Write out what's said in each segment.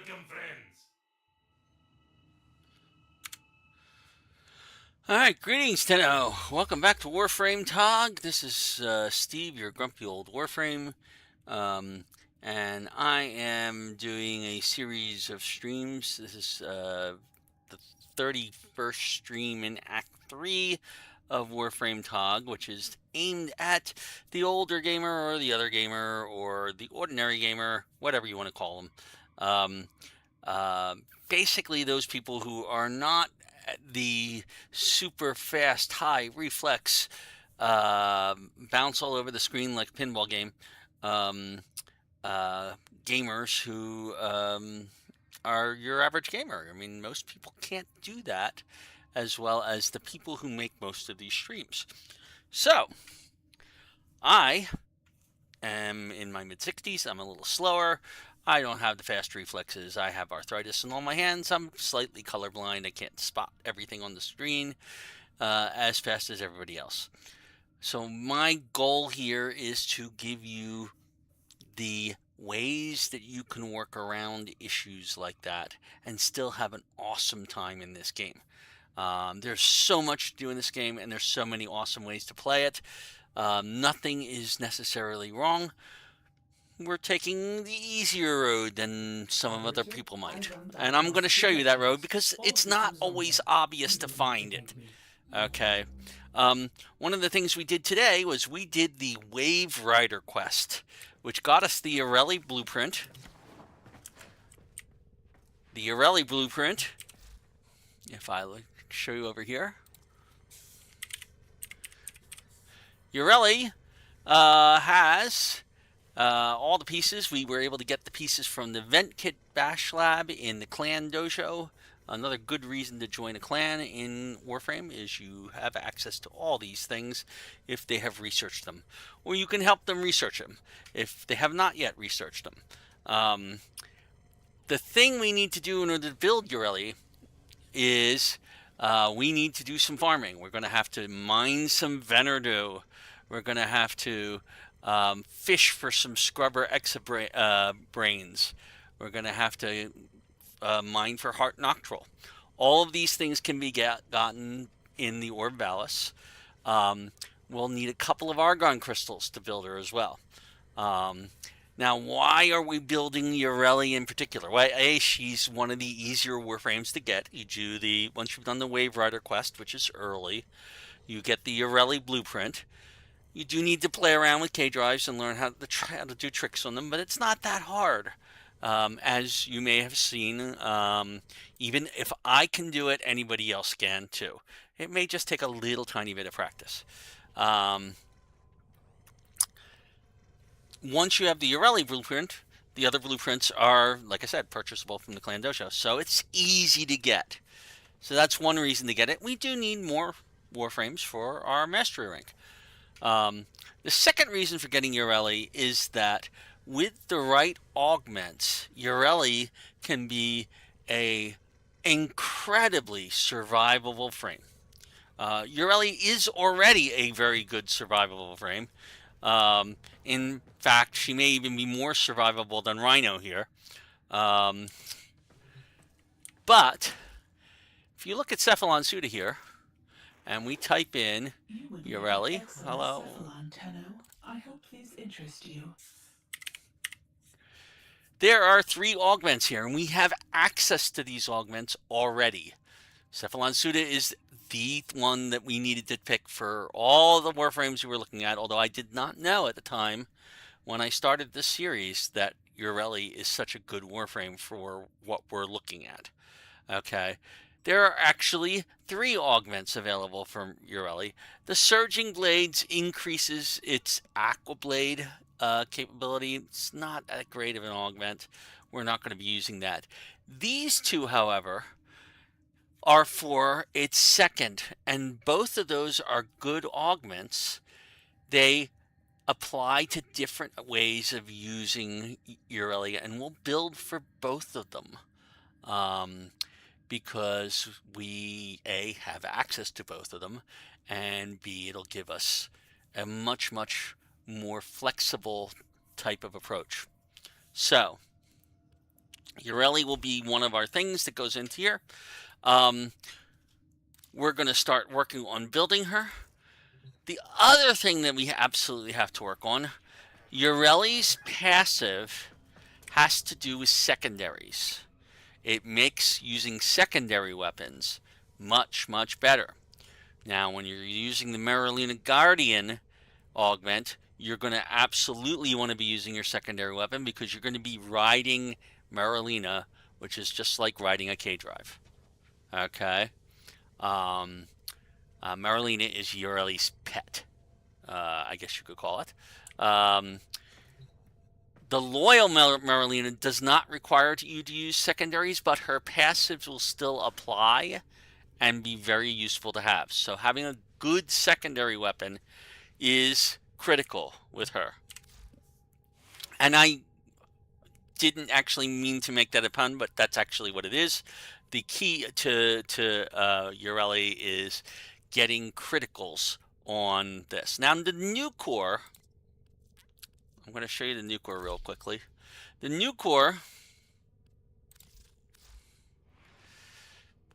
Welcome, friends. Alright, greetings, Tenno. Welcome back to Warframe TOG. This is Steve, your grumpy old Warframe. Um, and I am doing a series of streams. This is the 31st stream in Act 3 of Warframe TOG, which is aimed at the older gamer or the other gamer or the ordinary gamer, whatever you want to call them. Um, uh, Basically, those people who are not the super fast, high reflex, bounce all over the screen like a pinball game, um, gamers who are your average gamer. I mean, most people can't do that as well as the people who make most of these streams. So, I am in my mid 60s. I'm a little slower. I don't have the fast reflexes. I have arthritis in all my hands. I'm slightly colorblind. I can't spot everything on the screen as fast as everybody else. So, my goal here is to give you the ways that you can work around issues like that and still have an awesome time in this game. There's so much to do in this game, and there's so many awesome ways to play it. Nothing is necessarily wrong. We're taking the easier road than some of other people might. And I'm going to show you that road because it's not always obvious to find it. Okay. One of the things we did today was we did the Wave Rider quest, which got us the Yareli blueprint. The Yareli blueprint, if I show you over here. Yareli has all the pieces. We were able to get the pieces from the Vent Kit Bash Lab in the Clan Dojo. Another good reason to join a clan in Warframe is you have access to all these things if they have researched them. Or you can help them research them if they have not yet researched them. The thing we need to do in order to build Yareli is we need to do some farming. We're going to have to mine some Venardo. We're going to have to fish for some scrubber brains. We're going to have to mine for heart noctral. All of these things can be gotten in the Orb Valis. We'll need a couple of argon crystals to build her as well. Now, why are we building Yareli in particular? Well, A, she's one of the easier Warframes to get. You do once you've done the Wave Rider quest, which is early, you get the Yareli blueprint. You do need to play around with K-drives and learn how to do tricks on them, but it's not that hard. As you may have seen, even if I can do it, anybody else can too. It may just take a little tiny bit of practice. Once you have the Yareli blueprint, the other blueprints are, like I said, purchasable from the Clan Dojo. So it's easy to get. So that's one reason to get it. We do need more Warframes for our Mastery rank. The second reason for getting Yareli is that with the right augments, Yareli can be a incredibly survivable frame. Yareli is already a very good survivable frame. In fact, she may even be more survivable than Rhino here. But if you look at Cephalon Suda here, and we type in Yareli, hello. I hope these interest you. There are 3 augments here, and we have access to these augments already. Cephalon Suda is the one that we needed to pick for all the Warframes we were looking at, although I did not know at the time when I started this series that Yareli is such a good Warframe for what we're looking at. Okay. There are actually 3 augments available from Yareli. The Surging Blades increases its Aqua Blade capability. It's not that great of an augment. We're not going to be using that. These 2, however, are for its second, and both of those are good augments. They apply to different ways of using Yareli, and we'll build for both of them. Because we, A, have access to both of them, and B, it'll give us a much, much more flexible type of approach. So, Yareli will be one of our things that goes into here. Um, we're going to start working on building her. The other thing that we absolutely have to work on, Yareli's passive has to do with secondaries. It makes using secondary weapons much, much better. Now, when you're using the Marlena Guardian augment, you're going to absolutely want to be using your secondary weapon because you're going to be riding Marlena, which is just like riding a K-Drive. Okay? Um, Marlena is Yareli's pet, I guess you could call it. The loyal Marlena does not require you to use secondaries, but her passives will still apply and be very useful to have. So having a good secondary weapon is critical with her. And I didn't actually mean to make that a pun, but that's actually what it is. The key to Yareli is getting criticals on this. Now, the new core, I'm going to show you the new core real quickly. The new core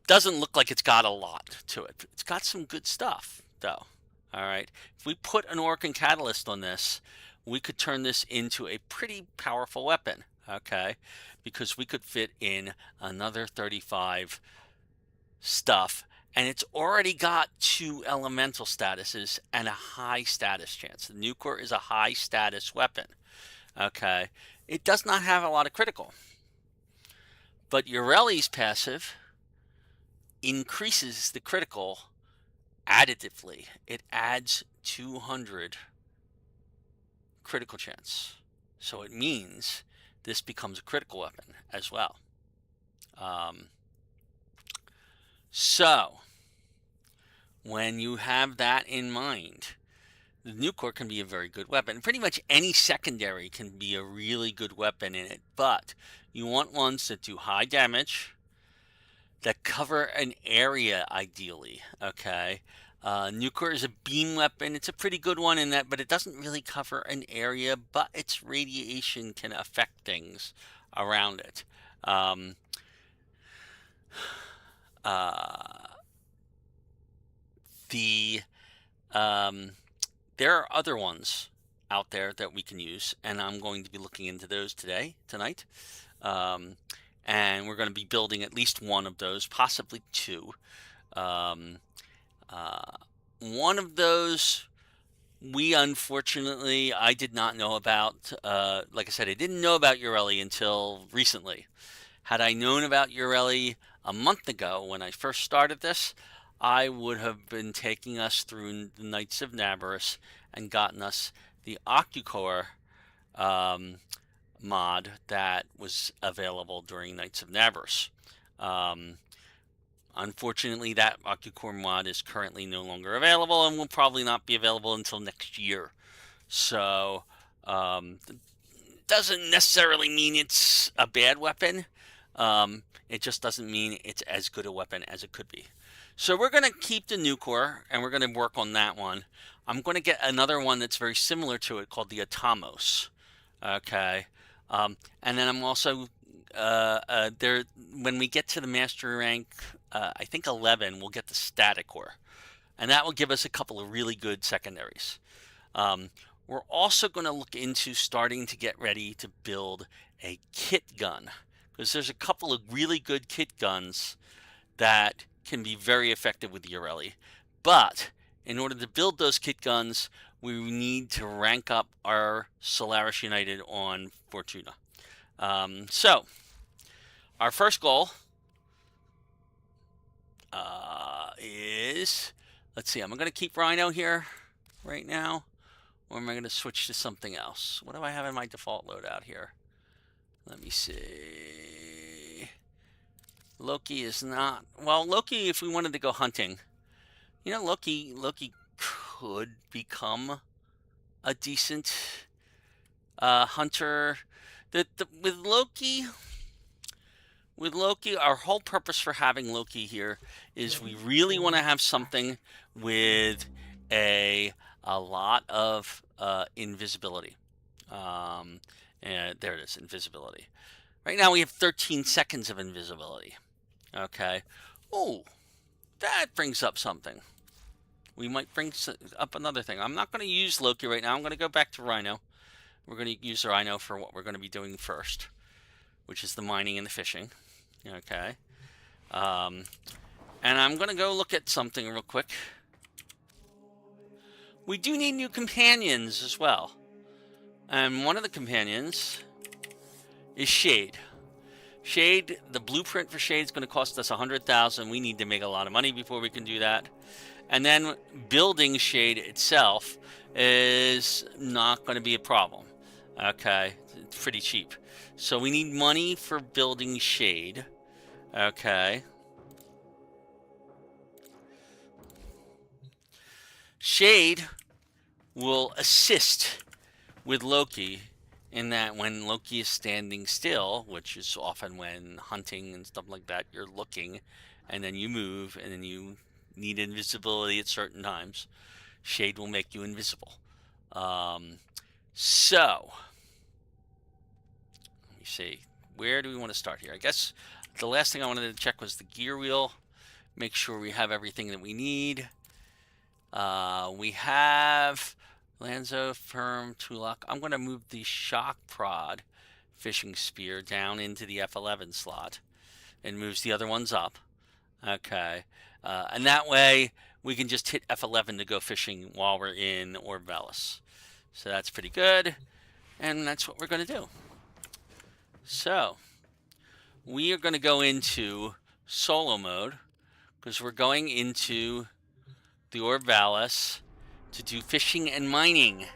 doesn't look like it's got a lot to it. It's got some good stuff, though. All right. If we put an Orkan Catalyst on this, we could turn this into a pretty powerful weapon, okay? Because we could fit in another 35 stuff, and it's already got 2 elemental statuses and a high status chance. The Nucor is a high status weapon, okay? It does not have a lot of critical, but Yareli's passive increases the critical additively. It adds 200 critical chance. So it means this becomes a critical weapon as well. So when you have that in mind, the Nucor can be a very good weapon. Pretty much any secondary can be a really good weapon in it, but you want ones that do high damage, that cover an area ideally, okay? Nucor is a beam weapon. It's a pretty good one in that, but it doesn't really cover an area, but its radiation can affect things around it. The There are other ones out there that we can use, and I'm going to be looking into those tonight. And we're going to be building at least one of those, possibly 2. Um, One of those I did not know about. Like I said, I didn't know about Yareli until recently. Had I known about Yareli a month ago when I first started this, I would have been taking us through the Knights of Navarus and gotten us the Octucore mod that was available during Knights of Navarus. Unfortunately, that Octucore mod is currently no longer available and will probably not be available until next year. So, doesn't necessarily mean it's a bad weapon. It just doesn't mean it's as good a weapon as it could be. So we're going to keep the Nucor, and we're going to work on that one. I'm going to get another one that's very similar to it called the Atamos. Okay. And then I'm also there when we get to the mastery rank, I think 11, we'll get the Static Core, and that will give us a couple of really good secondaries. We're also going to look into starting to get ready to build a kit gun, because there's a couple of really good kit guns that can be very effective with Yareli. But in order to build those kit guns, we need to rank up our Solaris United on Fortuna. So, our first goal is, let's see, I'm going to keep Rhino here right now, or am I going to switch to something else? What do I have in my default loadout here? Let me see. Loki is not, well, Loki, if we wanted to go hunting, you know, Loki could become a decent hunter. With Loki, our whole purpose for having Loki here is we really want to have something with a lot of invisibility. And there it is, invisibility. Right now we have 13 seconds of invisibility. Okay. Oh, that brings up something. We might bring up another thing. I'm not going to use Loki right now. I'm going to go back to Rhino. We're going to use Rhino for what we're going to be doing first, which is the mining and the fishing. Okay. And I'm going to go look at something real quick. We do need new companions as well. And one of the companions is Shade. Shade, the blueprint for Shade is going to cost us 100,000. We need to make a lot of money before we can do that. And then building Shade itself is not going to be a problem. Okay, it's pretty cheap. So we need money for building Shade. Okay. Shade will assist with Loki in that when Loki is standing still, which is often when hunting and stuff like that, you're looking and then you move and then you need invisibility at certain times. Shade will make you invisible. So, let me see. Where do we want to start here? I guess the last thing I wanted to check was the gear wheel. Make sure we have everything that we need. We have Lanzo, Firm, Tulak. I'm going to move the Shock Prod fishing spear down into the F11 slot and moves the other ones up. Okay. And that way we can just hit F11 to go fishing while we're in Orvalis. So that's pretty good. And that's what we're going to do. So we are going to go into solo mode because we're going into the Orvalis to do fishing and mining.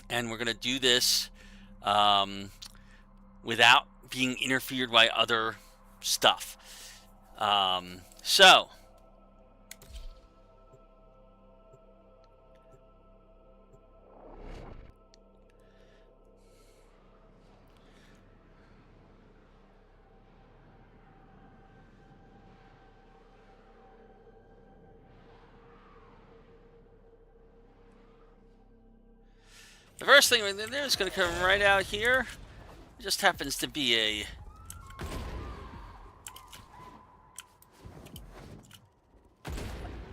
And we're going to do this without being interfered by other stuff. So, the first thing there is going to come right out here. It just happens to be a...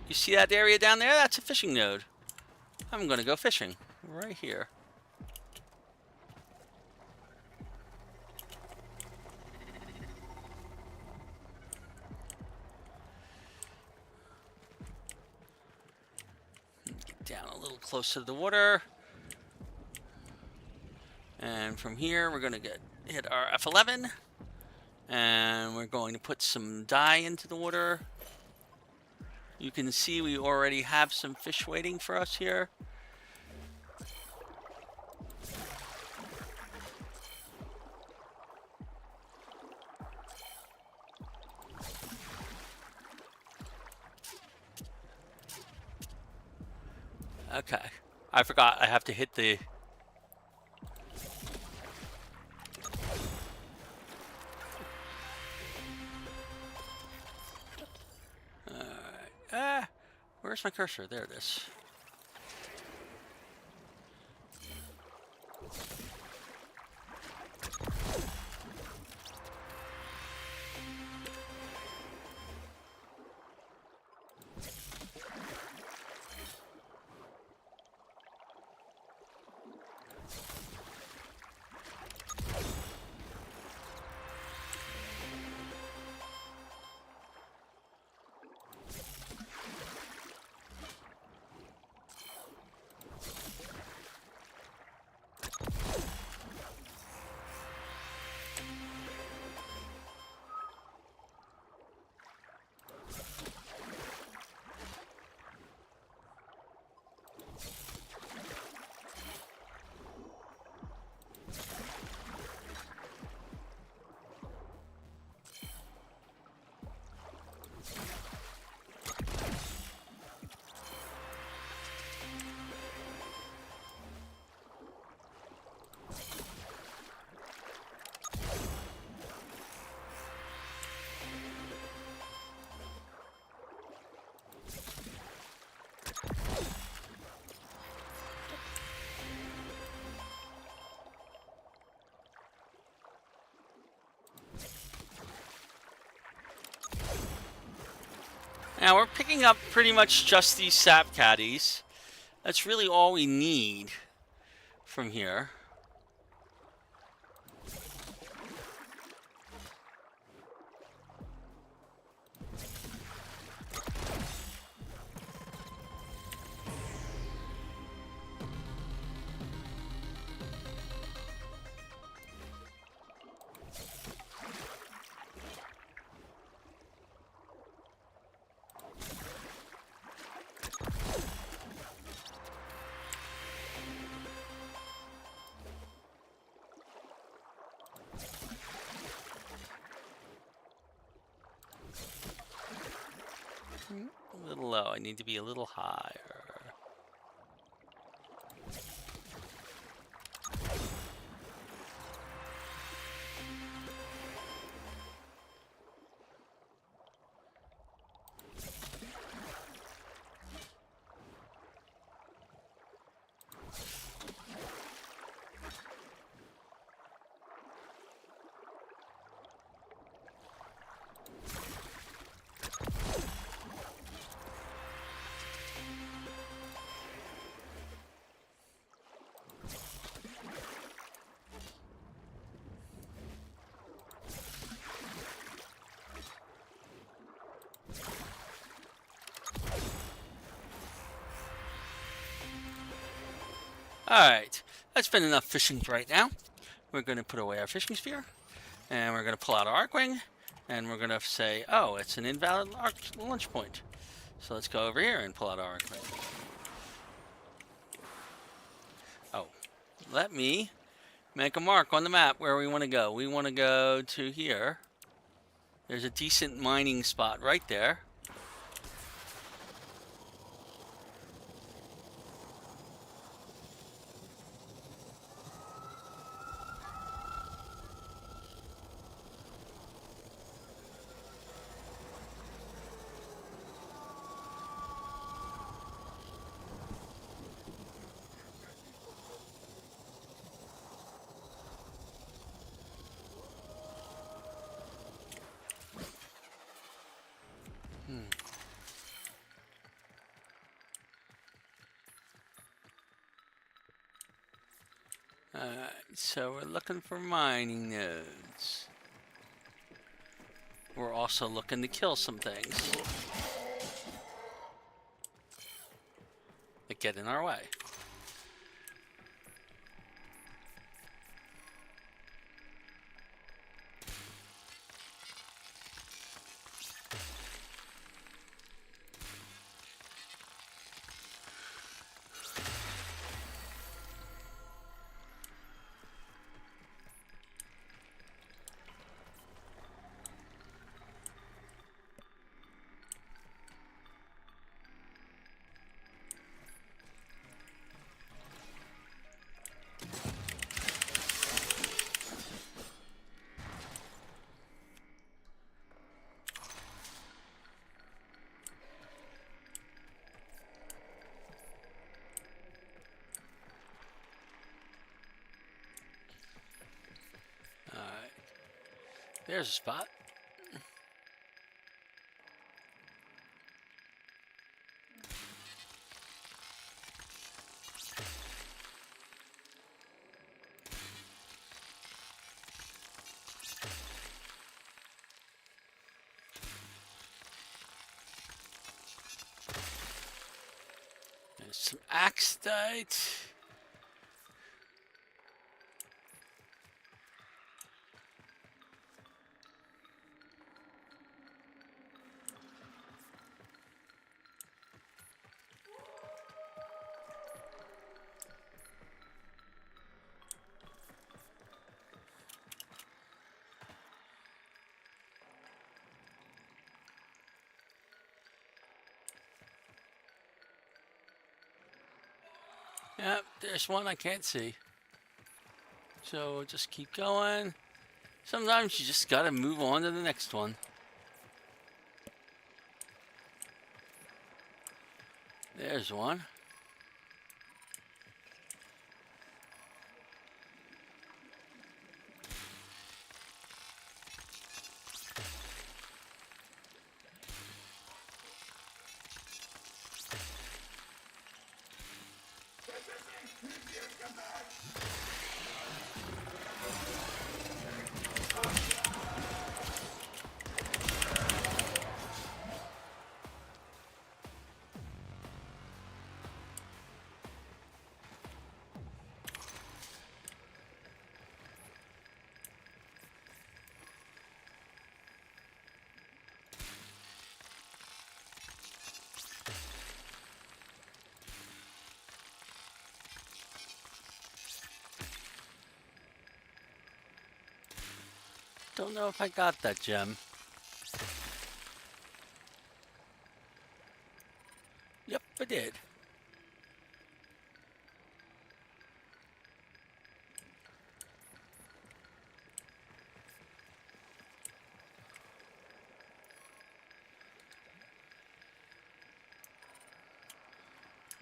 You see that area down there? That's a fishing node. I'm going to go fishing right here. Get down a little closer to the water. And from here, we're going to hit our F11. And we're going to put some dye into the water. You can see we already have some fish waiting for us here. Okay. I forgot I have to hit the... Alright. Where's my cursor? There it is. Now we're picking up pretty much just these sap caddies. That's really all we need from here. A little low. I need to be a little higher. Alright, that's been enough fishing for right now. We're going to put away our fishing spear, and we're going to pull out our Arcwing, and we're going to say, oh, it's an invalid launch point. So let's go over here and pull out our Arcwing. Oh, let me make a mark on the map where we want to go. We want to go to here. There's a decent mining spot right there. Alright, so we're looking for mining nodes. We're also looking to kill some things that get in our way. Alright, there's a spot. There's some axtite. Yep, there's one I can't see. So just keep going. Sometimes you just gotta move on to the next one. There's one. Don't know if I got that gem. Yep, I did.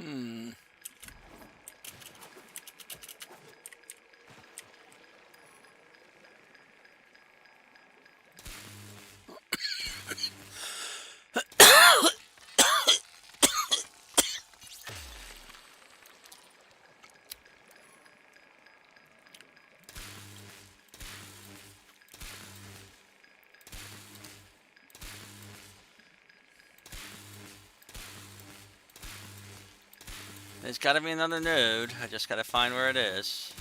Hmm. There's got to be another node. I just got to find where it is.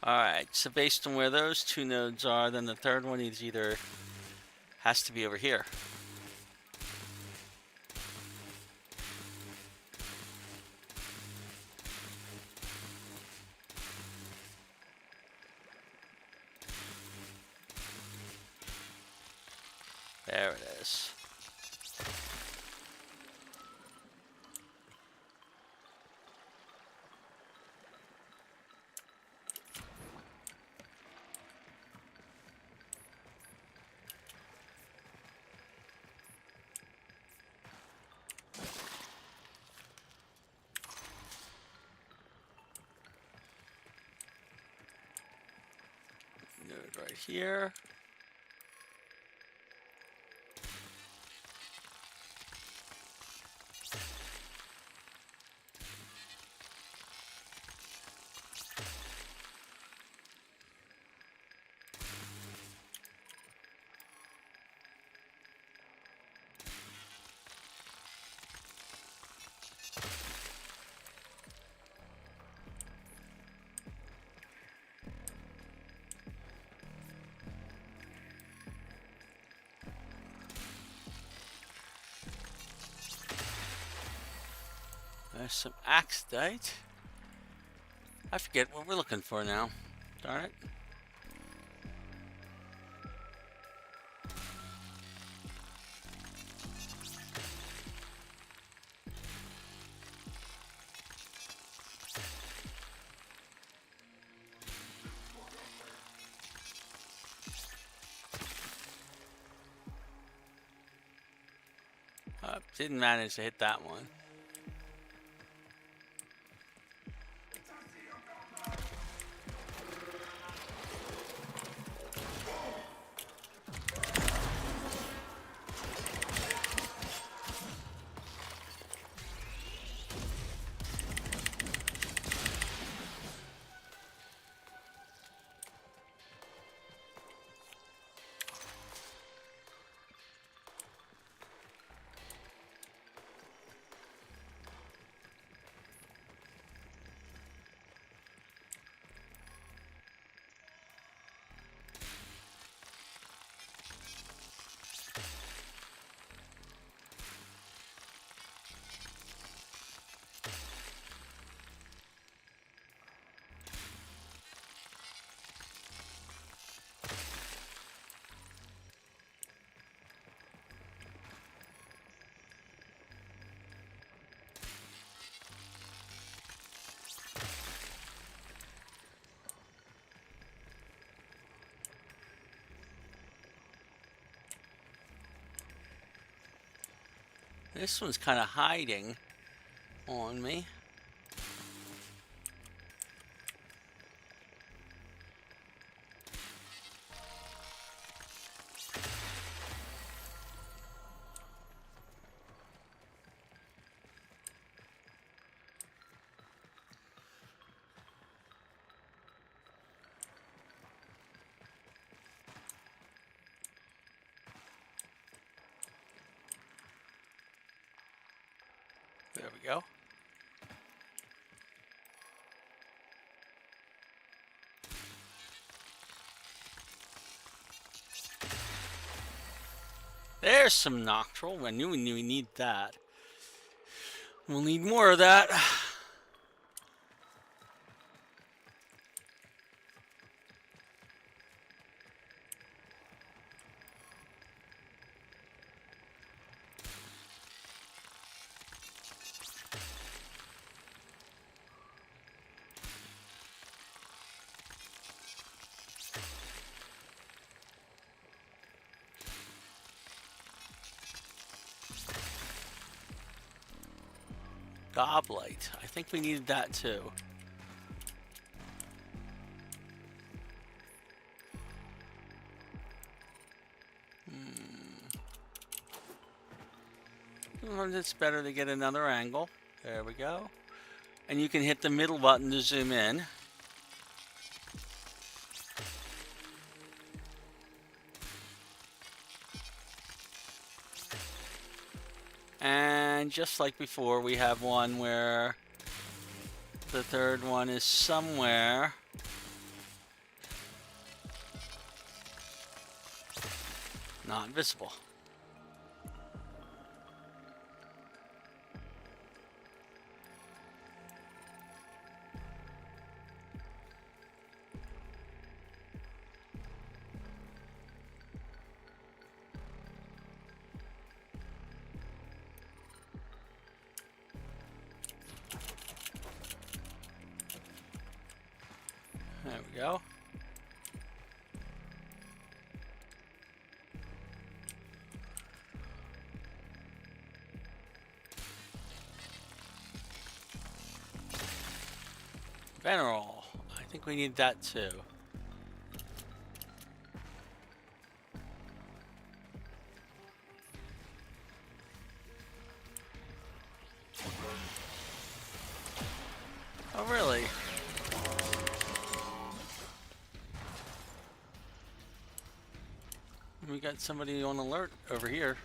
Alright, so based on where those two nodes are, then the third one is either has to be over here. There it is. Node right here. There's some axdite. I forget what we're looking for now. Darn it. Didn't manage to hit that one. This one's kind of hiding on me. There we go. There's some noctral. I knew we need that. We'll need more of that. Goblite. I think we needed that too. Sometimes it's better to get another angle. There we go. And you can hit the middle button to zoom in. And just like before, we have one where the third one is somewhere. Not visible. There we go. Venerable. I think we need that too. Oh, really? We got somebody on alert over here.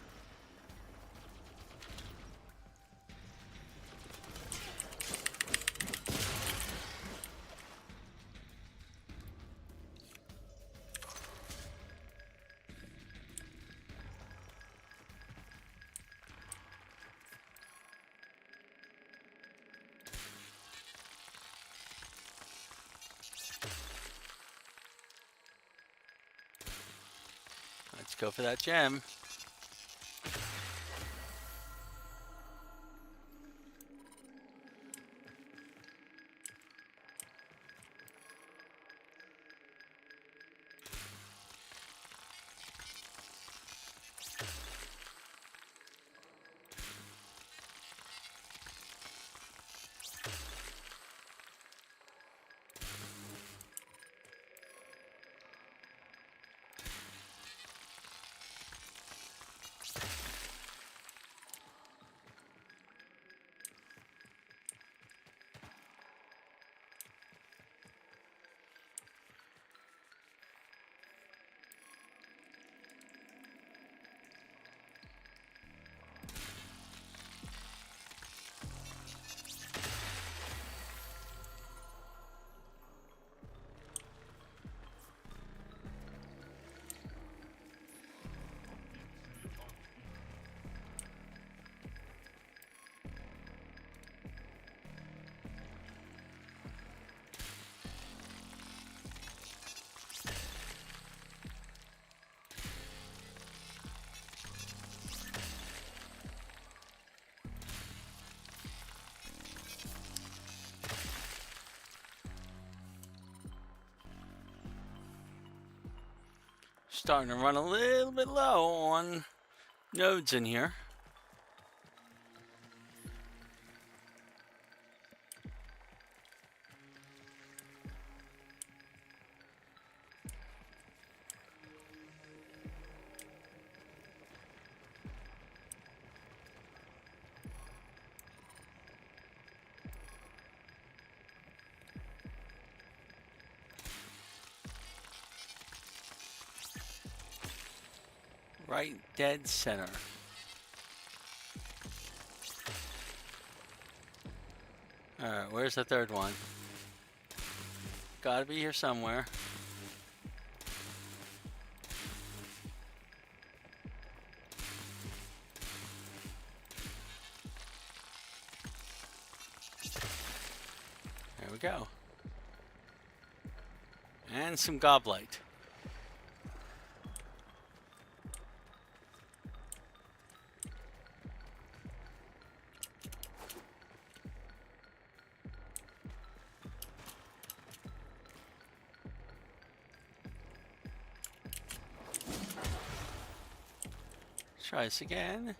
Let's go for that gem. Starting to run a little bit low on nodes in here. Right dead center. Alright, where's the third one? Gotta be here somewhere. There we go. And some goblet. Try this again.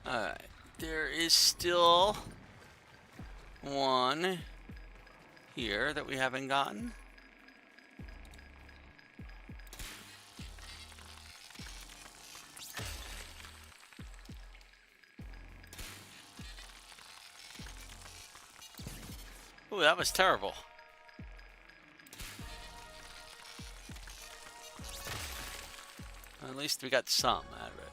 Alright, there is still one here that we haven't gotten. Ooh, that was terrible. At least we got some out of it.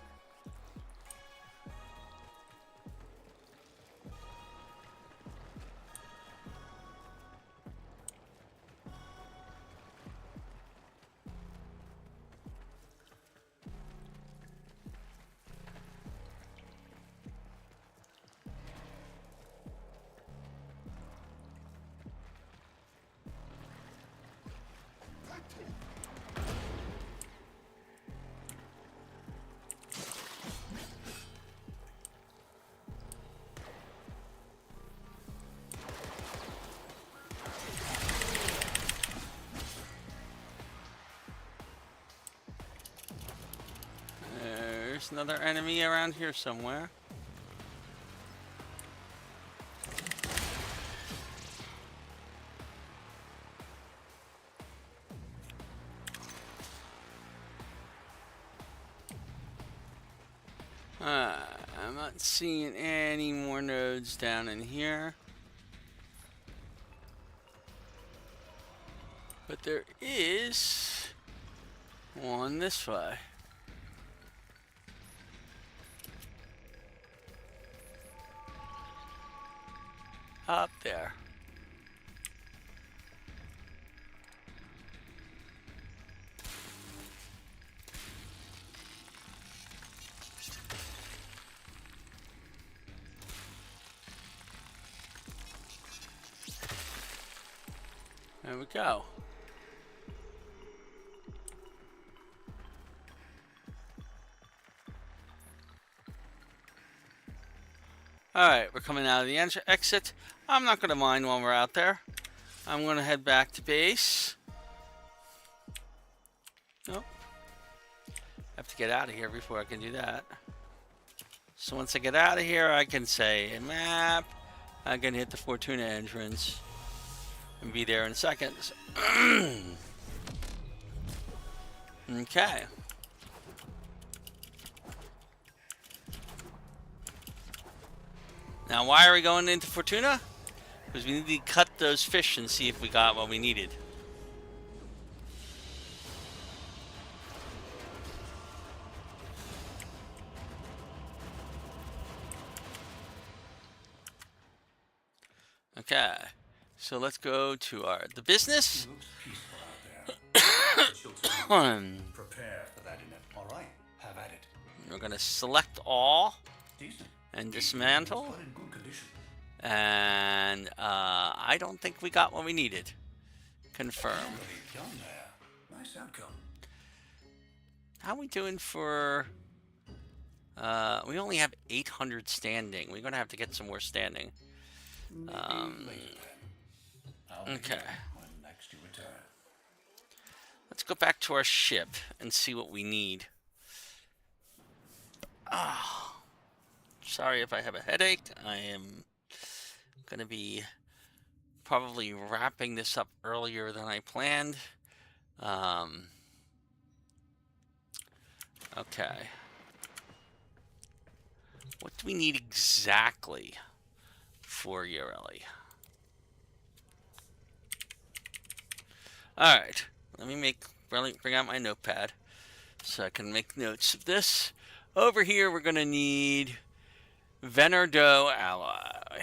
There's another enemy around here somewhere. I'm not seeing any more nodes down in here. But there is one this way. Up there. There we go. Alright, we're coming out of the exit. I'm not going to mind while we're out there. I'm going to head back to base. Nope. Have to get out of here before I can do that. So once I get out of here, I can say, map. I can hit the Fortuna entrance. And be there in seconds. Okay. Now, why are we going into Fortuna? Because we need to cut those fish and see if we got what we needed. Okay. So let's go to the business. Prepare for that enough. All right, have at it. We're going to select all Decent. and dismantle. But in good condition. And I don't think we got what we needed. Confirm. Done there. Nice outcome. How are we doing for... we only have 800 standing. We're going to have to get some more standing. Maybe later then. I'll be Okay. here when next you return. Let's go back to our ship and see what we need. Ah, sorry if I have a headache. I am going to be probably wrapping this up earlier than I planned. Okay. What do we need exactly for Yareli? Alright. Let me bring out my notepad so I can make notes of this. Over here, we're going to need Venardo alloy.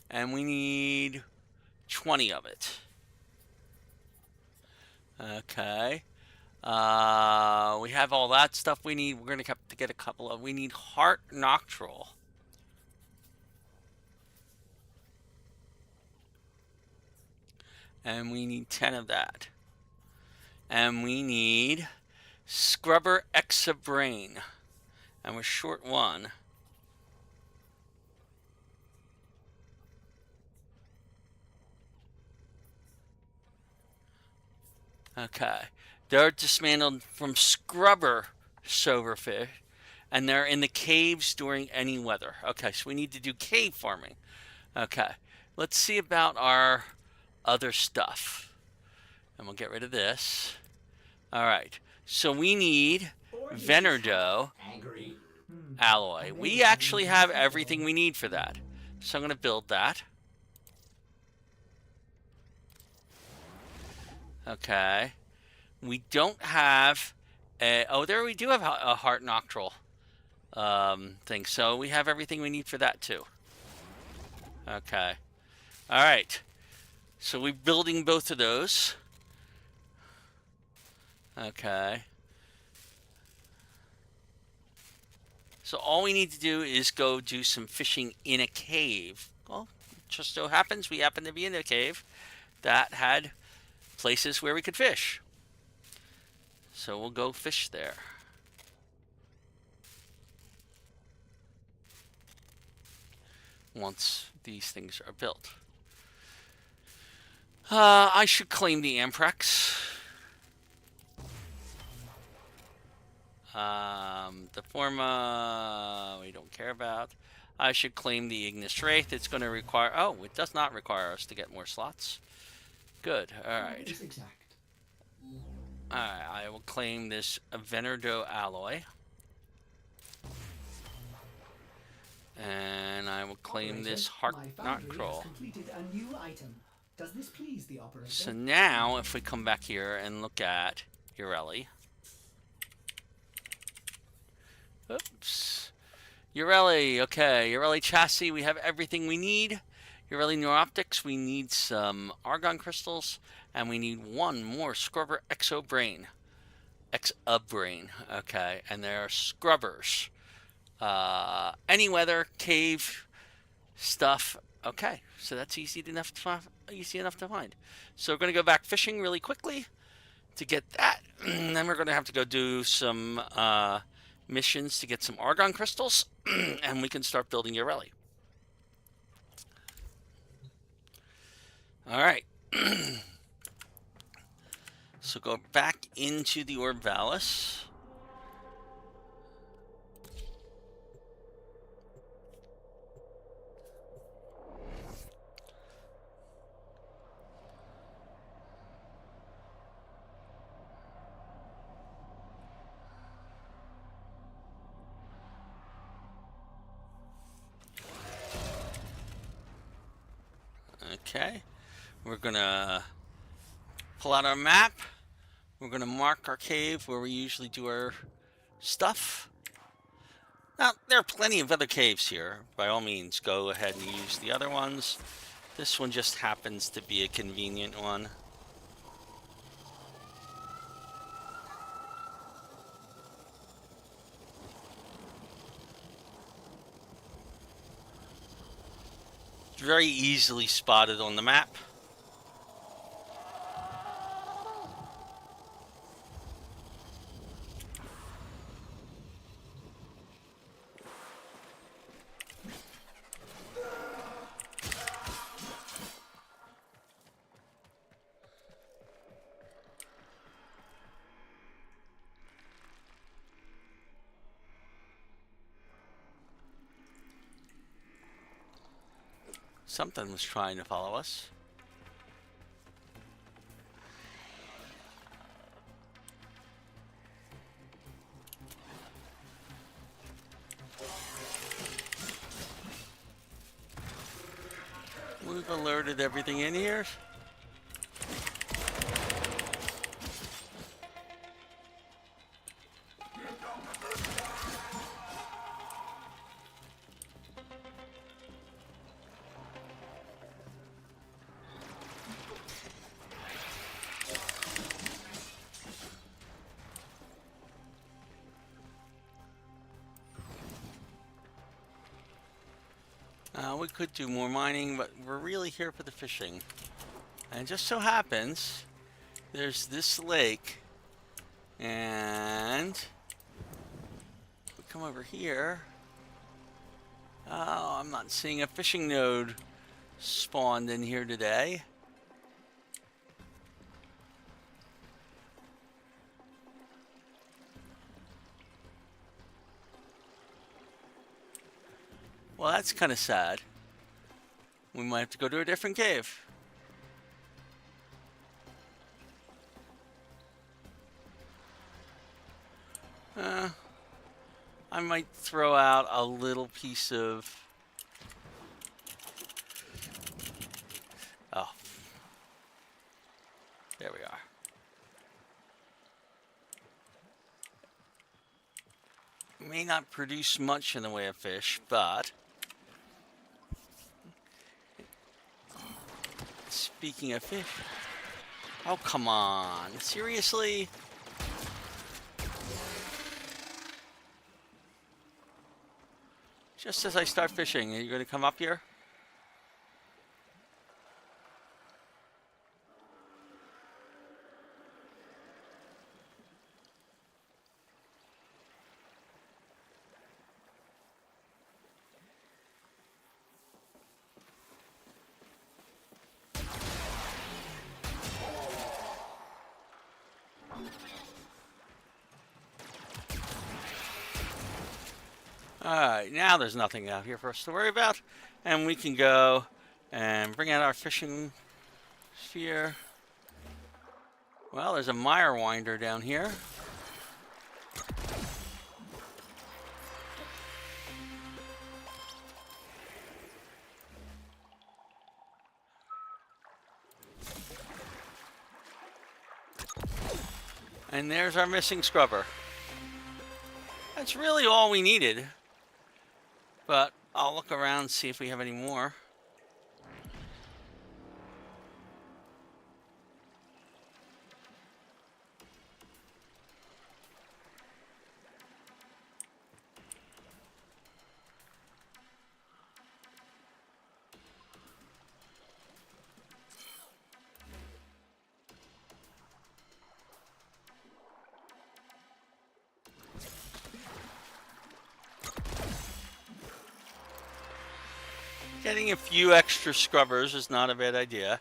And we need 20 of it. Okay. We have all that stuff we need. We're going to have to get a couple of... We need Heart Noctral. And we need 10 of that. And we need Scrubber Exabrain. And we're short one. Okay. They're dismantled from Scrubber Silverfish. And they're in the caves during any weather. Okay, so we need to do cave farming. Okay. Let's see about our other stuff. And we'll get rid of this. Alright. So we need Venardo alloy. We actually have everything we need for that. So I'm going to build that. Okay. We don't have a... Oh, there we do have a Heart Noctral thing. So we have everything we need for that too. Okay. Alright. So we're building both of those. Okay. So all we need to do is go do some fishing in a cave. Well, just so happens we happen to be in a cave that had places where we could fish. So we'll go fish there. Once these things are built. I should claim the Amprex. The Forma, we don't care about. I should claim the Ignis Wraith. It's going to require... Oh, it does not require us to get more slots. Good, alright. Alright, I will claim this Venardo alloy. And I will claim this Heart Noctral. Does this please the operator? So now, if we come back here and look at Yareli. Oops. Yareli, okay. Yareli chassis, we have everything we need. Yareli neuroptics, we need some argon crystals. And we need one more Scrubber Exabrain. Exabrain, okay. And they're scrubbers. Any weather, cave, stuff. Okay, so that's easy enough to find. So we're going to go back fishing really quickly to get that. And then we're going to have to go do some missions to get some argon crystals. And we can start building Yareli. Alright. So go back into the Orvalis. Okay, we're gonna pull out our map. We're gonna mark our cave where we usually do our stuff. Now, there are plenty of other caves here. By all means, go ahead and use the other ones. This one just happens to be a convenient one. Very easily spotted on the map. Something was trying to follow us. We've alerted everything in here. We could do more mining, but we're really here for the fishing. And it just so happens, there's this lake, and we come over here. Oh, I'm not seeing a fishing node spawned in here today. Well, that's kind of sad. We might have to go to a different cave. I might throw out a little piece of... Oh. There we are. May not produce much in the way of fish, but... Speaking of fish... Oh, come on. Seriously? Just as I start fishing, are you going to come up here? Alright, now there's nothing out here for us to worry about. And we can go and bring out our fishing sphere. Well, there's a mire winder down here. And there's our missing scrubber. That's really all we needed. But I'll look around and see if we have any more. Getting a few extra scrubbers is not a bad idea.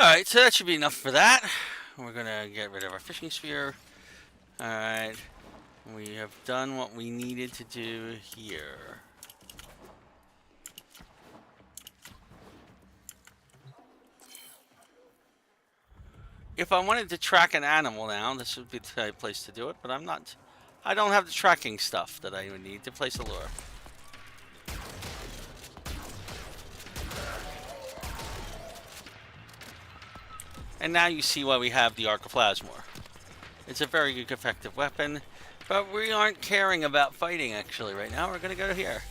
Alright, so that should be enough for that. We're gonna get rid of our fishing sphere. Alright, we have done what we needed to do here. If I wanted to track an animal now, this would be the right place to do it, but I don't have the tracking stuff that I would need to place a lure. And now you see why we have the Archoplasmor. It's a very good, effective weapon, but we aren't caring about fighting actually right now. We're going to go here.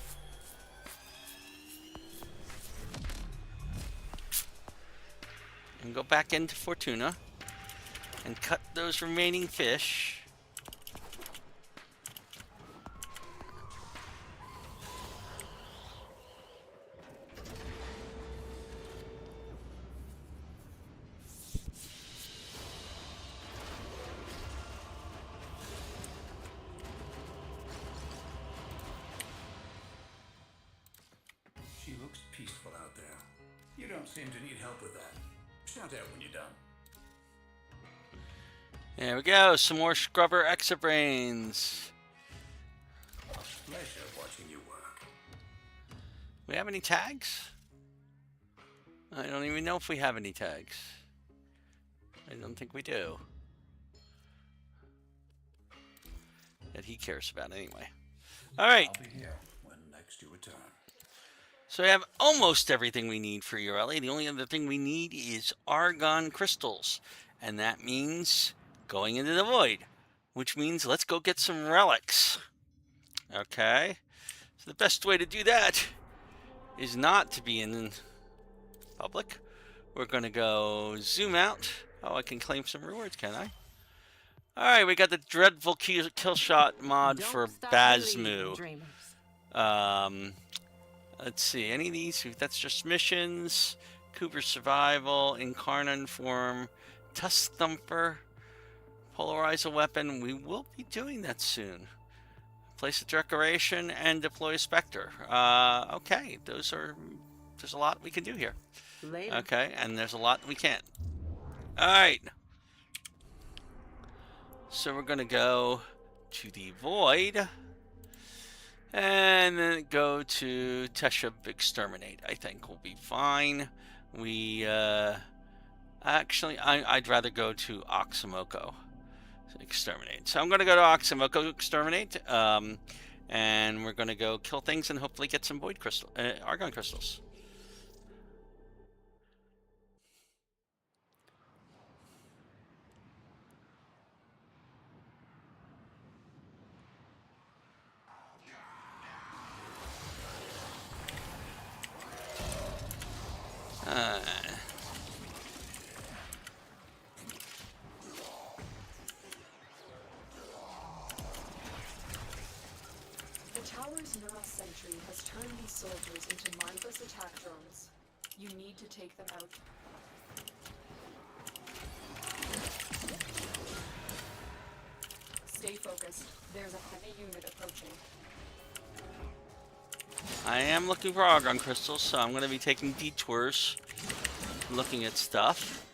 And go back into Fortuna and cut those remaining fish. there. You don't seem to need help with that. Shout out when you're done. There we go. Some more scrubber exobrains. Pleasure watching you work. We have any tags? I don't even know if we have any tags. I don't think we do. That he cares about anyway. All right. I'll be here when next you return. So we have almost everything we need for Yareli. The only other thing we need is argon crystals. And that means going into the void. Which means let's go get some relics. Okay. So the best way to do that is not to be in public. We're going to go zoom out. Oh, I can claim some rewards, can I? Alright, we got the dreadful kill shot mod for Bazmoo. Let's see, any of these? That's just missions. Cooper Survival, Incarnon Form, Tusk Thumper, Polarize a Weapon. We will be doing that soon. Place a decoration and deploy a Spectre. Okay, there's a lot we can do here. Okay, and there's a lot we can't. Alright. So we're going to go to the Void. And then go to Teshub Exterminate. I think we'll be fine. Actually, I'd rather go to Oxymoko Exterminate. So I'm going to go to Oxymoko Exterminate. And we're going to go kill things and hopefully get some Void Crystal, Argon Crystals. The tower's neural sentry has turned these soldiers into mindless attack drones. You need to take them out. Stay focused. There's a heavy unit approaching. I am looking for Argon Crystals, so I'm going to be taking detours, looking at stuff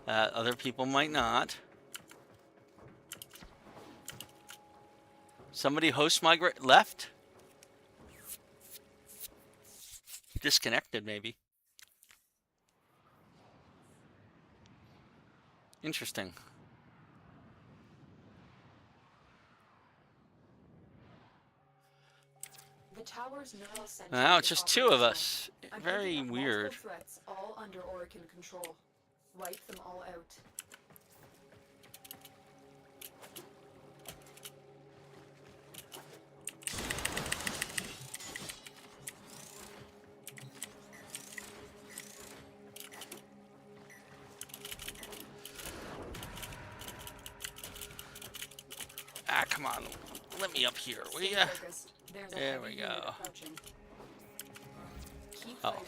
that other people might not. Somebody host migrate left? Disconnected, maybe. Interesting. The tower's neural sentry. Now it's just two of us. Very weird. Threats all under Orican control. Wipe them all out. Ah, come on. Let me up here, will ya? There we go. Keep fighting.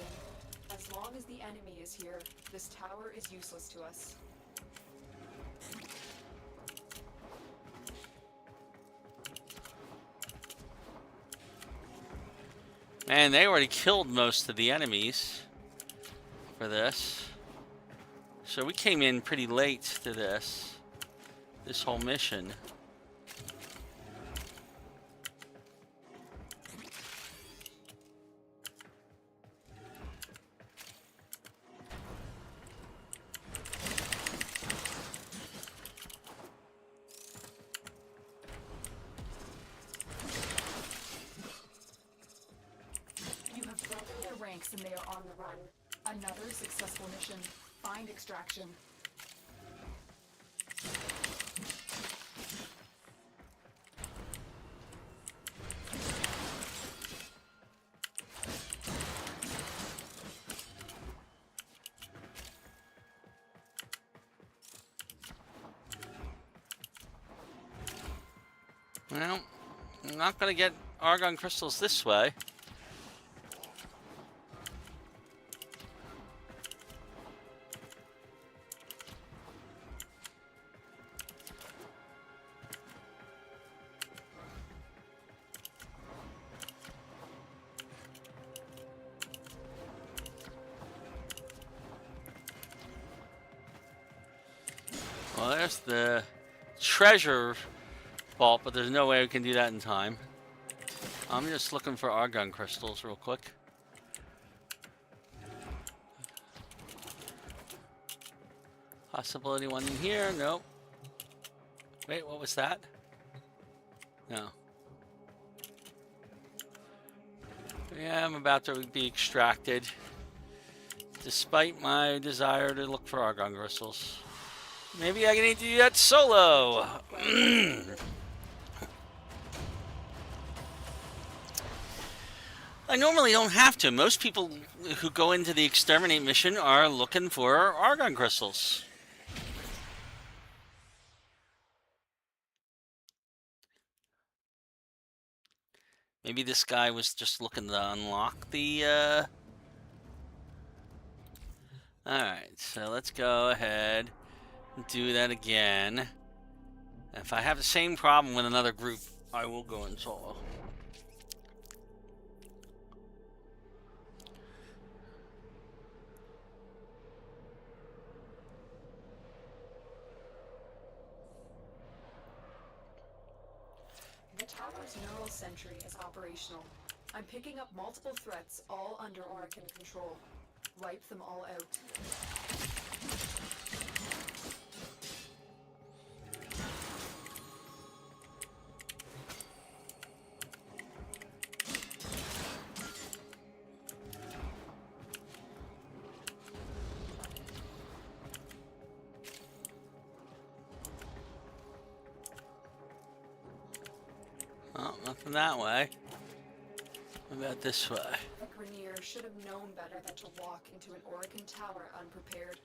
As long as the enemy is here, this tower is useless to us. Man, they already killed most of the enemies for this. So we came in pretty late to this whole mission. And they are on the run. Another successful mission. Find extraction. Well, I'm not going to get Argon Crystals this way. There's the treasure vault, but there's no way we can do that in time. I'm just looking for argon crystals real quick. Possibility one in here? Nope. Wait, what was that? No. Yeah, I'm about to be extracted. Despite my desire to look for argon crystals. Maybe I need to do that solo. I normally don't have to. Most people who go into the exterminate mission are looking for argon crystals. Maybe this guy was just looking to unlock the, Alright, so let's go ahead and do that again. If I have the same problem with another group, I will go in solo. The tower's neural sentry is operational. I'm picking up multiple threats, all under Orokin control. Wipe them all out. Oh, nothing that way. What about this way? Grenier should have known better than to walk into an Orokin tower unprepared.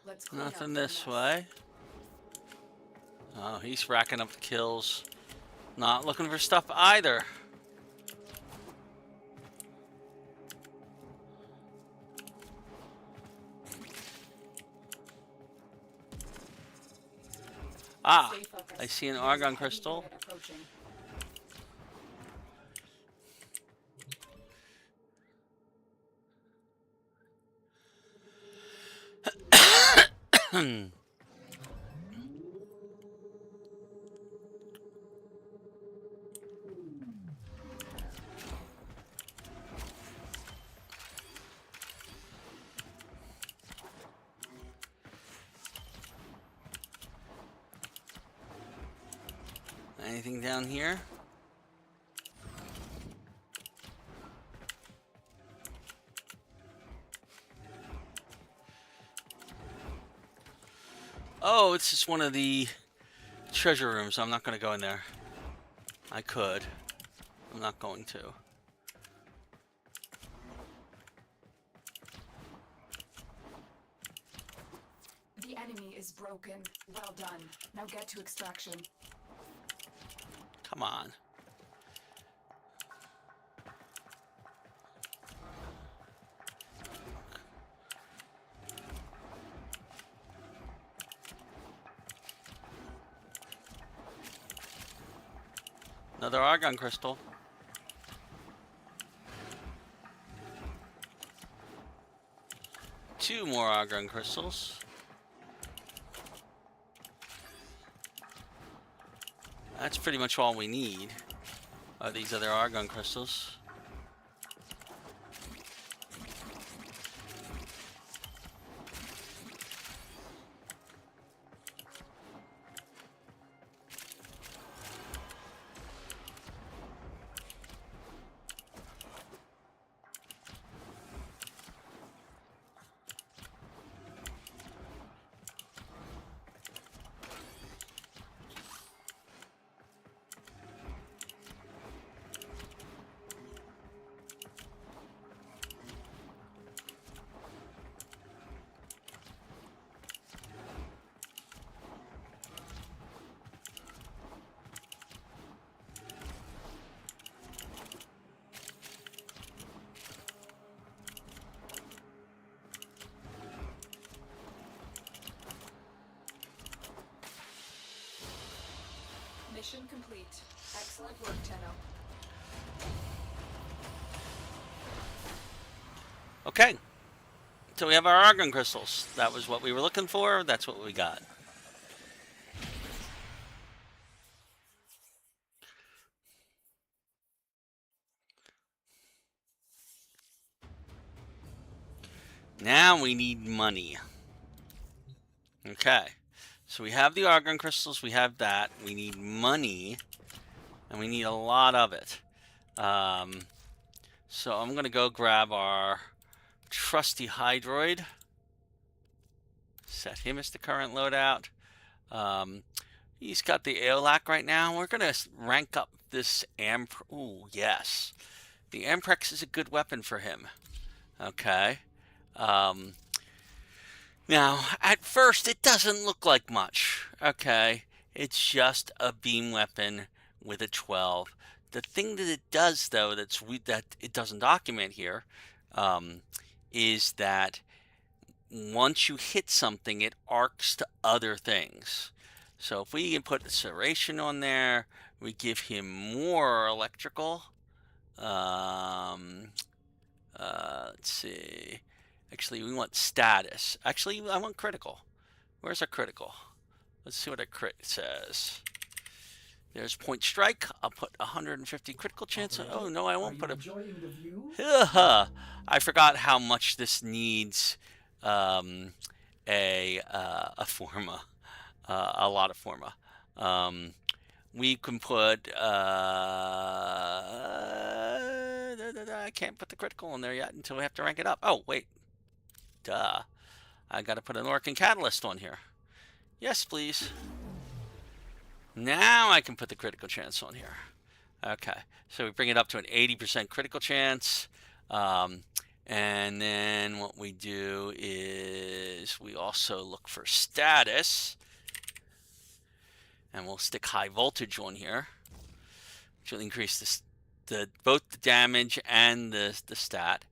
Let's clean up Nothing the this mess. way. Oh, he's racking up the kills. Not looking for stuff either. Ah, Stay focused. I see an There's a argon heavy crystal. unit approaching. Anything down here? Oh, it's just one of the treasure rooms. I'm not going to go in there. I could. I'm not going to. The enemy is broken. Well done. Now get to extraction. Come on. Another argon crystal. Two more argon crystals. That's pretty much all we need. Are these other argon crystals? Mission complete. Excellent work, Tenno. Okay. So we have our argon crystals. That was what we were looking for. That's what we got. Now we need money. Okay. So we have the argon crystals. We have that. We need money. And we need a lot of it. So I'm going to go grab our trusty Hydroid. Set him as the current loadout. He's got the Aeolac right now. We're going to rank up this Ooh, yes. The Amprex is a good weapon for him. Okay. Now, at first, it doesn't look like much. Okay. It's just a beam weapon with a 12. The thing that it does, though, that it doesn't document here, is that once you hit something, it arcs to other things. So if we can put Serration on there, we give him more electrical. Let's see. Actually, we want status. Actually, I want critical. Where's our critical? Let's see what our crit says. There's point strike. I'll put 150 critical chance. Oh no, I won't put a. I forgot how much this needs a forma, a lot of forma. We can put. I can't put the critical in there yet until we have to rank it up. Oh wait, duh. I got to put an Orcan Catalyst on here. Yes, please. Now I can put the critical chance on here. Okay, so we bring it up to an 80% critical chance. And then what we do is we also look for status. And we'll stick high voltage on here, which will increase both the damage and the stat.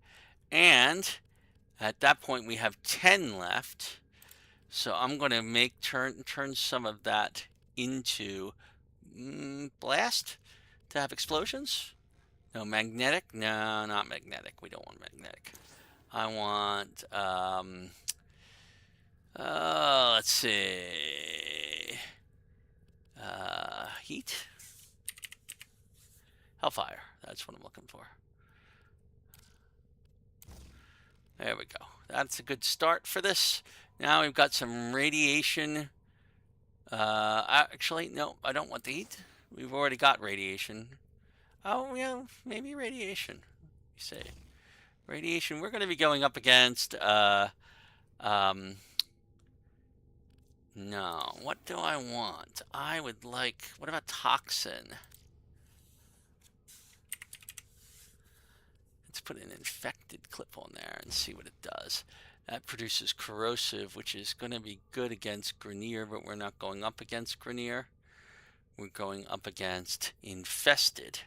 And at that point we have 10 left. So I'm going to turn some of that into blast to have explosions. No, magnetic. No, not magnetic. We don't want magnetic. I want let's see, heat, hellfire. That's what I'm looking for. There we go. That's a good start for this. Now we've got some radiation. Actually, no, I don't want the heat. We've already got radiation. Oh, yeah, maybe radiation. You say radiation. We're going to be going up against. No, what do I want? I would like. What about toxin? Let's put an infected clip on there and see what it does. That produces corrosive, which is going to be good against Grenier, but we're not going up against Grenier. We're going up against infested.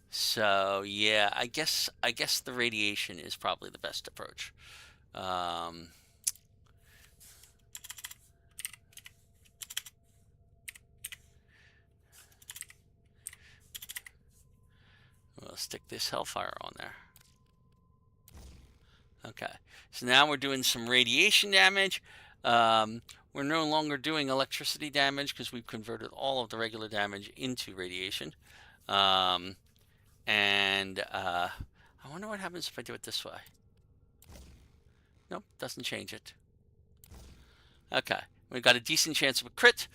So yeah, I guess the radiation is probably the best approach. We'll stick this hellfire on there. Okay, so now we're doing some radiation damage. We're no longer doing electricity damage because we've converted all of the regular damage into radiation. I wonder what happens if I do it this way. Nope, doesn't change it. Okay, we've got a decent chance of a crit.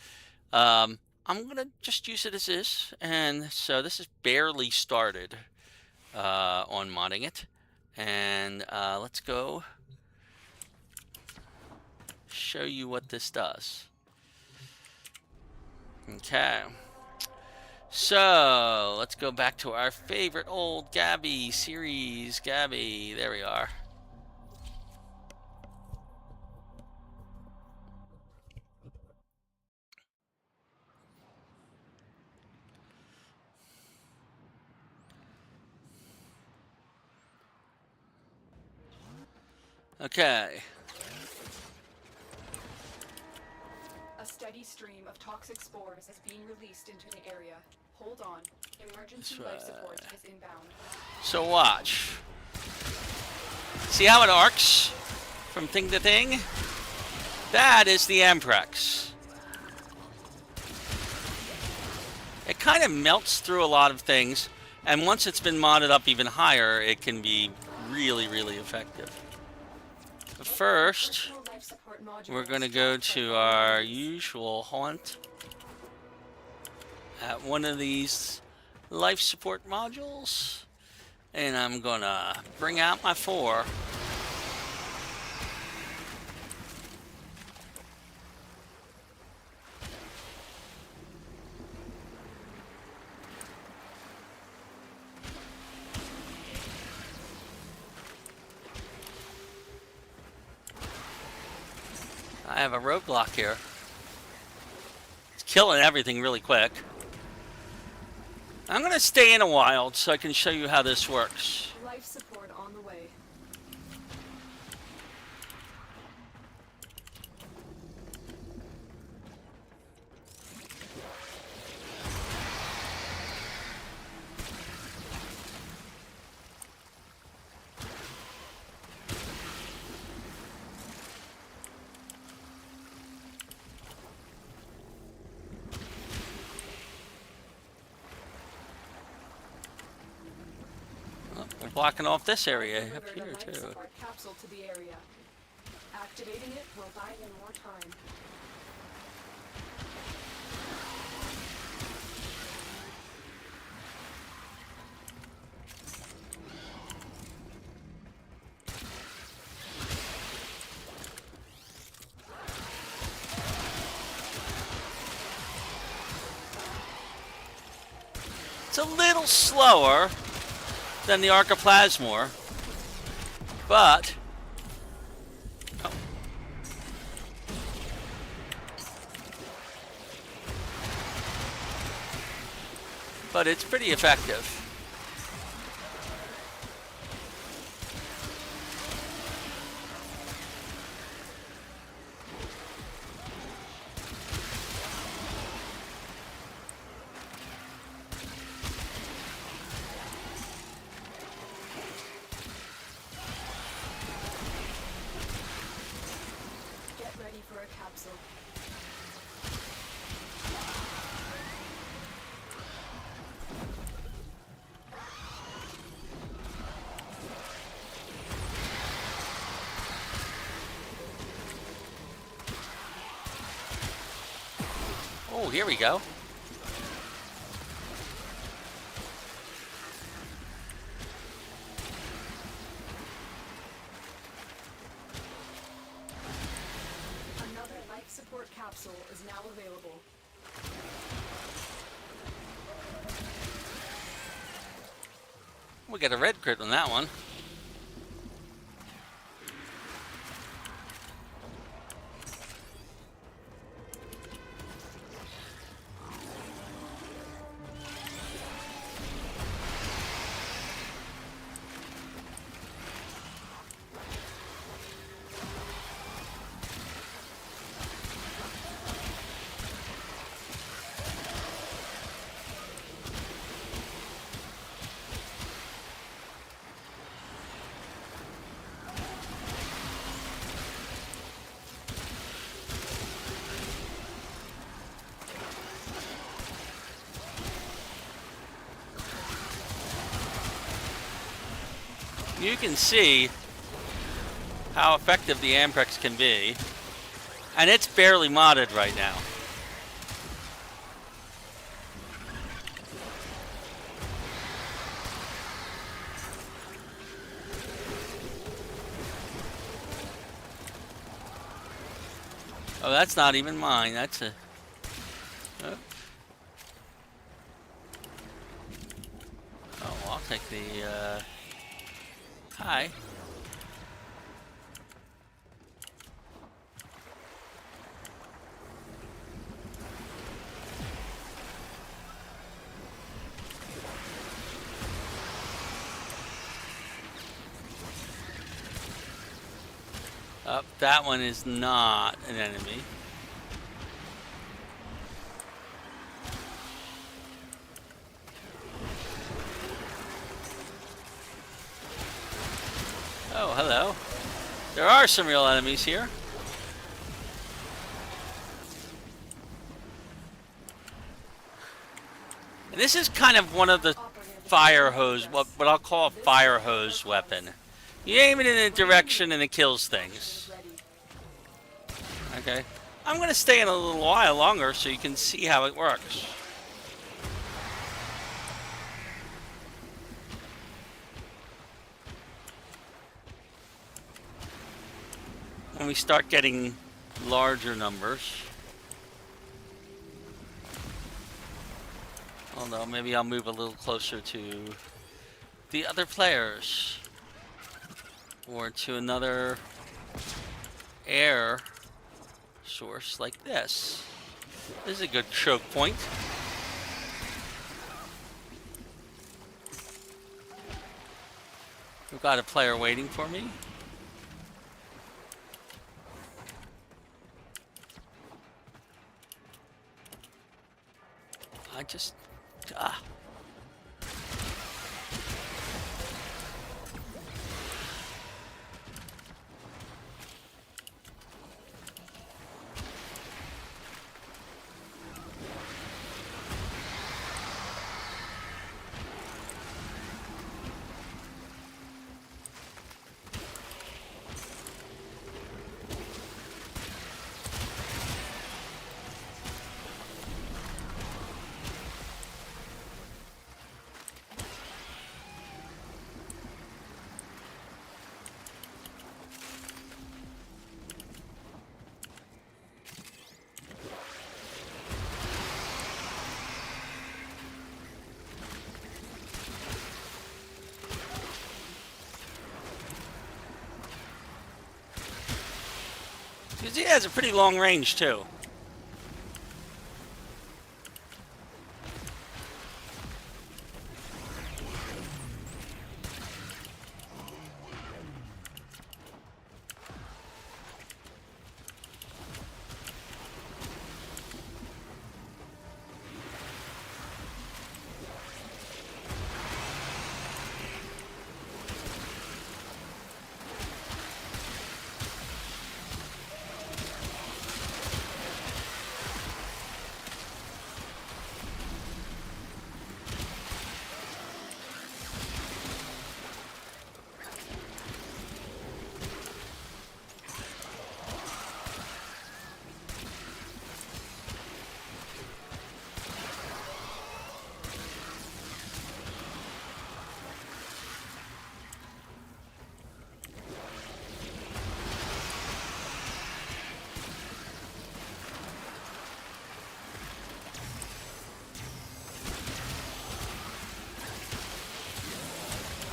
I'm going to just use it as is. And so this is barely started on modding it. And let's go show you what this does. Okay. So let's go back to our favorite old Gabby series. Gabby, there we are. Okay. A steady stream of toxic spores is being released into the area. Hold on. Emergency life support is inbound. So watch. See how it arcs from thing to thing? That is the Amprex. It kind of melts through a lot of things, and once it's been modded up even higher, it can be really, really effective. But first, Personal life support modules we're going to go tasked to by our priorities. usual haunt at one of these life support modules. And I'm going to bring out my 4. I have a roadblock here. It's killing everything really quick. I'm going to stay in a while so I can show you how this works. Life support on the way. Oh, we're blocking off this area up Delivered here a life too. support capsule to the area. Activating it will buy him more time. It's a little slower than the Archoplasmor, but oh. But it's pretty effective. Get ready for a capsule. Oh, here we go. Another life support capsule is now available. We got a red crit on that one. You can see how effective the Amprex can be, and it's barely modded right now. Oh, that's not even mine. That's a... Oh, oh well, I'll take the... Hi. That one is not an enemy. Oh, hello. There are some real enemies here. And this is kind of one of the fire hose, what I'll call a fire hose weapon. You aim it in a direction and it kills things. Is ready. Okay. I'm going to stay in a little while longer so you can see how it works. When we start getting larger numbers. Although maybe I'll move a little closer to the other players. Or to another air source like this. This is a good choke point. We've got a player waiting for me. I just... Ah. Because he has a pretty long range, too.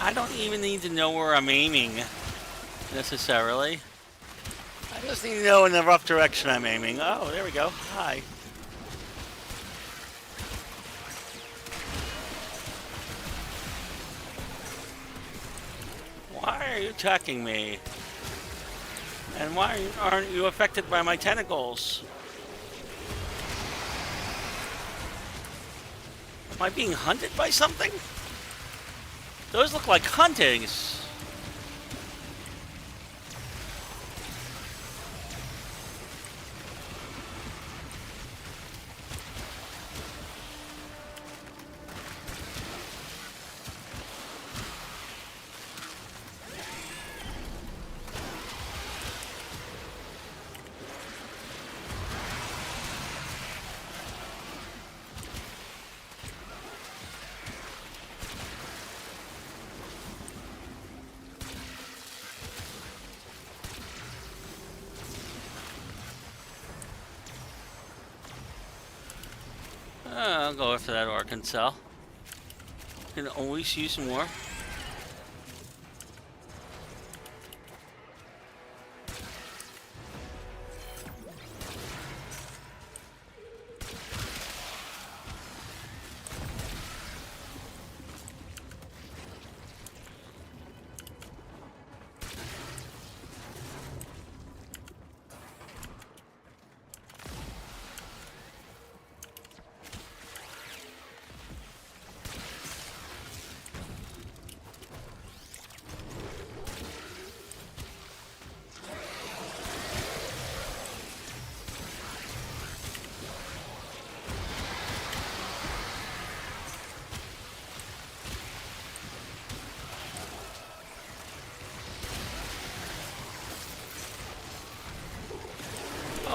I don't even need to know where I'm aiming, necessarily. I just need to know in the rough direction I'm aiming. Oh, there we go. Hi. Why are you attacking me? And why aren't you affected by my tentacles? Am I being hunted by something? Those look like huntings. I'll go after that Arkansas. Can always use more.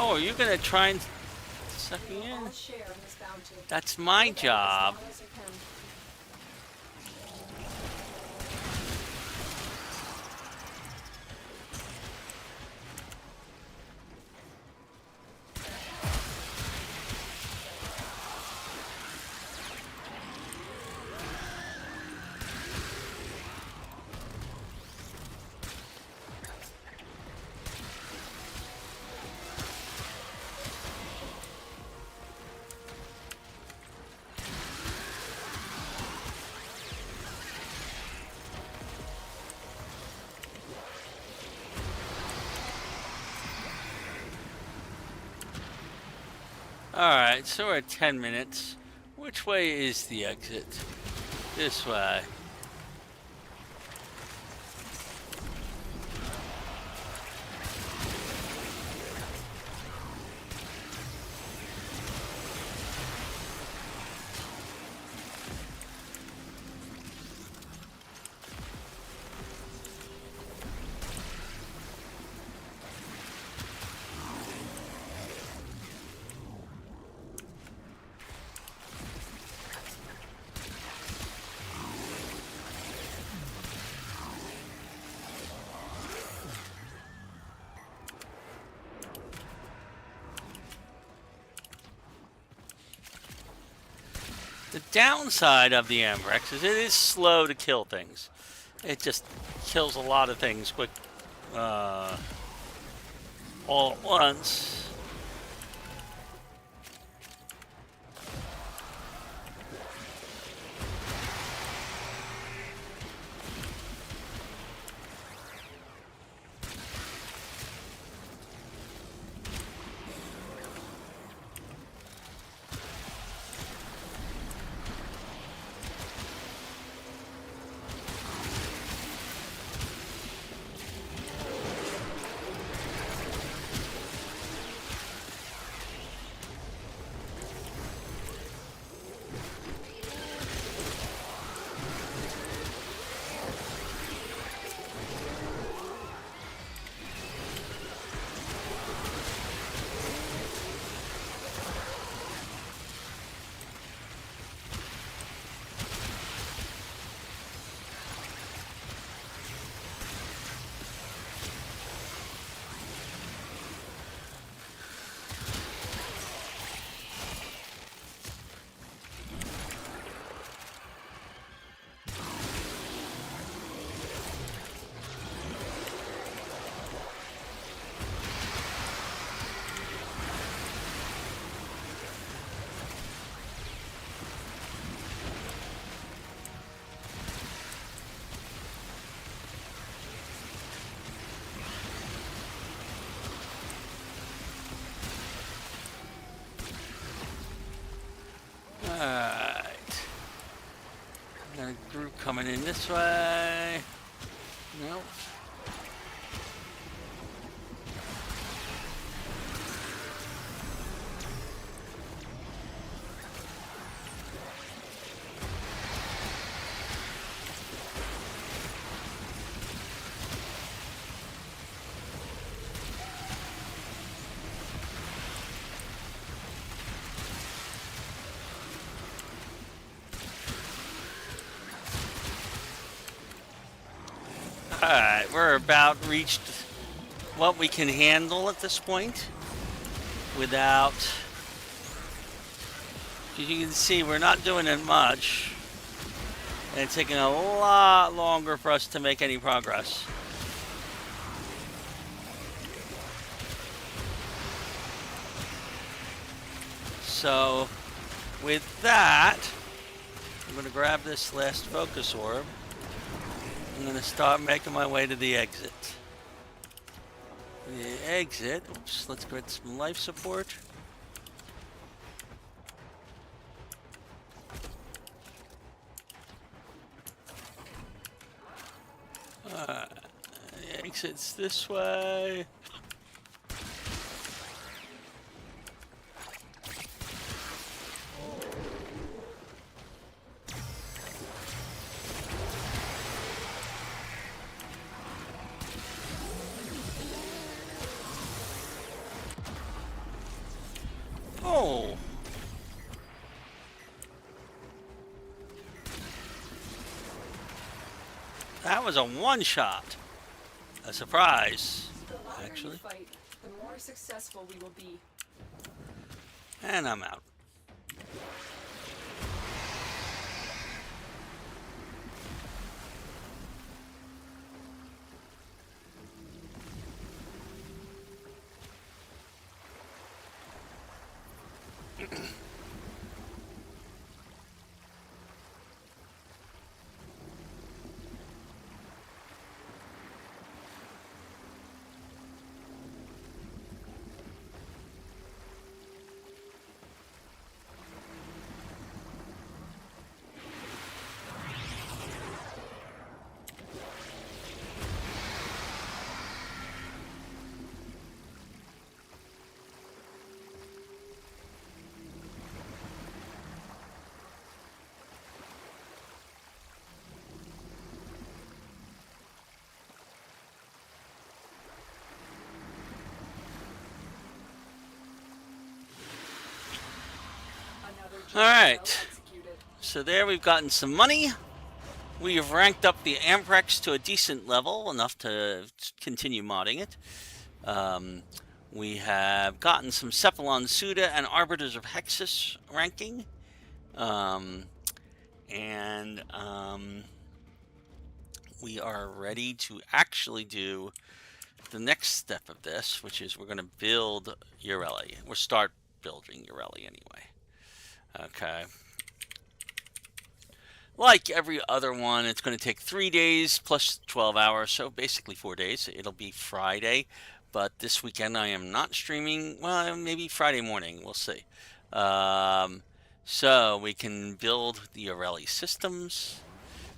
Oh, are you gonna try and suck me in? All share in this bounty. That's my Look at it as job. long as you can. Alright, so we're at 10 minutes. Which way is the exit? This way. The downside of the Ambrex is it is slow to kill things. It just kills a lot of things quick, all at once. Alright. Got a group coming in this way. Nope. Alright, we're about reached what we can handle at this point without, as you can see, we're not doing it much, and it's taking a lot longer for us to make any progress. So with that, I'm going to grab this last focus orb. I'm going to start making my way to the exit. The exit, oops, let's get some life support. The exit's this way. That was a one-shot. A surprise, The longer actually. you fight, the more successful we will be. And I'm out. Another All right. well executed. So there we've gotten some money. We have ranked up the Amprex to a decent level, enough to continue modding it. We have gotten some Cephalon Suda and Arbiters of Hexus ranking. We are ready to actually do the next step of this, which is we're going to build Yareli. We'll start building Yareli anyway. Okay. Like every other one, it's going to take 3 days plus 12 hours, so basically 4 days. It'll be Friday, but this weekend I am not streaming. Well, maybe Friday morning. We'll see. So we can build the Yareli systems.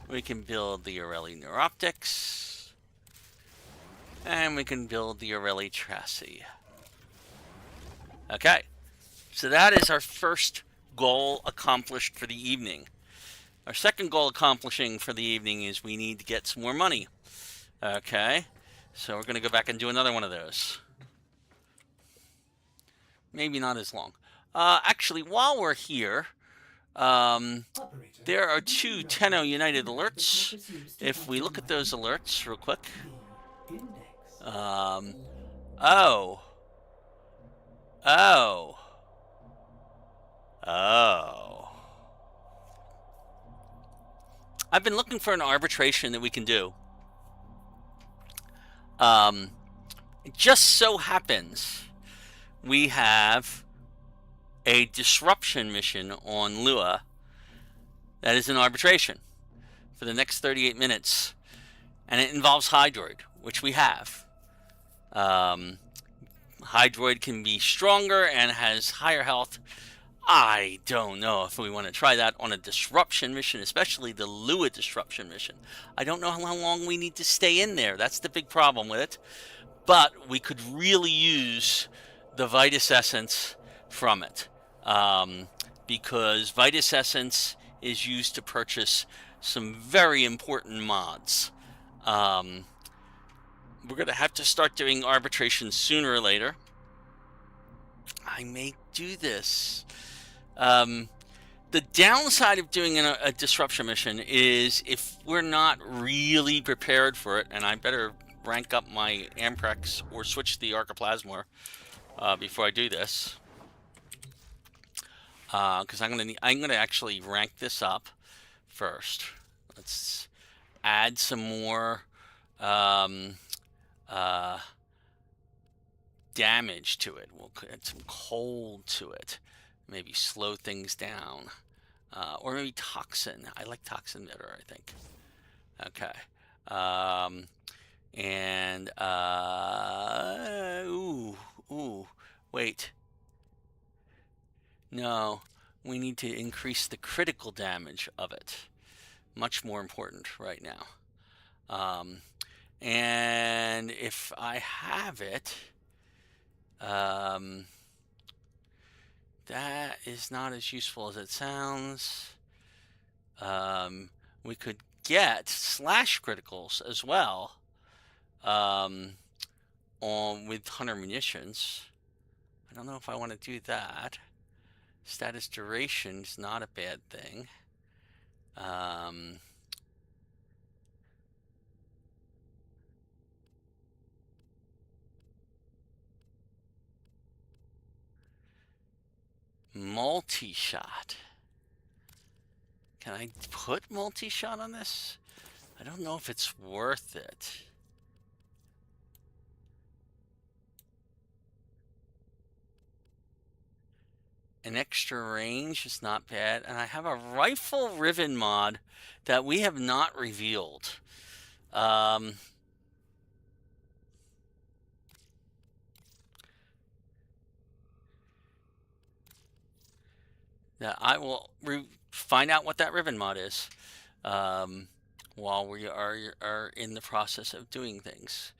We can build the Yareli neuroptics. And we can build the Yareli chassis. Okay. So that is our first goal accomplished for the evening. Our second goal accomplishing for the evening is we need to get some more money. Okay. So we're going to go back and do another one of those. Maybe not as long. Actually, while we're here, there are two Tenno United alerts. If we look at those alerts real quick. Oh. I've been looking for an arbitration that we can do. It just so happens we have a disruption mission on Lua that is an arbitration for the next 38 minutes. And it involves Hydroid, which we have. Hydroid can be stronger and has higher health. I don't know if we want to try that on a disruption mission, especially the Lua disruption mission. I don't know how long we need to stay in there. That's the big problem with it. But we could really use the Vitus Essence from it. Because Vitus Essence is used to purchase some very important mods. We're going to have to start doing arbitration sooner or later. I may do this. The downside of doing a disruption mission is if we're not really prepared for it, and I better rank up my Amprex or switch the Archiplasmor before I do this. Because I'm gonna actually rank this up first. Let's add some more damage to it. We'll add some cold to it. Maybe slow things down. Or maybe toxin. I like toxin better, I think. Okay. Wait. No, we need to increase the critical damage of it. Much more important right now. And if I have it, that is not as useful as it sounds. We could get slash criticals as well with Hunter munitions. I don't know if I want to do that. Status duration is not a bad thing. Multi-shot. Can I put multi-shot on this? I don't know if it's worth it. An extra range is not bad. And I have a rifle riven mod that we have not revealed. That I will find out what that riven mod is while we are in the process of doing things.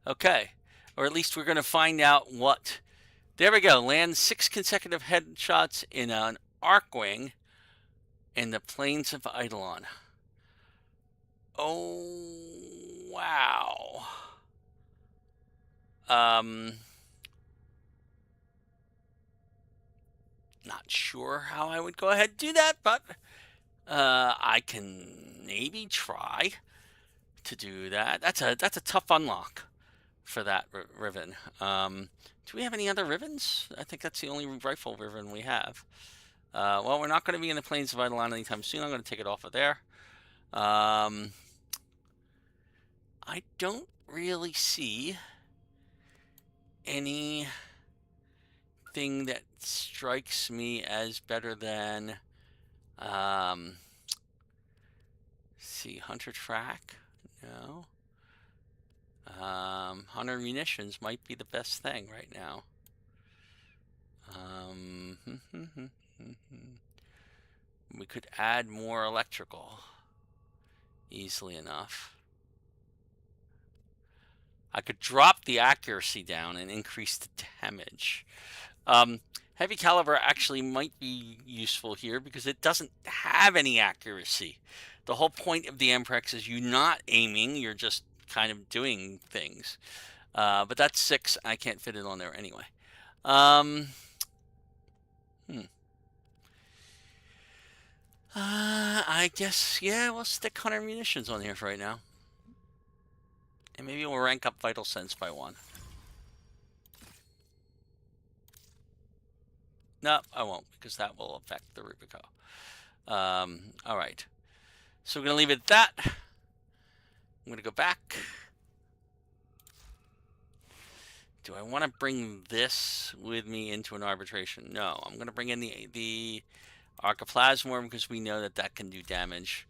Okay. Or at least we're going to find out what... There we go. Land 6 consecutive headshots in an Arcwing in the plains of Eidolon. Oh, wow. Not sure how I would go ahead and do that, but I can maybe try to do that. That's a tough unlock for that riven. Do we have any other rivens? I think that's the only rifle riven we have. Well, we're not going to be in the plains of Eidolon anytime soon. I'm going to take it off of there. I don't really see anything that strikes me as better than see, Hunter Track. No. Hunter Munitions might be the best thing right now. We could add more electrical easily enough. I could drop the accuracy down and increase the damage. Heavy caliber actually might be useful here because it doesn't have any accuracy. The whole point of the Amprex is you're not aiming, you're just kind of doing things. But that's 6. I can't fit it on there anyway. I guess, yeah, we'll stick Hunter Munitions on here for right now. And maybe we'll rank up Vital Sense by 1. No, I won't, because that will affect the Rubico. All right. So we're going to leave it at that. I'm going to go back. Do I want to bring this with me into an arbitration? No, I'm going to bring in the Archoplasmorm because we know that that can do damage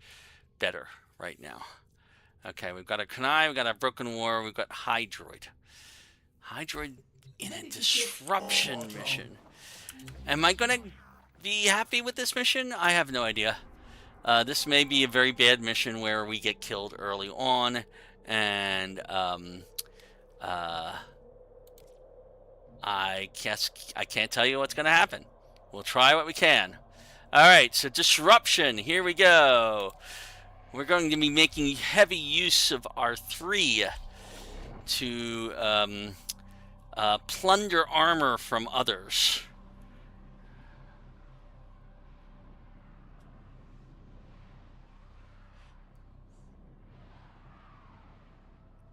better right now. Okay, we've got a Kanai, we've got a Broken War, we've got Hydroid. Hydroid in a disruption mission. Am I going to be happy with this mission? I have no idea. This may be a very bad mission where we get killed early on, and I can't tell you what's going to happen. We'll try what we can. All right, so disruption. Here we go. We're going to be making heavy use of R3 to plunder armor from others.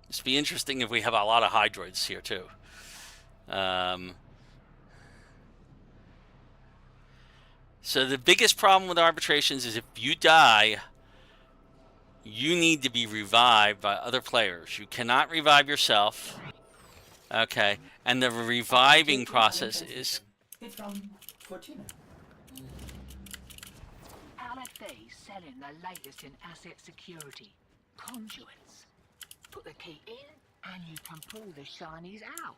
This would be interesting if we have a lot of Hydroids here too. So the biggest problem with arbitrations is if you die, you need to be revived by other players. You cannot revive yourself. Okay, and the reviving process is... It's from Fortuna. Allied Bay's selling the latest in asset security. Conduits. Put the key in and you can pull the shinies out.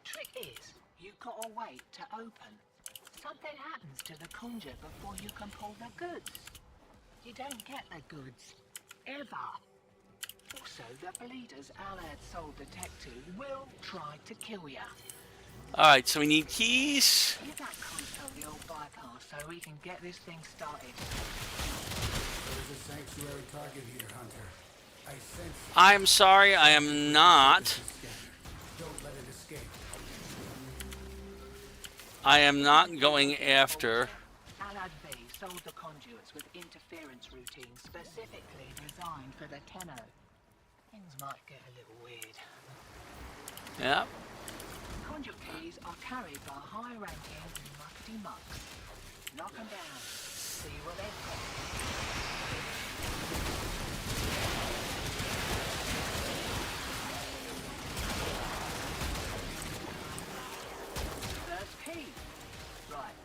Trick is, you gotta wait to open. Something happens to the conduit before you can pull the goods. You don't get the goods. Ever. Also, the bleeders Allied sold the tech to will try to kill ya. Alright, so we need keys. Give that console the old bypass so we can get this thing started. There's a sanctuary target here, Hunter. I sense... I'm sorry, I am not. Don't let it escape. I am not going after... Allied Bay sold the conduits with interference routines specifically designed for the Tenno. Things might get a little weird. Yeah. Conduit keys are carried by high-ranking muckety mucks. Knock 'em down. See what they've got. First key. Right.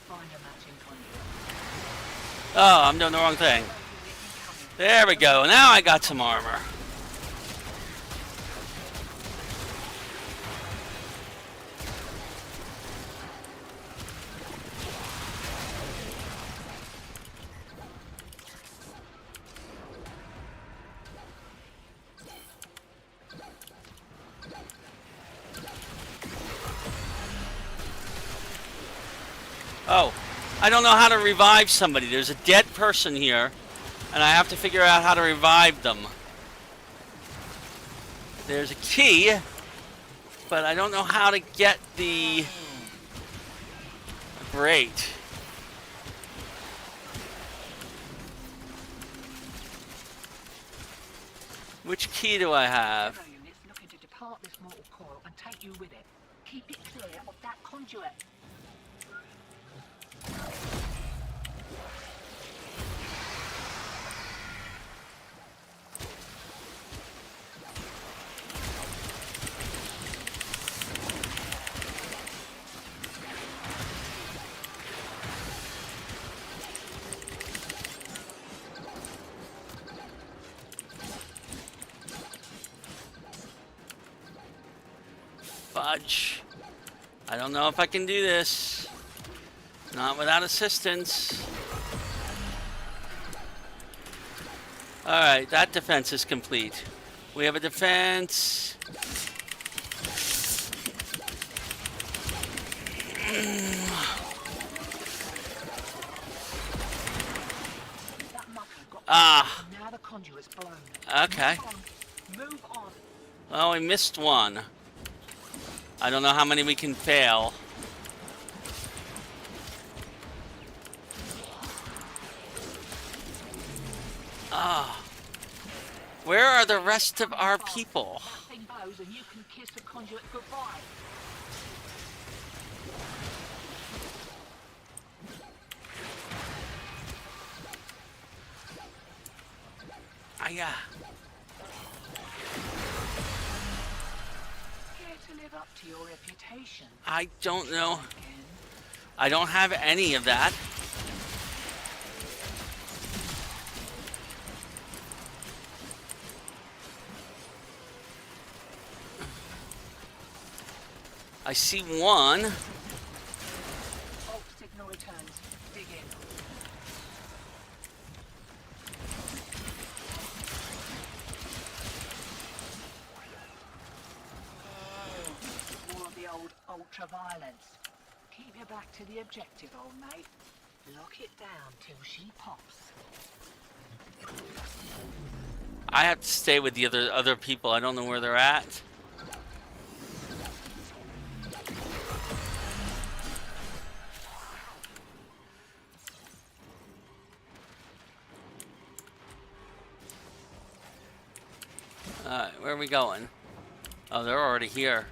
Find a matching conduit. Oh, I'm doing the wrong thing. There we go. Now I got some armor. Oh, I don't know how to revive somebody. There's a dead person here, and I have to figure out how to revive them. There's a key, but I don't know how to get the... Great. Which key do I have? Demo units looking to depart this mortal coil and take you with it. Keep it clear of that conduit. Fudge. I don't know if I can do this. Not without assistance. Alright, that defense is complete. We have a defense. That mucker got Ah, now the conduit's blown. okay. Move on. Well, we missed one. I don't know how many we can fail. Ah. Where are the rest of our people? That thing bows and you can kiss the conduit goodbye. Aya. Care to live up to your reputation? I don't know. Again. I don't have any of that. I see one. Alt signal returns. Dig in. More of the old ultra-violence. Keep your back to the objective, old mate. Lock it down till she pops. I have to stay with the other people. I don't know where they're at. Alright, where are we going? Oh, they're already here.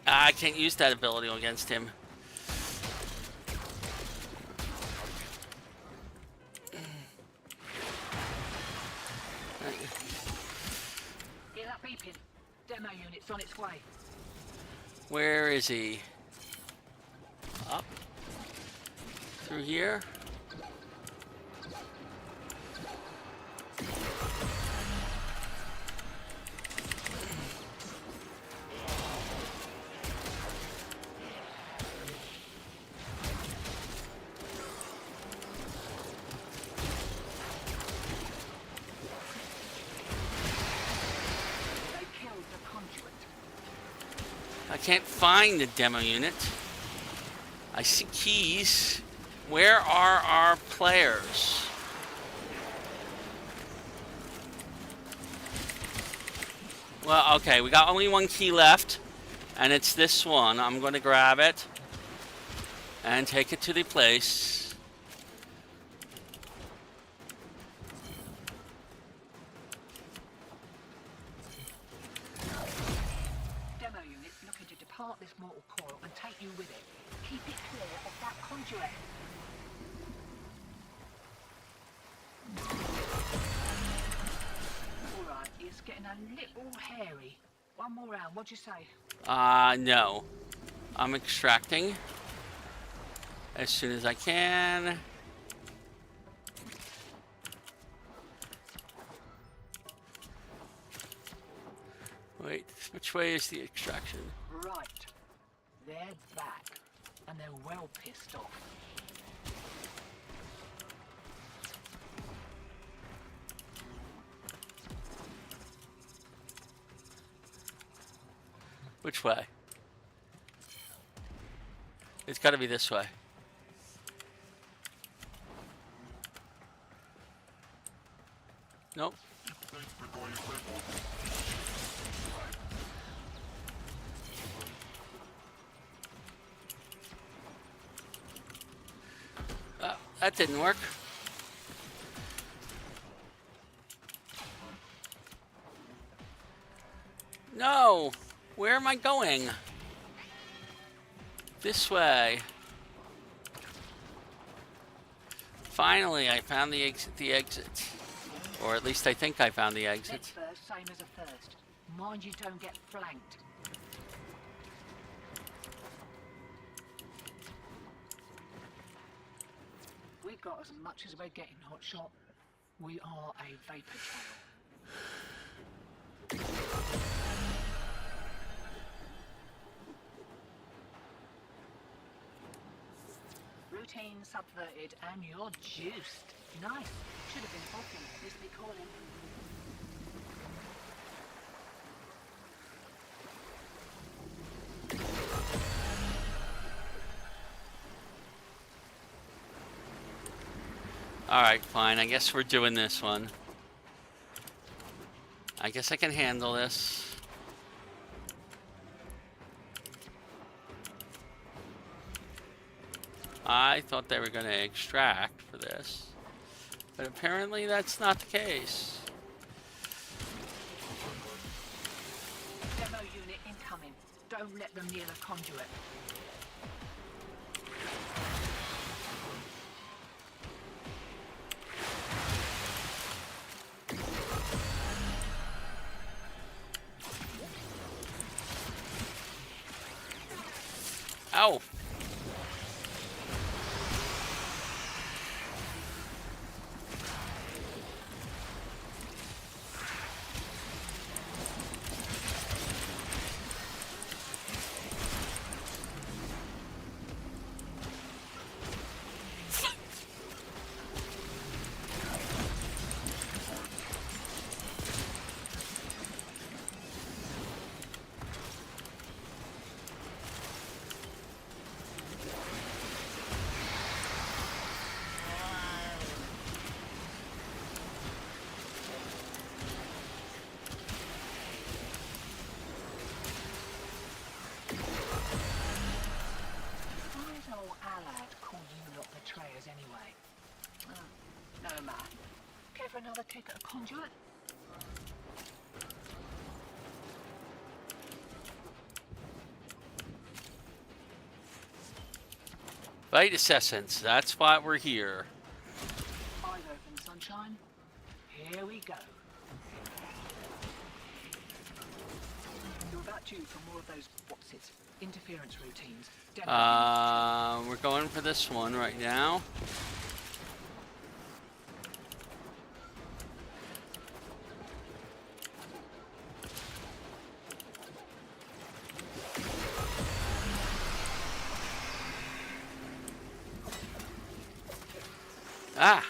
I can't use that ability against him. Get that beeping. Demo unit's on its way. Where is he? Up? Through here? They killed the conduit. I can't find the demo unit. I see keys. Where are our players? Well, okay, we got only one key left, and it's this one. I'm going to grab it and take it to the place. Demo unit looking to depart this mortal coil and take you with it. Keep it clear of that conduit. Alright, it's getting a little hairy. One more round, what'd you say? No. I'm extracting as soon as I can. Wait, which way is the extraction? Right. They're back. And they're well pissed off. Which way? It's got to be this way. Nope. That didn't work. No! Where am I going? This way. Finally, I found the exit. Or at least I think I found the exit. Next first, same as a first. Mind you don't get flanked. We got as much as we're getting, hotshot. We are a vapor trail. Routine subverted and you're juiced. Nice. Should have been booking. Missed me calling. Alright, fine. I guess we're doing this one. I guess I can handle this. I thought they were going to extract for this, but apparently that's not the case. Demo unit incoming. Don't let them near the conduit. Ow! Anyway. No matter. Care for another kick at a conduit? Fight Assassins, that's why we're here. Eyes open, sunshine. Here we go. You're about due for more of those, what's it, interference routines. We're going for this one right now. Ah!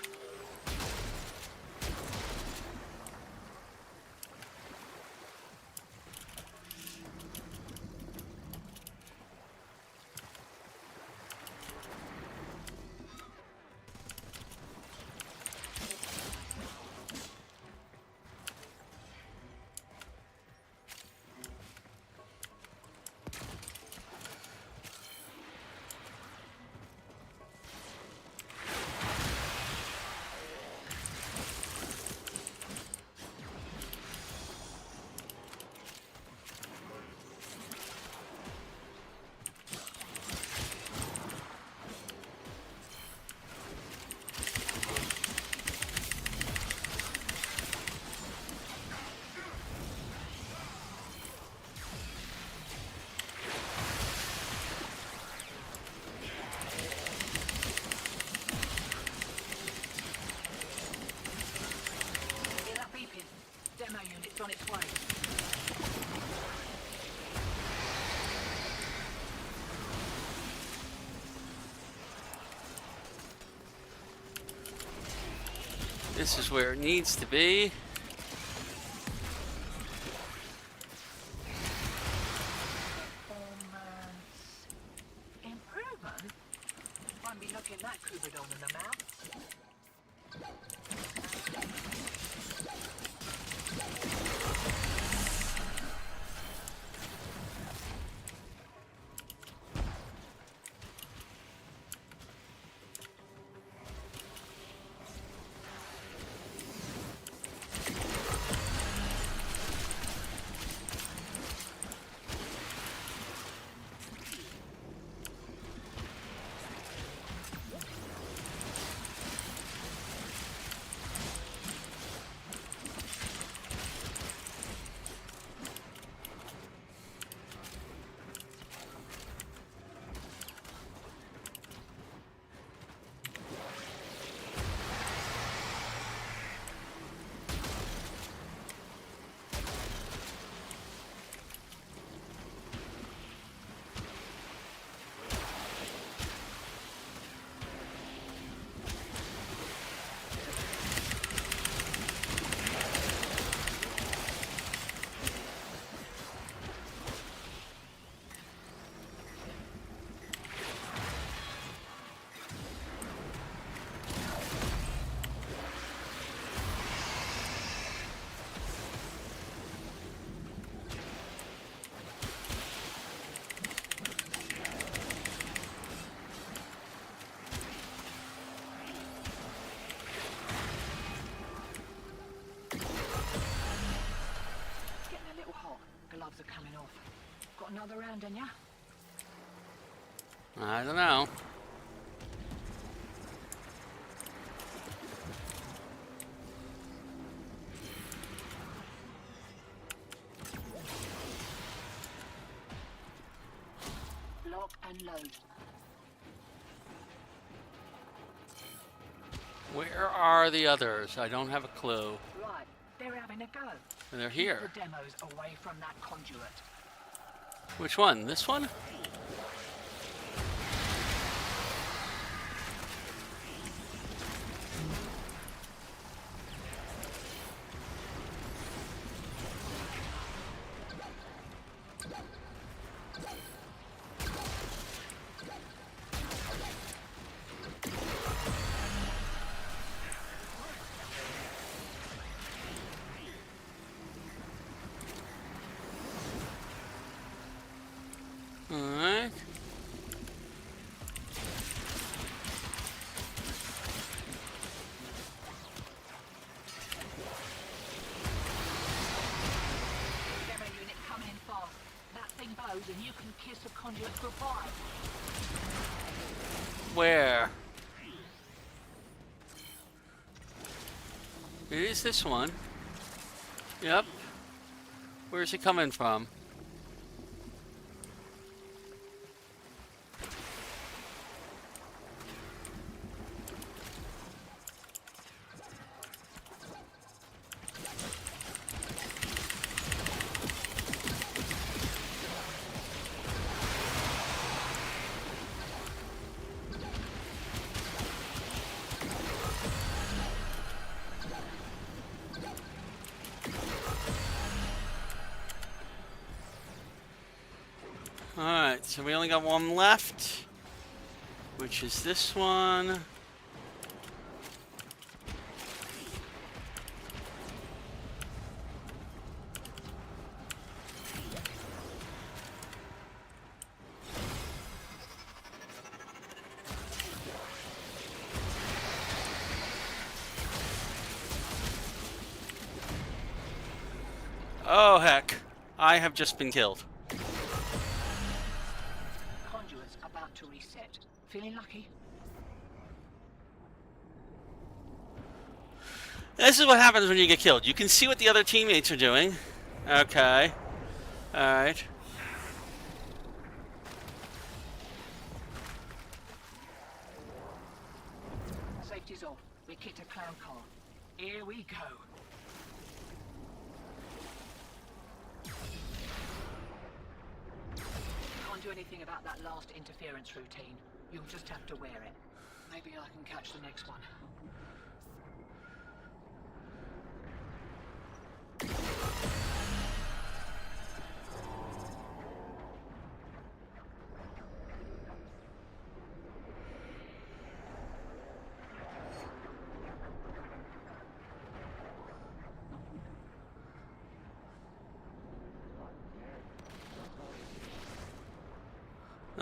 This is where it needs to be. Improvement? Won't be looking that Cupidon in the mouth. Gloves are coming off. Got another round in ya? I don't know. Lock and load. Where are the others? I don't have a clue. Right, they're having a go. And they're here. Keep the demos away from that conduit. Which one? This one? Alright. Demo unit coming in fast. That thing bows and you can kiss the conduit goodbye. Where? It is this one. Yep. Where's he coming from? Alright, so we only got one left, which is this one. Oh heck, I have just been killed. Conduit's about to reset. Feeling lucky? This is what happens when you get killed. You can see what the other teammates are doing. Okay. Alright. Safety's off. We kicked a clown car. Here we go. Can't do anything about that last interference routine. You'll just have to wear it. Maybe I can catch the next one.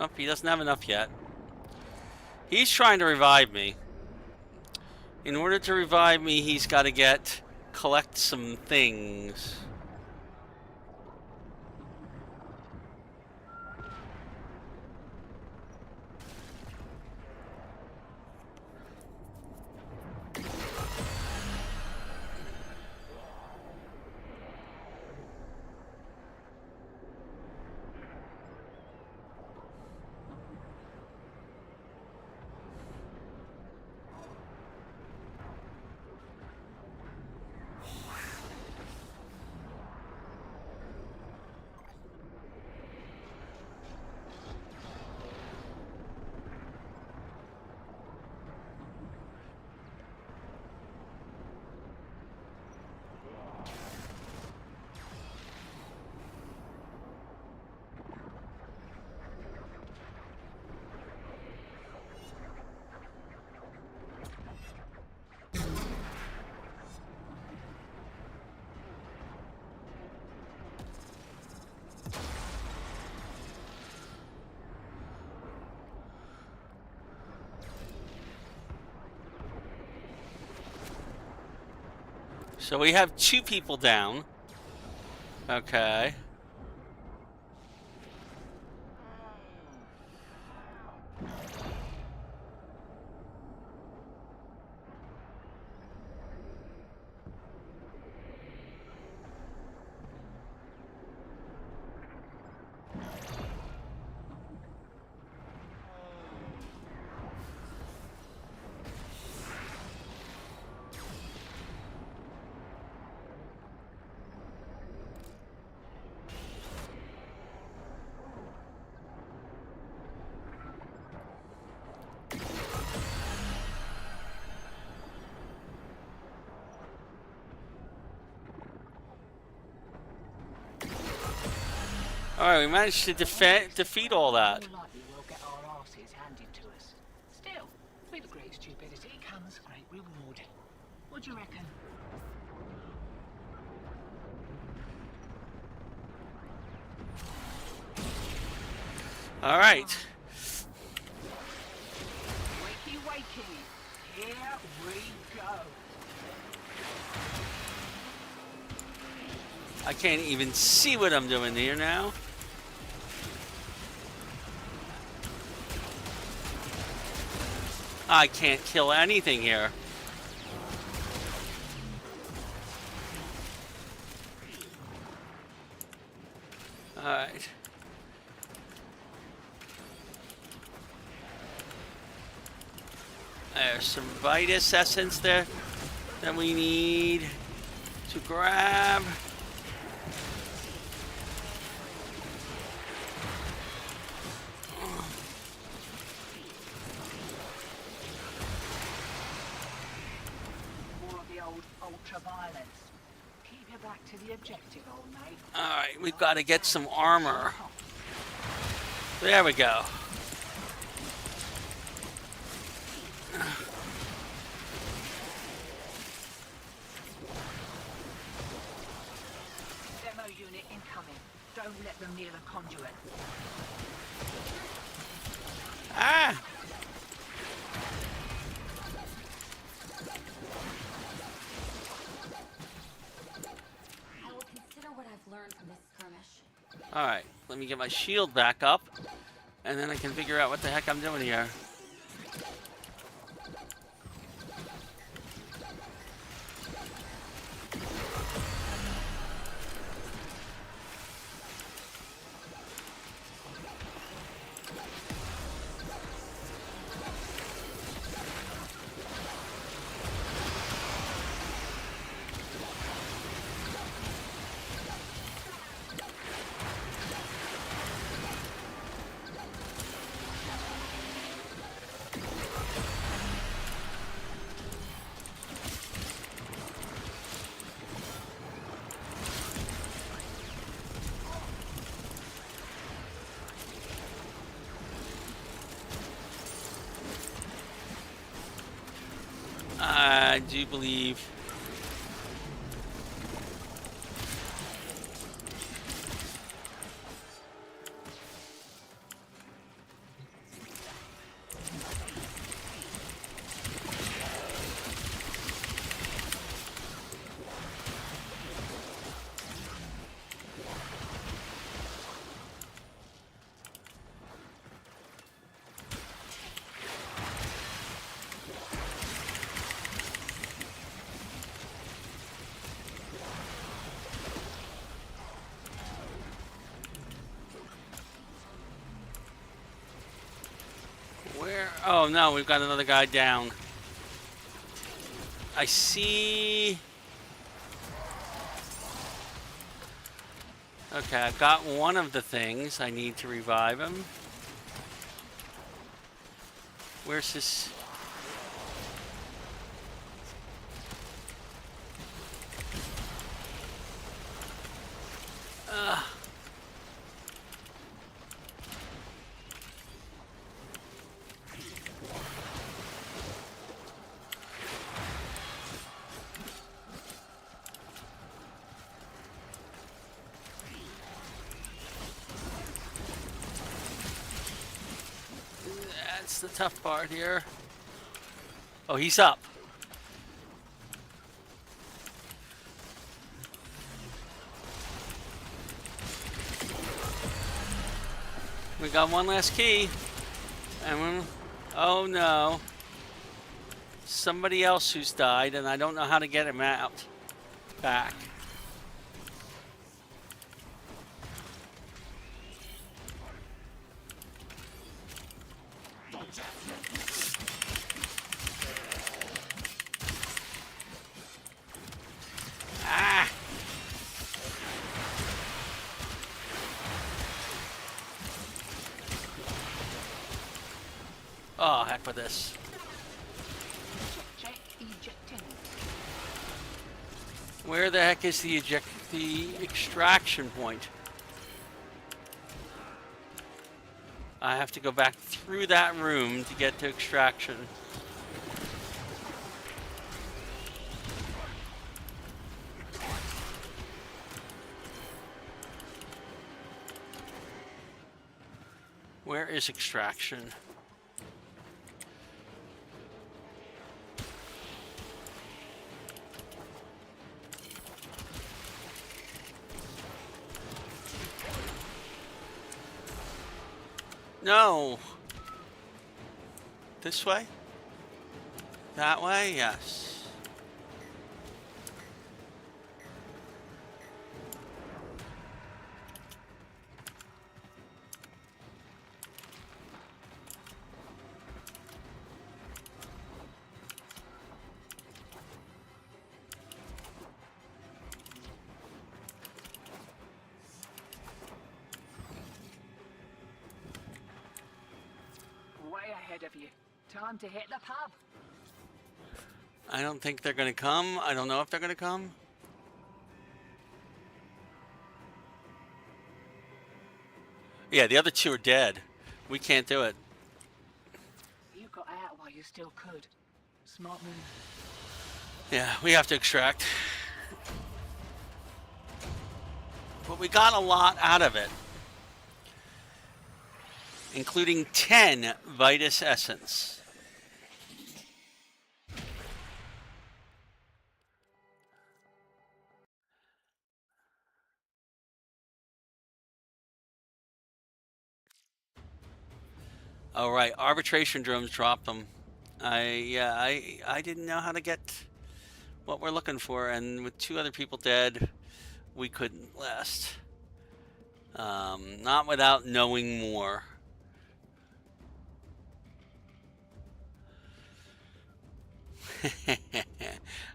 Oh, he doesn't have enough yet. He's trying to revive me. In order to revive me, he's got to collect some things. So we have 2 people down. Okay. Alright, we managed to defeat all that. More likely we'll get our asses handed to us. Still, with great stupidity comes great reward. What do you reckon? Alright. Wakey, wakey. Here we go. I can't even see what I'm doing here now. I can't kill anything here. Alright. There's some Vitus essence there that we need to grab. More of the old ultra-violence. Keep your back to the objective, old mate. Alright, we've got to get some armor. There we go. Demo unit incoming. Don't let them near the conduit. Ah! I will consider what I've learned from this skirmish. Alright, let me get my shield back up, and then I can figure out what the heck I'm doing here. I do believe. Where? Oh no, we've got another guy down. I see. Okay, I've got one of the things. I need to revive him. Where's this? That's the tough part here. Oh, he's up. We got one last key. And oh no. Somebody else who's died, and I don't know how to get him out. Back. Ah! Oh, heck with this. Check ejecting. Where the heck is the extraction point? I have to go back through that room to get to extraction. Where is extraction? No. This way? That way? Yes. Way ahead of you. Time to hit the pub. I don't think they're gonna come. I don't know if they're gonna come. Yeah, the other two are dead. We can't do it. You got out while you still could. Smart move. Yeah, we have to extract. But we got a lot out of it. Including 10 Vitus Essence. All right, arbitration drones dropped them. I didn't know how to get what we're looking for, and with 2 other people dead, we couldn't last. Not without knowing more.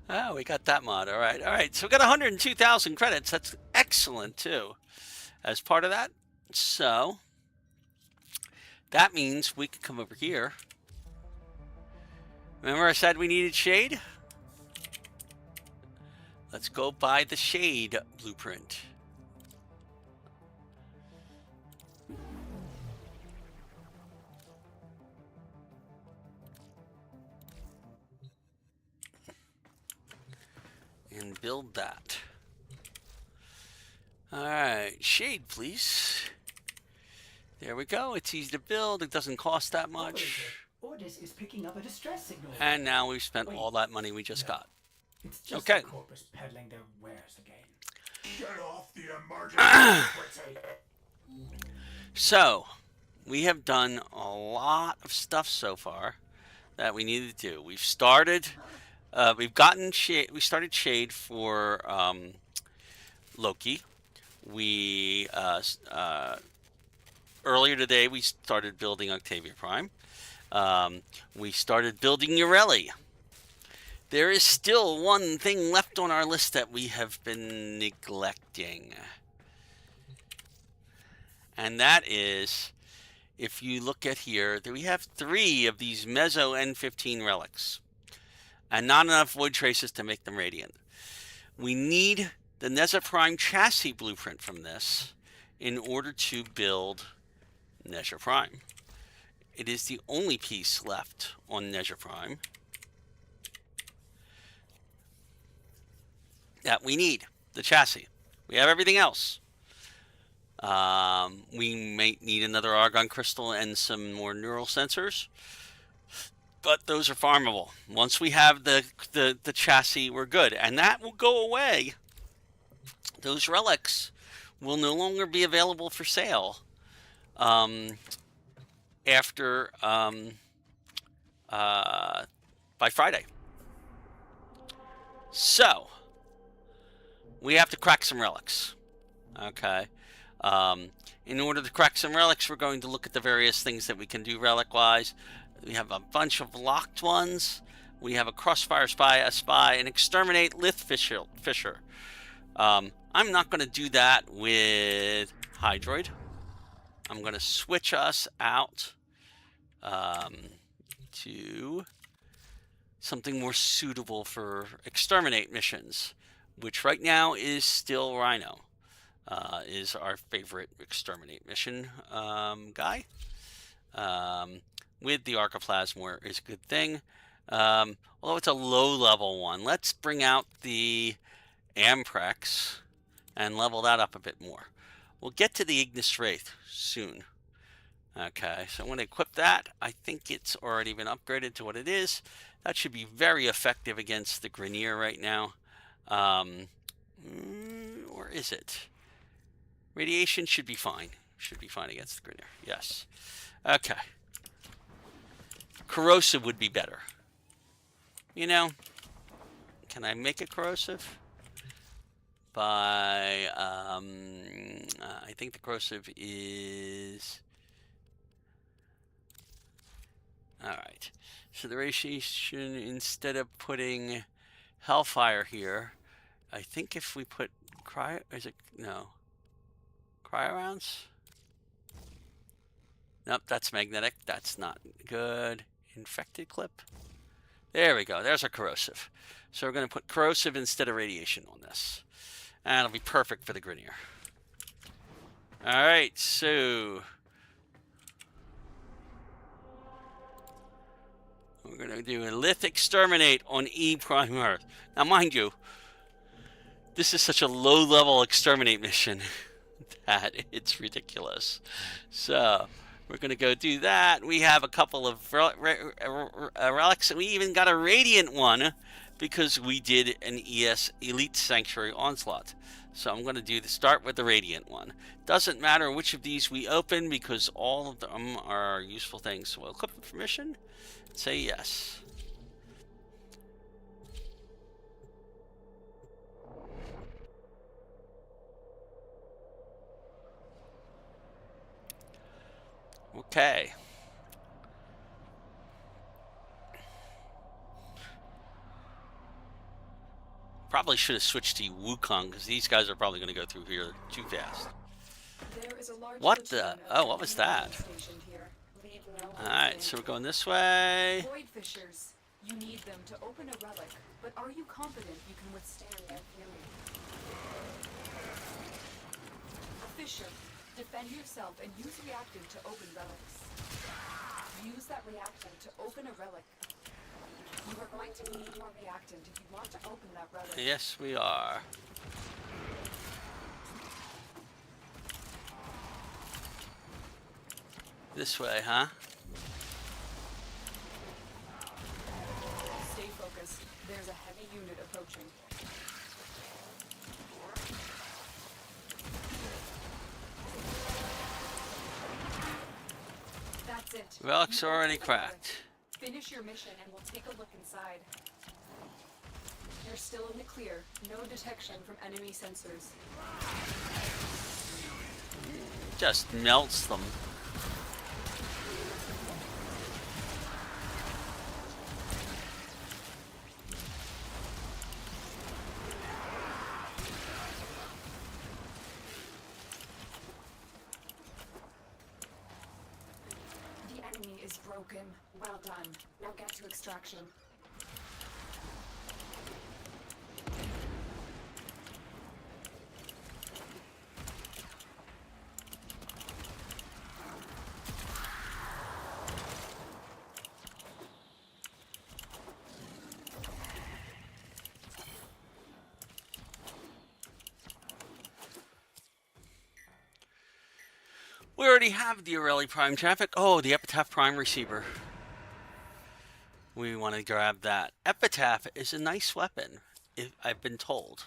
Oh, we got that mod. All right. So we got 102,000 credits. That's excellent too. As part of that, so that means we can come over here. Remember I said we needed shade? Let's go buy the shade blueprint. And build that. Alright, shade please. There we go. It's easy to build. It doesn't cost that much. Ordis is picking up a distress signal. And now we've spent all that money we just got. It's just Okay. the corpus peddling their wares again. Get off the emergency frequency. So, we have done a lot of stuff so far that we needed to do. We've started, we've gotten shade, we started shade for Loki. We, earlier today we started building Octavia Prime. We started building Yareli. There is still one thing left on our list that we have been neglecting. And that is, if you look at here, we have 3 of these Meso N15 relics. And not enough void traces to make them radiant. We need the Neza Prime chassis blueprint from this in order to build Neza Prime. It is the only piece left on Neza Prime that we need, the chassis. We have everything else. We may need another argon crystal and some more neural sensors, but those are farmable. Once we have the chassis, we're good, and that will go away. Those relics will no longer be available for sale after by Friday. So we have to crack some relics. Okay. In order to crack some relics, we're going to look at the various things that we can do relic-wise. We have a bunch of locked ones. We have a crossfire spy, a spy, an exterminate lith fisher. I'm not going to do that with Hydroid. I'm going to switch us out to something more suitable for exterminate missions, which right now is still Rhino. Is our favorite exterminate mission guy. With the Archoplasmor is a good thing. Although it's a low-level one. Let's bring out the Amprex and level that up a bit more. We'll get to the Ignis Wraith soon. Okay, so I'm going to equip that. I think it's already been upgraded to what it is. That should be very effective against the Grineer right now. Or is it? Radiation should be fine. Should be fine against the Grineer. Yes. Okay. Corrosive would be better. You know, can I make it corrosive? By, I think the corrosive is... Alright. So the radiation, instead of putting Hellfire here, I think if we put cryo... Is it... No. Cryo rounds? Nope, that's magnetic. That's not good. Infected clip. There we go. There's our corrosive. So we're going to put corrosive instead of radiation on this. And it'll be perfect for the Grineer. Alright, so... we're going to do a Lith Exterminate on E Prime Earth. Now, mind you, this is such a low-level exterminate mission that it's ridiculous. So... we're going to go do that. We have a couple of relics, and we even got a Radiant one because we did an ES Elite Sanctuary Onslaught. So I'm going to start with the Radiant one. Doesn't matter which of these we open because all of them are useful things. So we'll equip the permission, say yes. Okay. Probably should have switched to Wukong because these guys are probably going to go through here too fast. There is a large What the? Oh, what was that? Alright, so we're going this way. Void fishers. You need them to open a relic, but are you confident you can withstand their fury? A fisher. Defend yourself and use reactant to open relics. Use that reactant to open a relic. You are going to need more reactant if you want to open that relic. Yes, we are. This way, huh? Stay focused. There's a heavy unit approaching. That's it. Relic's already cracked. Finish your mission and we'll take a look inside. You're still in the clear. No detection from enemy sensors. Just melts them. enemy is broken. Well done. Now get to extraction. We already have the Yareli Prime traffic. Oh, the Epitaph Prime receiver. We want to grab that. Epitaph is a nice weapon, if I've been told.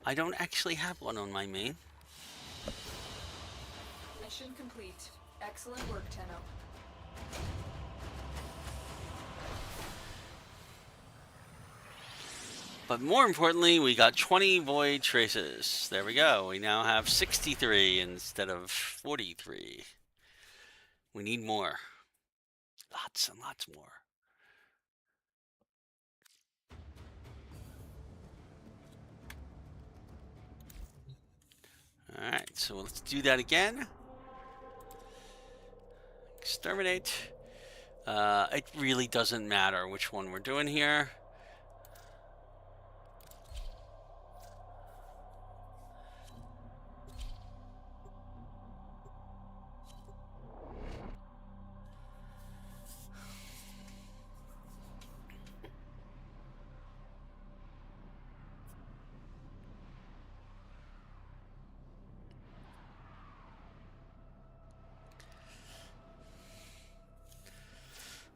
I don't actually have one on my main. Mission complete. Excellent work, Tenno. But more importantly, we got 20 void traces. There we go. We now have 63 instead of 43. We need more. Lots and lots more. Alright, so let's do that again. Exterminate. It really doesn't matter which one we're doing here.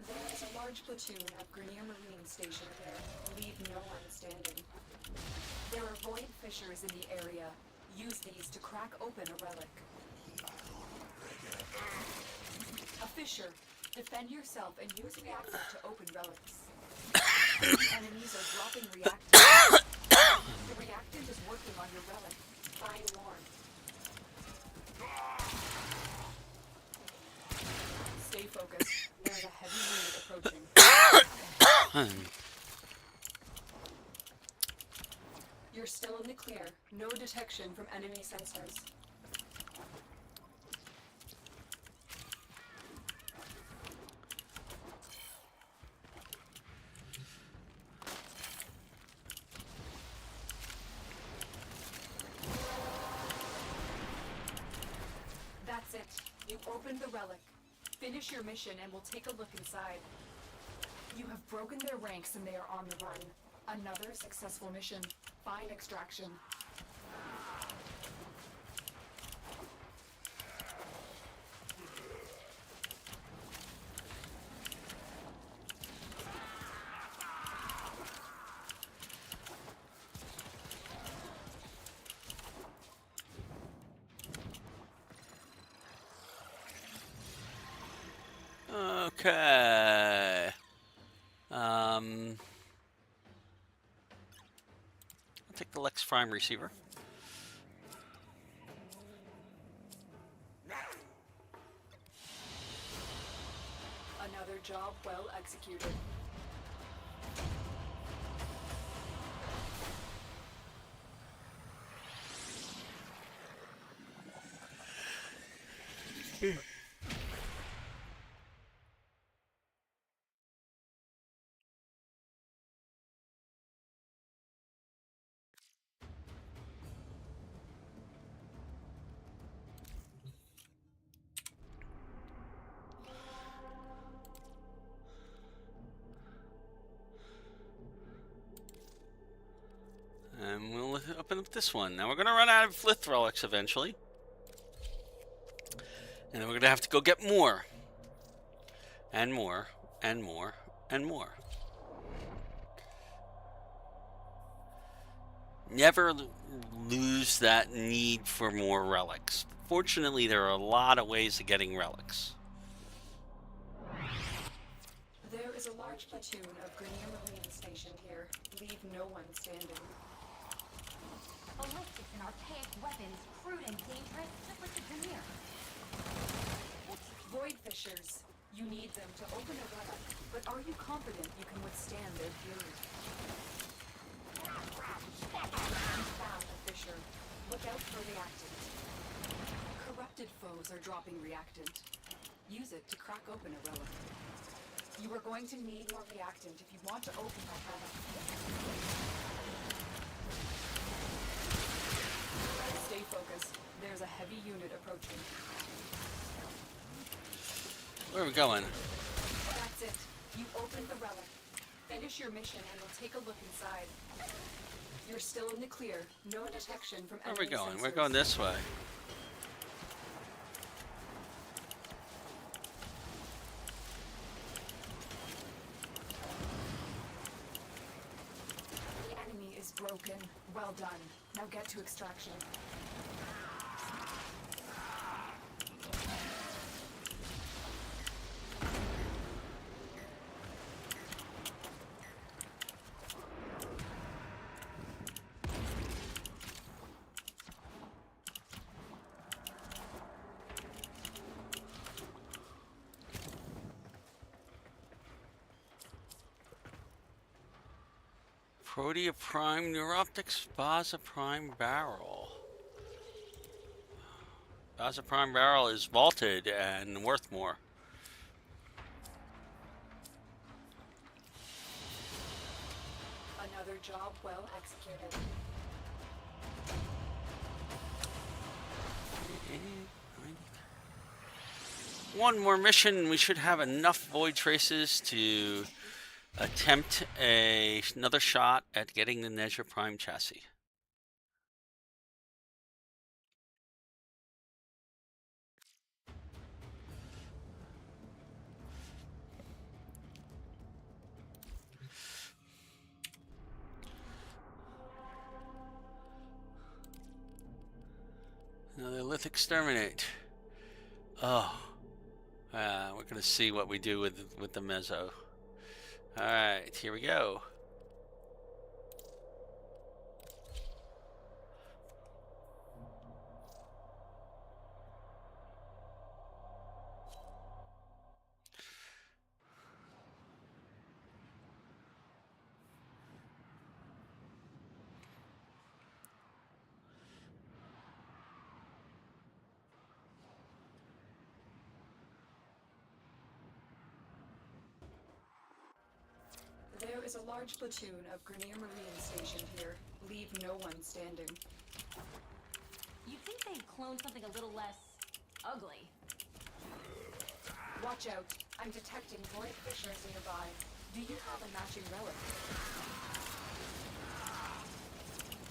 There is a large platoon of Grenier Marine stationed here. Leave no one standing. There are void fissures in the area. Use these to crack open a relic. A fissure. Defend yourself and use reactor to open relics. Enemies are dropping reactants. The reactant is working on your relic. Find more. Stay focused. There's a heavy wind approaching. You're still in the clear. No detection from enemy sensors. That's it. You opened the relic. Finish your mission and we'll take a look inside. You have broken their ranks and they are on the run. Another successful mission. Find extraction. Okay. I'll take the Lex Prime receiver. Another job well executed. And we'll open up this one. Now we're going to run out of Flith relics eventually. And then we're going to have to go get more. And more. And more. And more. Never lose that need for more relics. Fortunately, there are a lot of ways of getting relics. There is a large platoon of Grenier Marine stationed here. Leave no one standing. Ballistics and archaic weapons, crude and dangerous, just like the Grenier. Void fissures. You need them to open a relic, but are you confident you can withstand their fury? You found a fissure. Look out for reactant. Corrupted foes are dropping reactant. Use it to crack open a relic. You are going to need more reactant if you want to open that relic. Stay focused. There's a heavy unit approaching. Where are we going? That's it. You opened the relic. Finish your mission and we'll take a look inside. You're still in the clear. No detection from Where are enemy we going? sensors. We're going this way. The enemy is broken. Well done. Now get to extraction. Protea Prime Neuroptics Baza Prime Barrel. Baza Prime Barrel is vaulted and worth more. Another job well executed. One more mission. We should have enough void traces to attempt another shot at getting the Nezha Prime chassis. Another Lith Exterminate. Oh. We're going to see what we do with the Mezzo. Alright, here we go. There is a large platoon of Grenier Marines stationed here. Leave no one standing. You'd think they'd clone something a little less ugly. Watch out. I'm detecting void fissures nearby. Do you have a matching relic?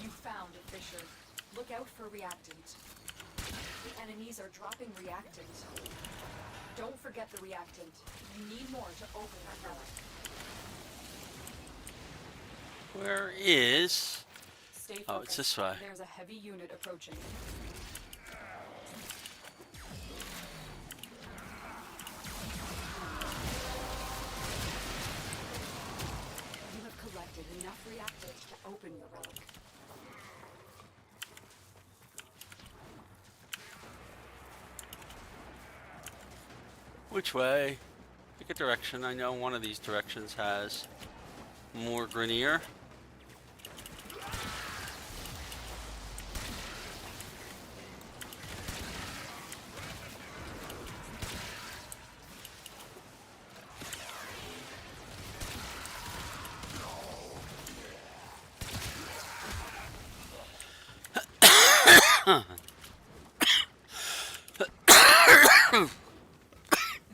You found a fissure. Look out for reactant. The enemies are dropping reactant. Don't forget the reactant. You need more to open that relic. Where is... Stay focused. Oh, it's this way. There's a heavy unit approaching. You have collected enough reactants to open your relic. Which way? Pick a direction. I know one of these directions has more Grenier.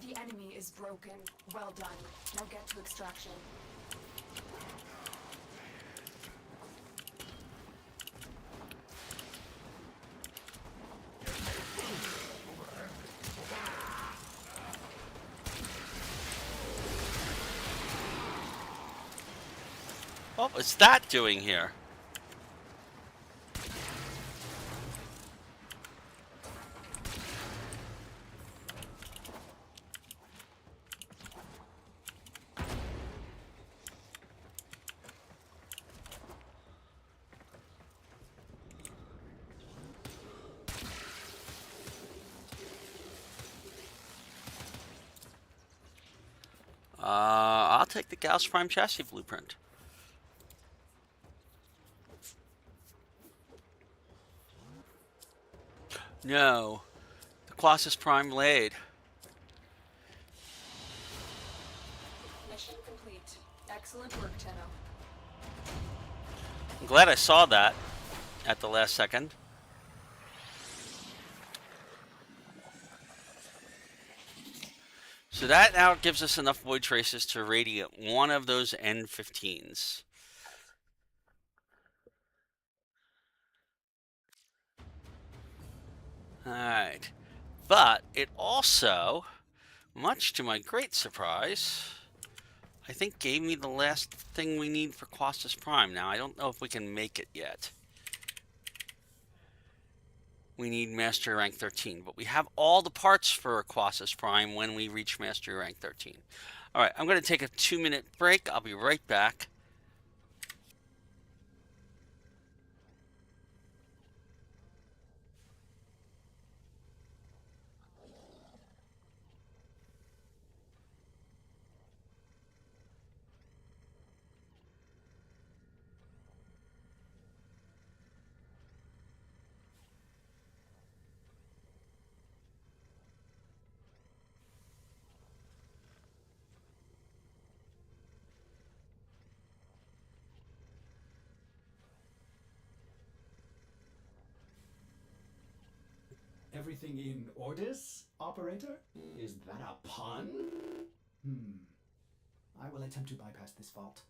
The enemy is broken. Well done. Now get to extraction. What was that doing here? I'll take the Gauss Prime chassis blueprint. No, the Colossus Prime blade. Mission complete. Excellent work, Tenno. I'm glad I saw that at the last second. So that now gives us enough void traces to radiate one of those N15s. Alright. But it also, much to my great surprise, I think gave me the last thing we need for Quastus Prime. Now, I don't know if we can make it yet. We need Mastery Rank 13, but we have all the parts for Quastus Prime when we reach Mastery Rank 13. Alright, I'm going to take a 2-minute break. I'll be right back. Everything in orders, operator? Is that a pun? I will attempt to bypass this fault.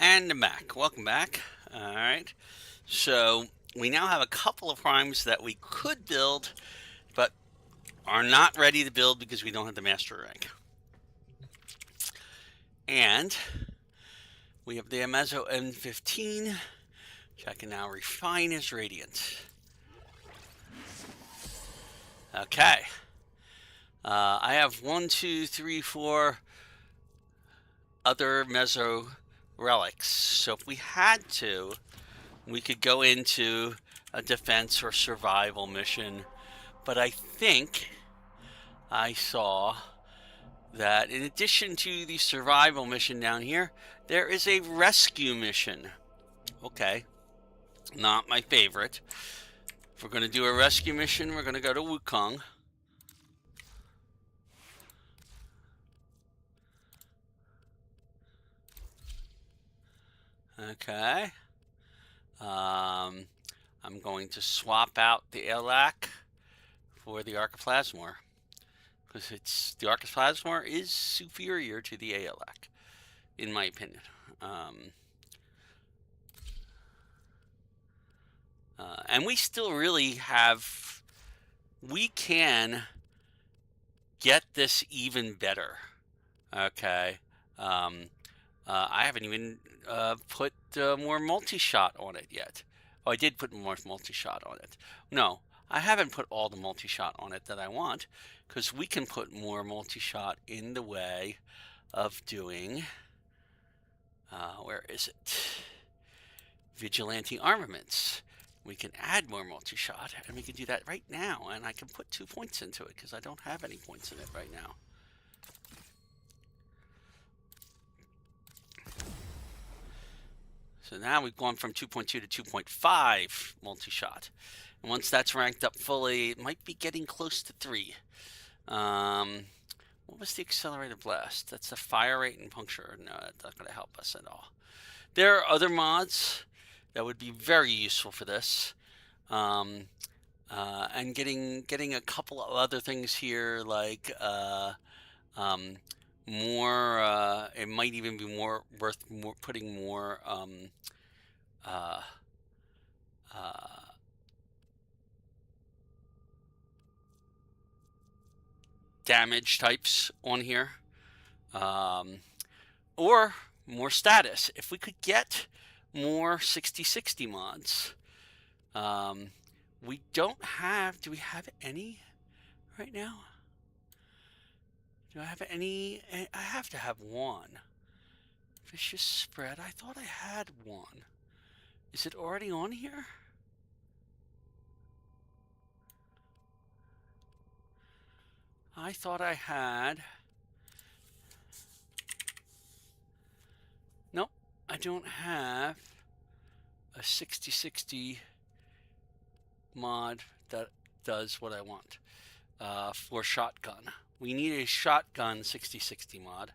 And I'm back. Welcome back. Alright. So we now have a couple of primes that we could build, but are not ready to build because we don't have the master rank. And we have the Amazo N15, which I can now refine as Radiant. Okay. I have 1, 2, 3, 4 other Meso relics. So if we had to, we could go into a defense or survival mission. But I think I saw that in addition to the survival mission down here, there is a rescue mission. Okay. Not my favorite. If we're going to do a rescue mission, we're going to go to Wukong. Okay. I'm going to swap out the Elak for the Archiplasmor, because the Archiplasmor is superior to the Aelak, in my opinion. And we still really have, we can get this even better. Okay. I haven't even put more multi-shot on it yet. Oh, I did put more multi-shot on it. No, I haven't put all the multi-shot on it that I want, because we can put more multi-shot in the way of doing, where is it? Vigilante armaments. We can add more multi-shot, and we can do that right now, and I can put 2 points into it, because I don't have any points in it right now. So now we've gone from 2.2 to 2.5 multi-shot. And once that's ranked up fully, it might be getting close to 3. What was the accelerated blast? That's the fire rate and puncture. No, that's not going to help us at all. There are other mods that would be very useful for this. And getting a couple of other things here, like it might even be worth putting more damage types on here, or more status. If we could get more 60/60 mods. We don't have, do we have any right now? Do I have any? I have to have one. Vicious spread. I thought I had one. Is it already on here? I thought I had. Nope, I don't have a 60/60 mod that does what I want for shotgun. We need a shotgun 60/60 mod.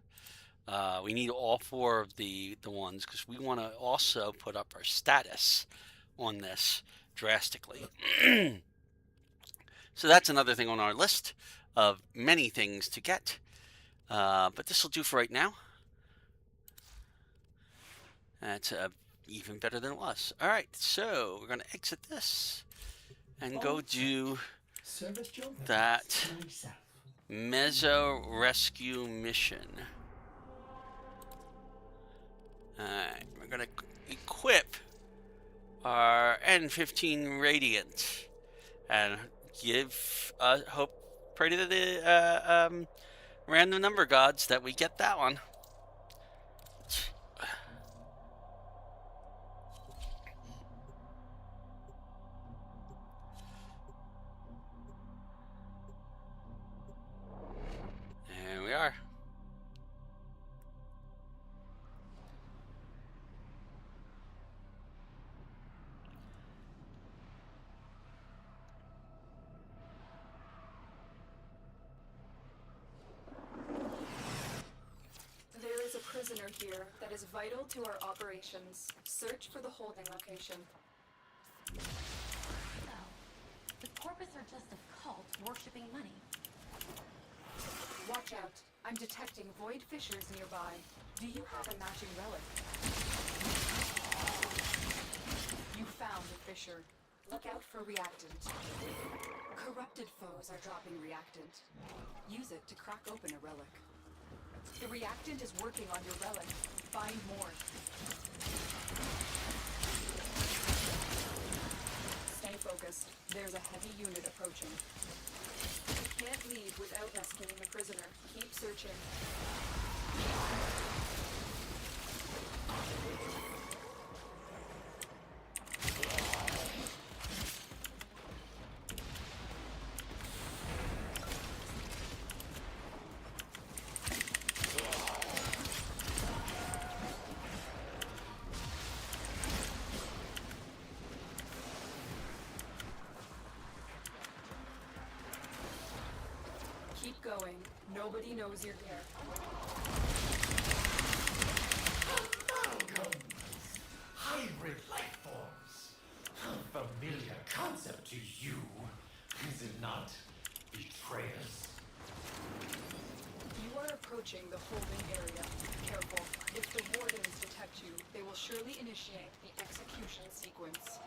We need all 4 of the ones because we want to also put up our status on this drastically. So that's another thing on our list of many things to get. But this will do for right now. That's even better than it was. All right, so we're going to exit this and go do that Mezzo rescue mission. Alright, we're going to equip our N15 Radiant and pray to the random number gods that we get that one. There we are. Prisoner here that is vital to our operations. Search for the holding location. So, the Corpus are just a cult worshipping money. Watch out. I'm detecting void fissures nearby. Do you have a matching relic? You found a fissure. Look out for reactant. Corrupted foes are dropping reactant. Use it to crack open a relic. The reactant is working on your relic. Find more. Stay focused. There's a heavy unit approaching. You can't leave without rescuing the prisoner. Keep searching. Keep going. Nobody knows you're here. Hybrid life forms. A familiar concept to you, is it not, betrayers? You are approaching the holding area. Careful. If the wardens detect you, they will surely initiate the execution sequence.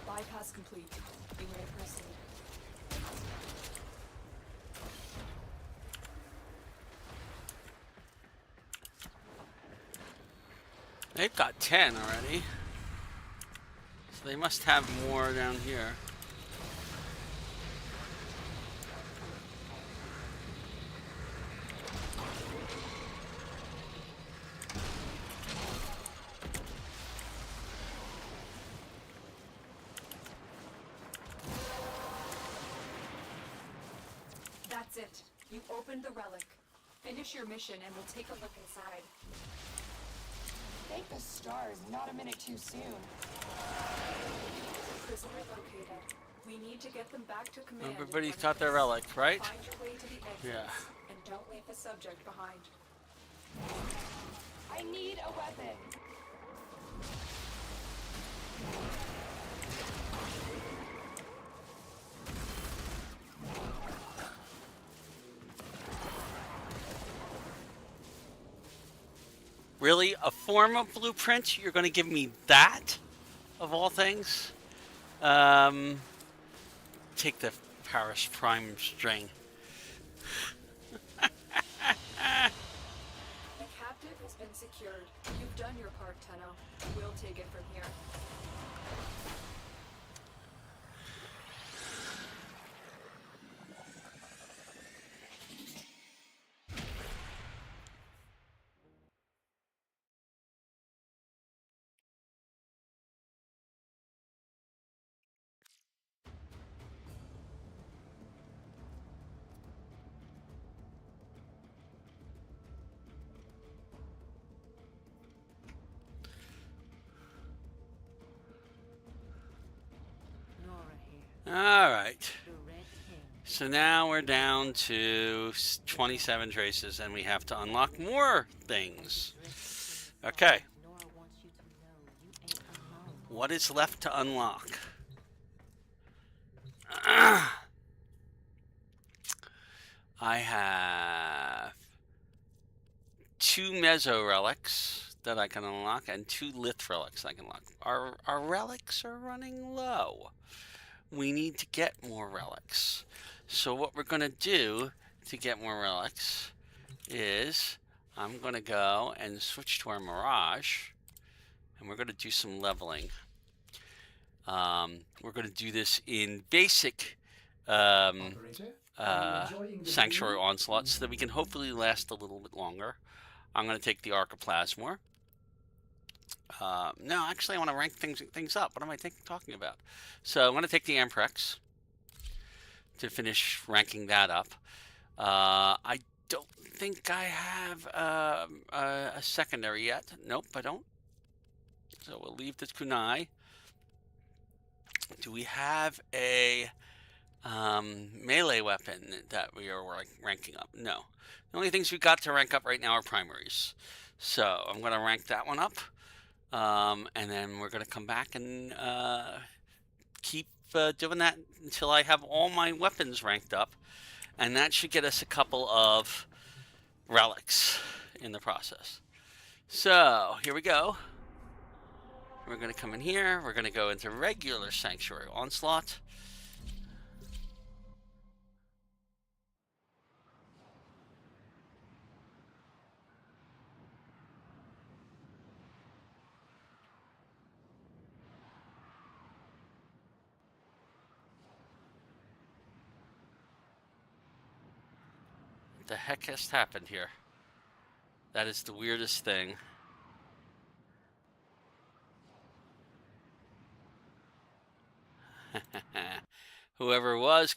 Bypass complete. You may proceed. They've got 10 already. So they must have more down here. You opened the relic. Finish your mission and we'll take a look inside. Thank the stars, not a minute too soon. Prisoner located. We need to get them back to command. Everybody's got their relic, right? Find your way to the exits, Yeah. and don't leave the subject behind. I need a weapon. Really? A form of blueprint? You're going to give me that? Of all things? Take the Paris Prime string. The captive has been secured. You've done your part, Tenno. We'll take it from here. All right. So now we're down to 27 traces, and we have to unlock more things. Okay. What is left to unlock? I have 2 Meso relics that I can unlock, and 2 Lith relics I can unlock. Our relics are running low. We need to get more relics. So what we're going to do to get more relics is I'm going to go and switch to our Mirage, and we're going to do some leveling. We're going to do this in basic Sanctuary Onslaught so that we can hopefully last a little bit longer. I'm going to take the Archoplasmor. No, actually, I want to rank things up. What am I talking about? So I'm going to take the Amprex to finish ranking that up. I don't think I have a secondary yet. Nope, I don't. So we'll leave the kunai. Do we have a melee weapon that we are ranking up? No. The only things we've got to rank up right now are primaries. So I'm going to rank that one up. And then we're going to come back and keep doing that until I have all my weapons ranked up. And that should get us a couple of relics in the process. So, here we go. We're going to come in here. We're going to go into regular Sanctuary Onslaught. What the heck has happened here? That is the weirdest thing. Whoever was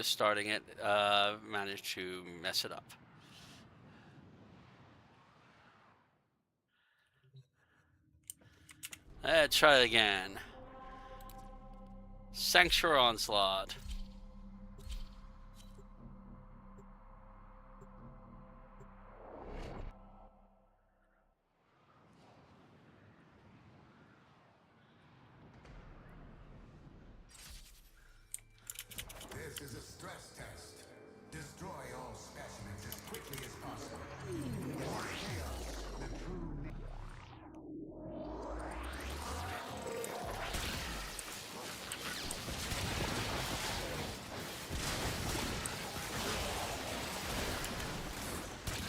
starting it managed to mess it up. Let's try it again. Sanctuary Onslaught. This is a stress test. Destroy all specimens as quickly as possible.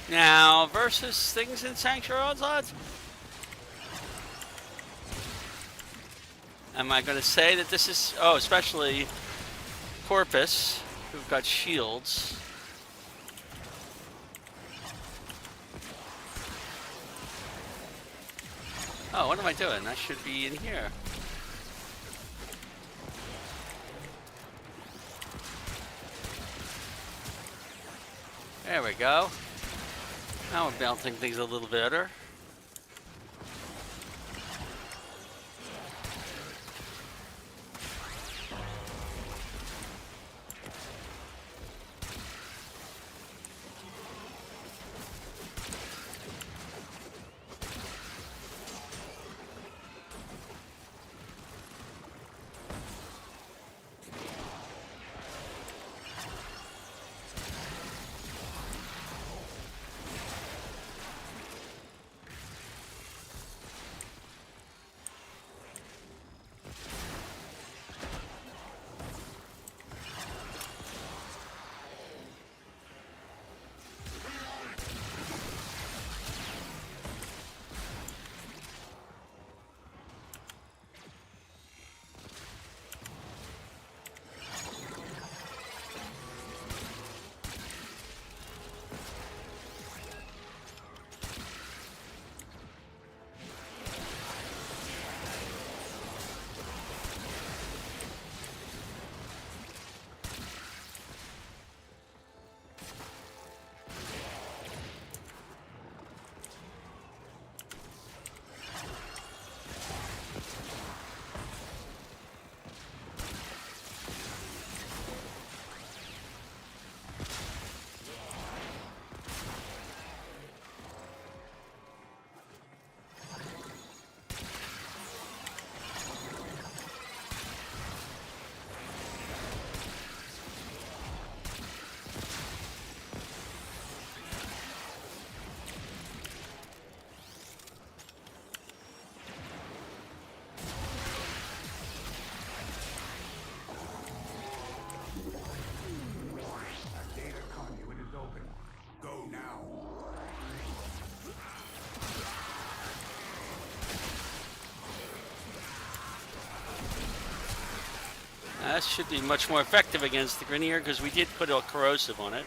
Now, versus things in Sanctuary Onslaught. Am I going to say that this is... Oh, especially Corpus, who've got shields. Oh, what am I doing? I should be in here. go. Now we're balancing things a little better. A data conduit is open. Go now. That should be much more effective against the Grenier because we did put a corrosive on it.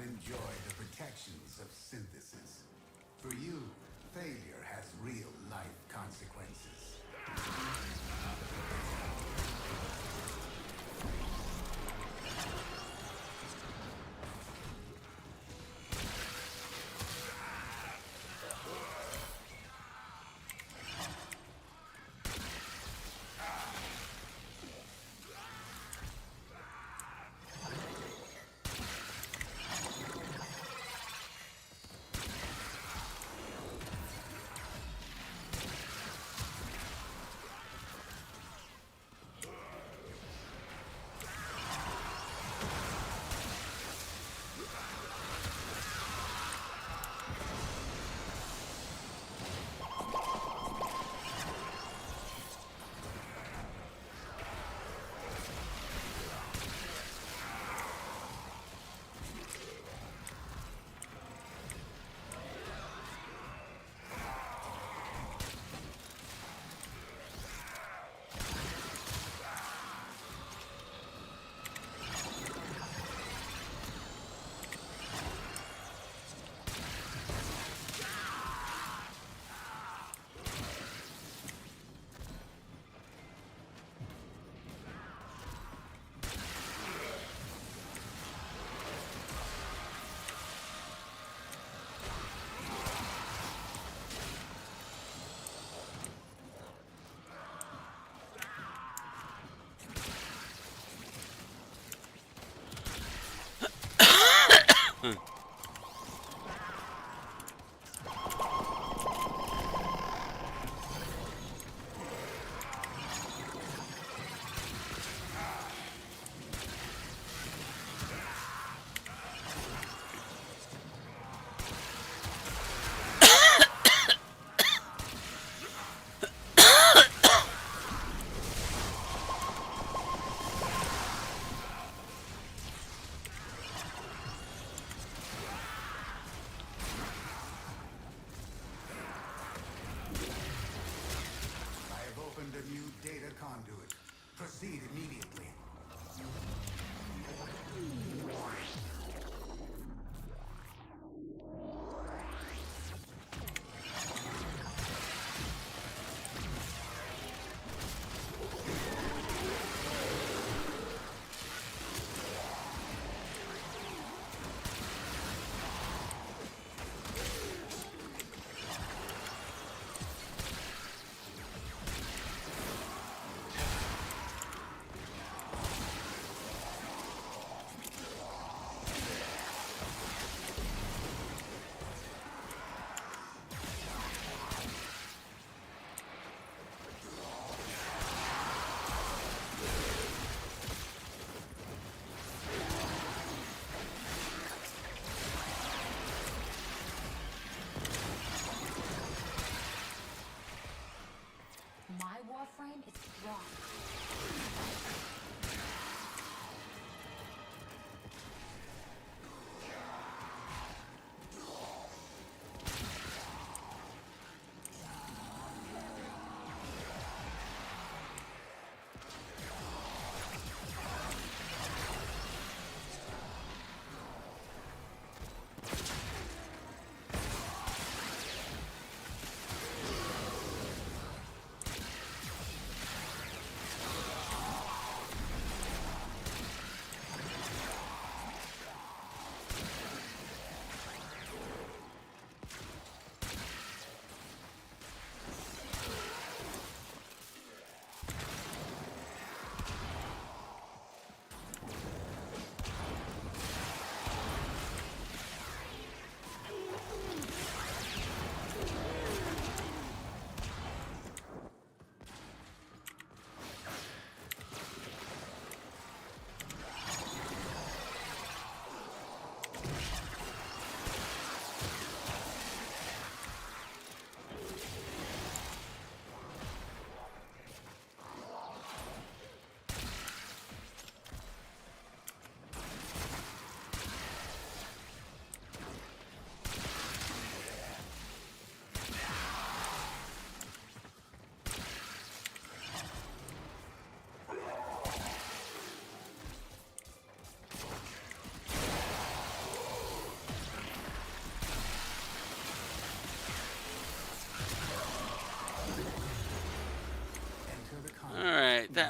enjoy the protections of synthesis. For you, Failure has real life consequences.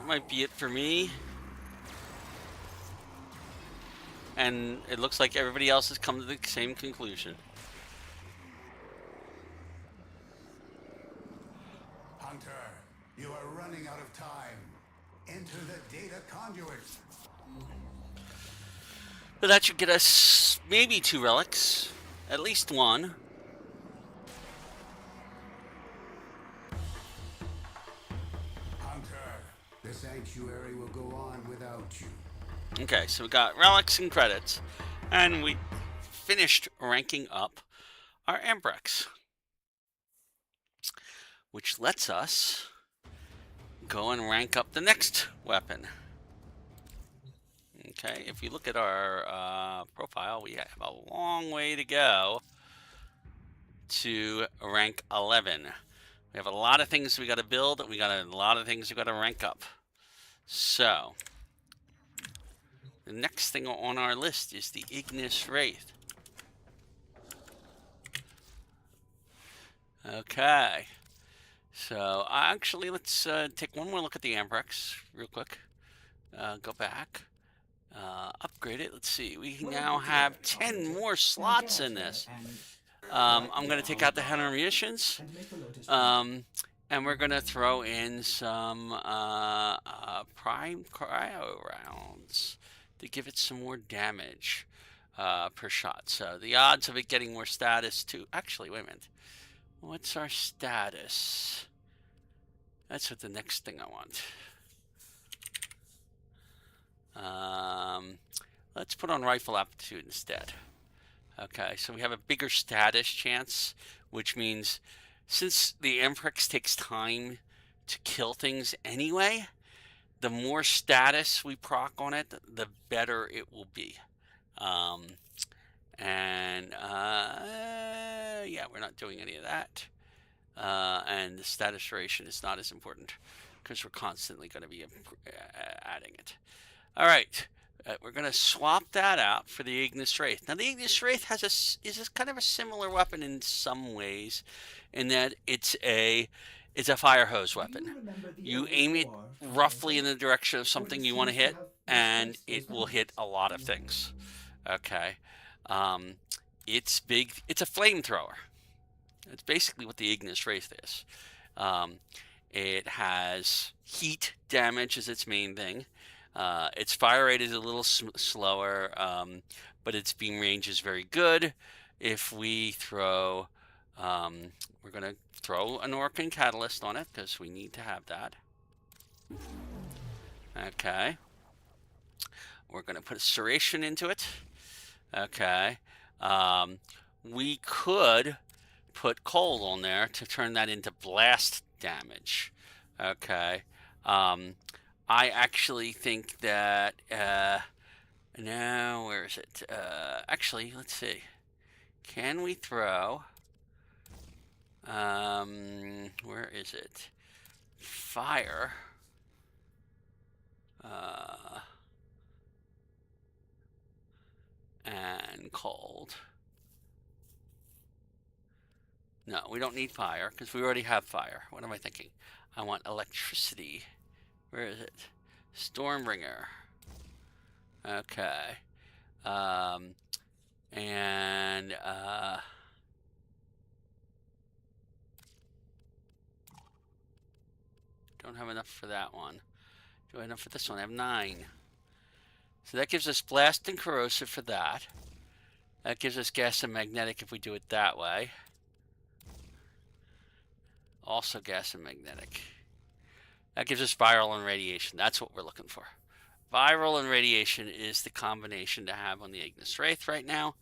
that might be it for me. And it looks like everybody else has come to the same conclusion. Hunter, you are running out of time. Enter the data conduit. But that should get us maybe 2 relics. At least 1. Hunter, the sanctuary will go on without you. Okay, so we got relics and credits. And we finished ranking up our Ambrex. Which lets us go and rank up the next weapon. Okay, if you look at our profile, we have a long way to go to rank 11. We have a lot of things we got to build. We got a lot of things we got to rank up. So, the next thing on our list is the Ignis Wraith. Okay. So, actually, let's take one more look at the Ambrex real quick. Go back. Upgrade it. Let's see. We now have 10 more slots in this. I'm going to take out the Hunter munitions. And we're going to throw in some prime cryo rounds to give it some more damage per shot. So the odds of it getting more status too. Actually, wait a minute. What's our status? That's what the next thing I want. Let's put on rifle aptitude instead. Okay, so we have a bigger status chance, which means since the Ambrex takes time to kill things anyway, the more status we proc on it, the better it will be. Yeah, we're not doing any of that. And the status duration is not as important because we're constantly going to be adding it. All right, we're going to swap that out for the Ignis Wraith. Now, the Ignis Wraith is kind of a similar weapon in some ways, in that it's a fire hose weapon. You aim it roughly in the direction of something you want to hit, and it will hit a lot of things. Okay, it's big. It's a flamethrower. That's basically what the Ignis Wraith is. It has heat damage as its main thing. Its fire rate is a little slower, but its beam range is very good. If we throw, we're going to throw an Orcan Catalyst on it because we need to have that. Okay. We're going to put a Serration into it. Okay. We could put Cold on there to turn that into blast damage. Okay. I actually think that, now, where is it? Actually, let's see. Can we throw, where is it? Fire. And Cold. No, we don't need fire because we already have fire. What am I thinking? I want electricity. Where is it? Stormbringer. Okay. Don't have enough for that one. Do I have enough for this one? I have 9. So that gives us blast and corrosive for that. That gives us gas and magnetic if we do it that way. Also gas and magnetic. That gives us viral and radiation. That's what we're looking for. Viral and radiation is the combination to have on the Ignis Wraith right now.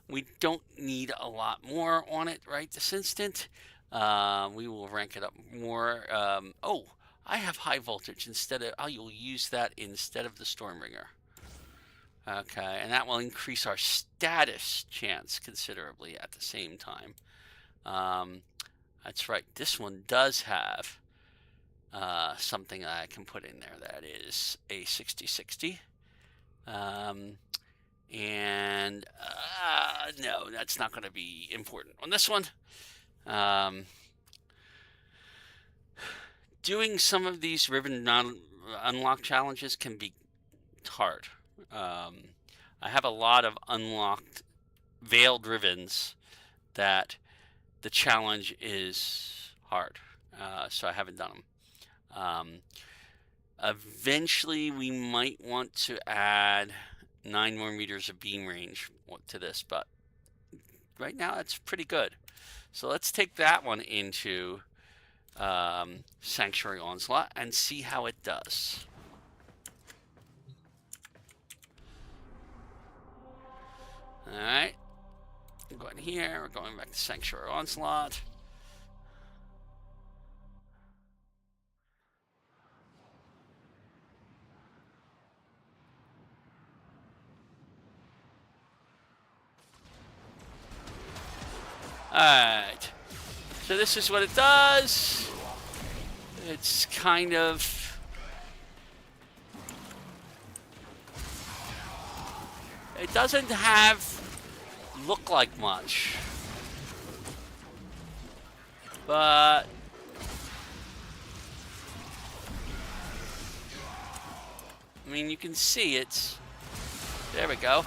We don't need a lot more on it right this instant. We will rank it up more. Oh, I have high voltage instead of... you'll use that instead of the Stormbringer. Okay, and that will increase our status chance considerably at the same time. That's right. This one does have something I can put in there that is a 60-60. No, that's not going to be important on this one. Doing some of these ribbon unlock challenges can be hard. I have a lot of unlocked veiled ribbons that the challenge is hard, so I haven't done them. Eventually, we might want to add 9 more meters of beam range to this, but right now it's pretty good. So let's take that one into Sanctuary Onslaught and see how it does. Alright, I'm going here, we're going back to Sanctuary Onslaught. Alright, so this is what it does. It's kind of... It doesn't look like much, but I mean, you can see it's... There we go.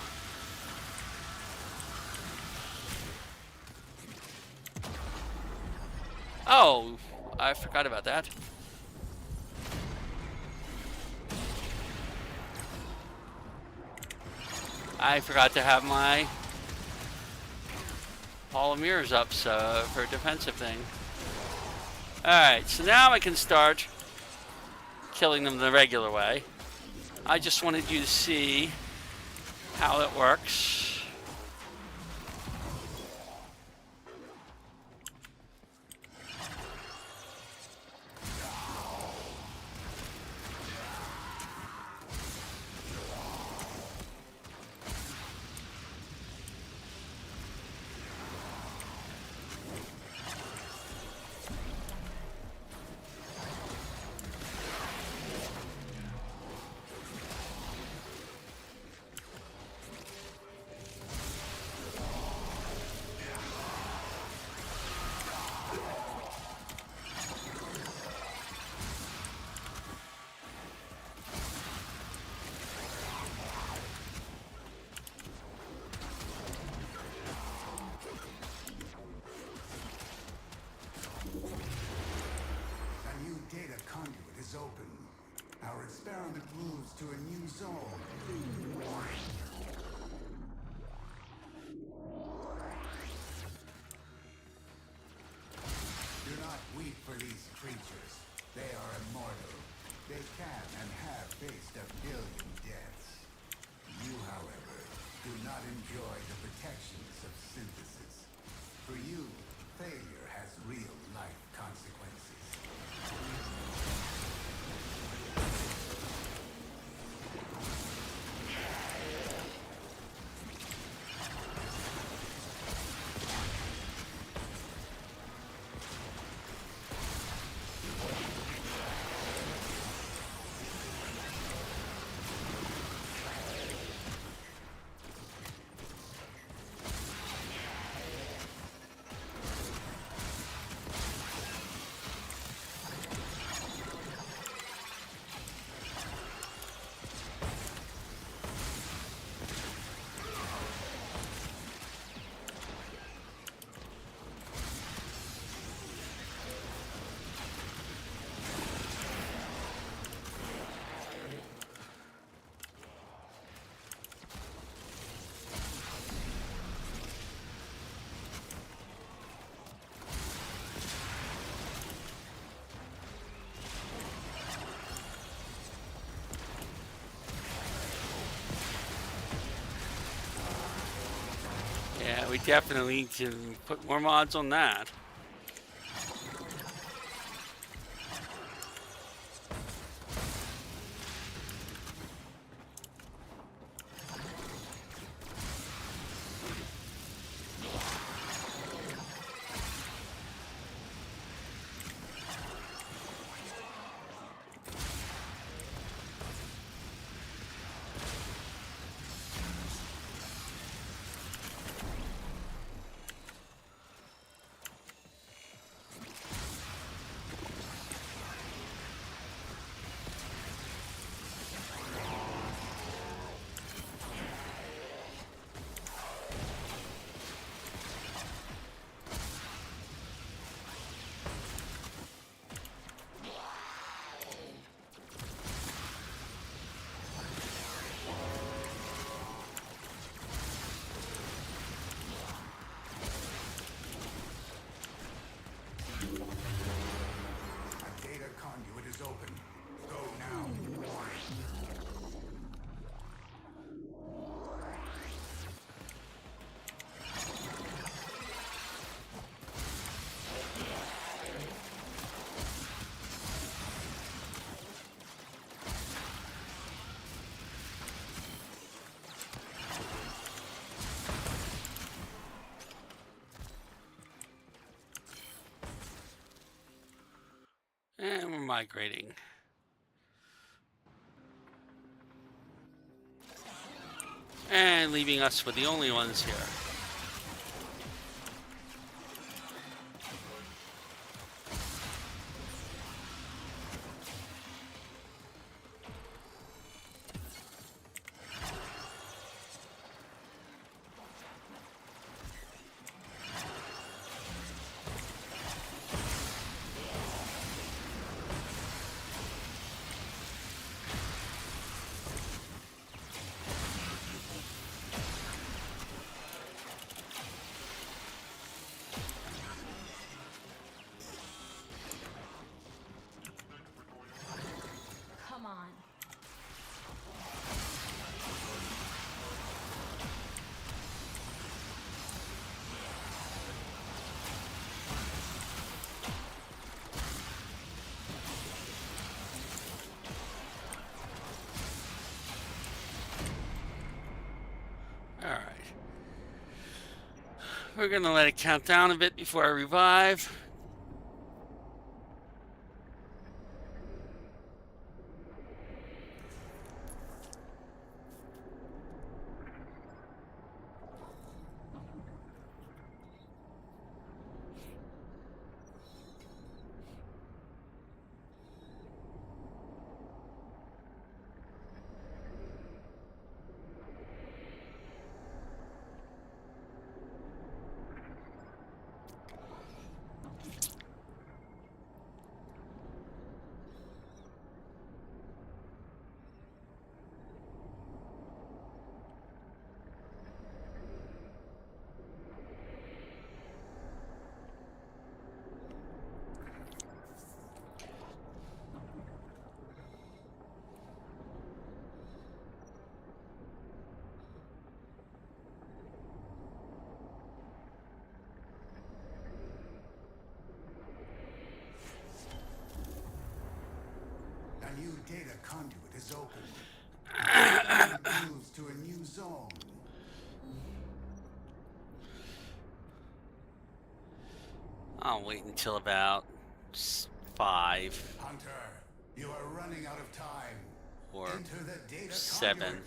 Oh, I forgot about that. I forgot to have my Hall of Mirrors up for a defensive thing. Alright, so now I can start killing them the regular way. I just wanted you to see how it works. Open. Our experiment moves to a new zone. Do not weep for these creatures. They are immortal. They can and have faced 1 billion deaths. You, however, do not enjoy the protections of synthesis. For you, failure has real-life consequences. Yeah, we definitely need to put more mods on that. And we're migrating. And leaving us with the only ones here. Come on. Alright. We're gonna let it count down a bit before I revive. A new data conduit is open. Moves to a new zone. I'll wait until about 5 Hunter, you are running out of time. or Enter the data 7. conduit.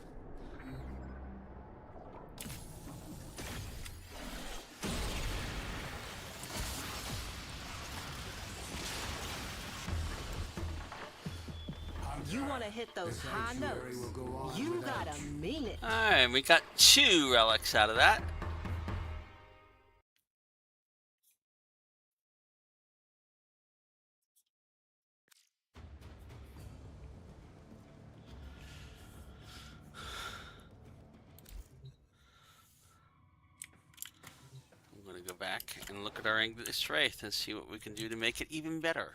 You want to hit those The high sanctuary notes. will go on You without gotta you. mean it. Alright, we got 2 relics out of that. I'm going to go back and look at our English Wraith and see what we can do to make it even better.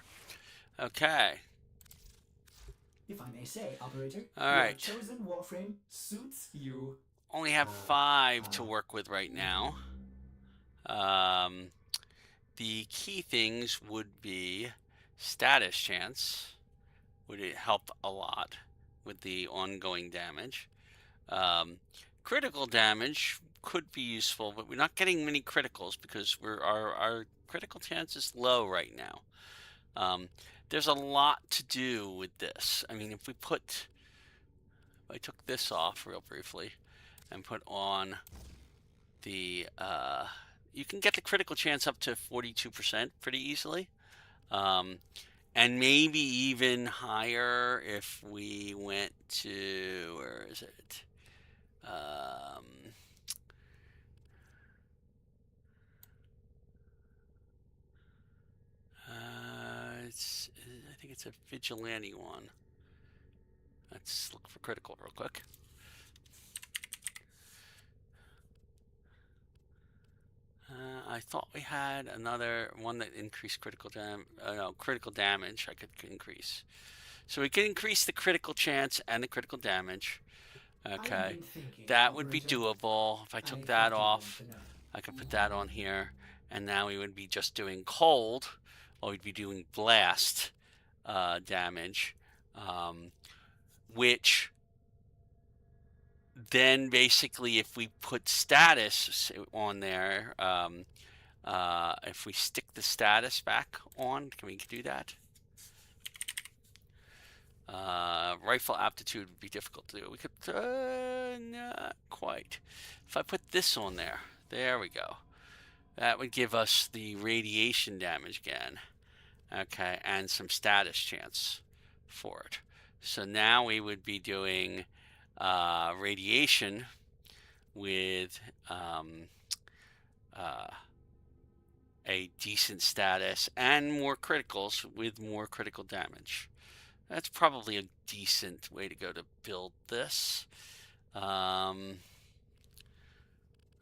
Okay. If I may say, operator, All your right. chosen Warframe suits you. Only have 5 to work with right now. The key things would be status chance. Would it help a lot with the ongoing damage. Critical damage could be useful, but we're not getting many criticals because our critical chance is low right now. There's a lot to do with this. I mean, if I took this off real briefly and put on the, you can get the critical chance up to 42% pretty easily. And maybe even higher if we went to, where is it? I think it's a vigilante one. Let's look for critical real quick. I thought we had another one that increased critical damage I could increase. So we can increase the critical chance and the critical damage. Okay, that would be doable. If I took that off, I could put that on here, and now we would be just doing cold, or we'd be doing blast damage, which then basically if we put status on there, if we stick the status back on, can we do that? Rifle aptitude would be difficult to do. We could, not quite. If I put this on there, there we go. That would give us the radiation damage again. Okay, and some status chance for it. So now we would be doing radiation with a decent status and more criticals with more critical damage. That's probably a decent way to go to build this.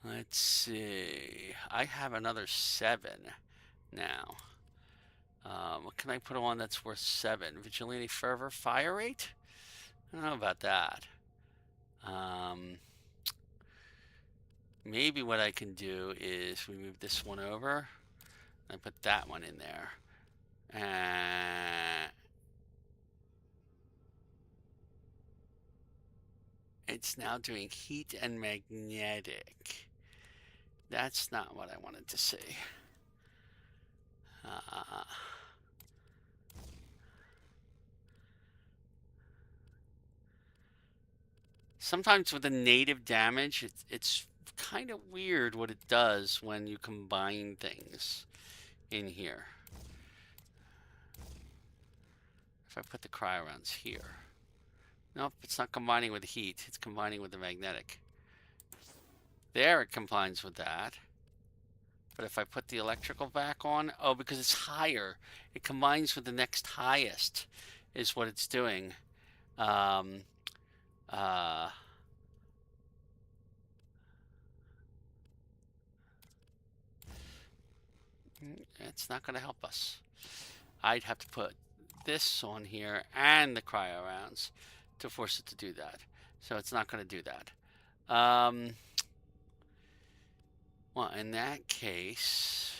Let's see. I have another 7 now. What can I put on that's worth 7? Vigilante Fervor, Fire Rate? I don't know about that. Maybe what I can do is we move this one over and put that one in there. And it's now doing heat and magnetic. That's not what I wanted to see. Sometimes with the native damage, it's kind of weird what it does when you combine things in here. If I put the cryo rounds here. Nope, it's not combining with the heat. It's combining with the magnetic. There, it combines with that. But if I put the electrical back on, oh, because it's higher. It combines with the next highest is what it's doing. It's not going to help us. I'd have to put this on here and the cryo rounds to force it to do that. So it's not going to do that. Well, in that case,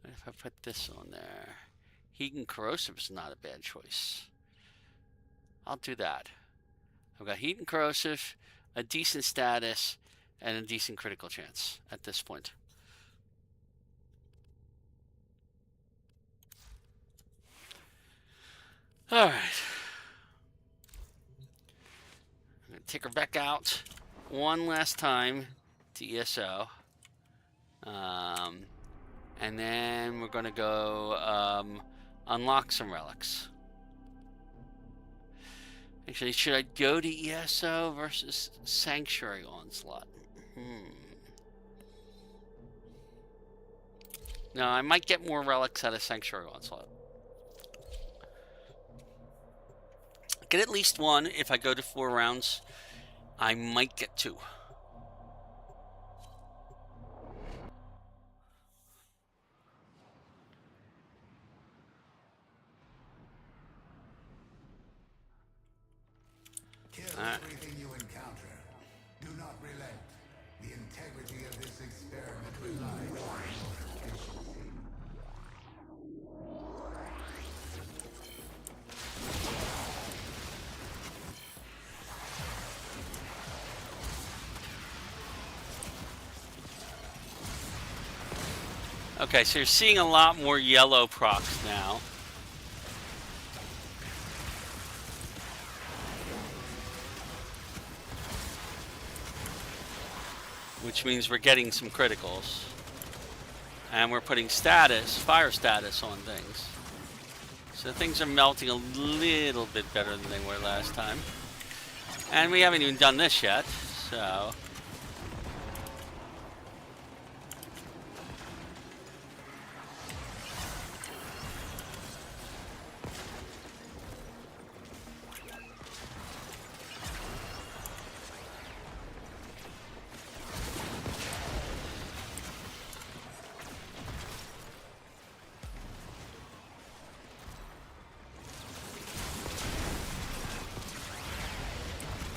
if I put this on there, heat and corrosive is not a bad choice. I'll do that. I've got heat and corrosive, a decent status, and a decent critical chance at this point. All right. I'm going to take her back out one last time to ESO. And then we're going to go unlock some relics. Actually, should I go to ESO versus Sanctuary Onslaught? No, I might get more relics out of Sanctuary Onslaught. Get at least 1. If I go to 4 rounds, I might get 2. Kill everything you encounter. Do not relent. The integrity of this experiment relies on your efficiency. Okay, so you're seeing a lot more yellow procs now. Which means we're getting some criticals. And we're putting status, fire status on things. So things are melting a little bit better than they were last time. And we haven't even done this yet, so...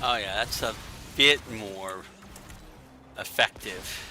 Oh yeah, that's a bit more effective.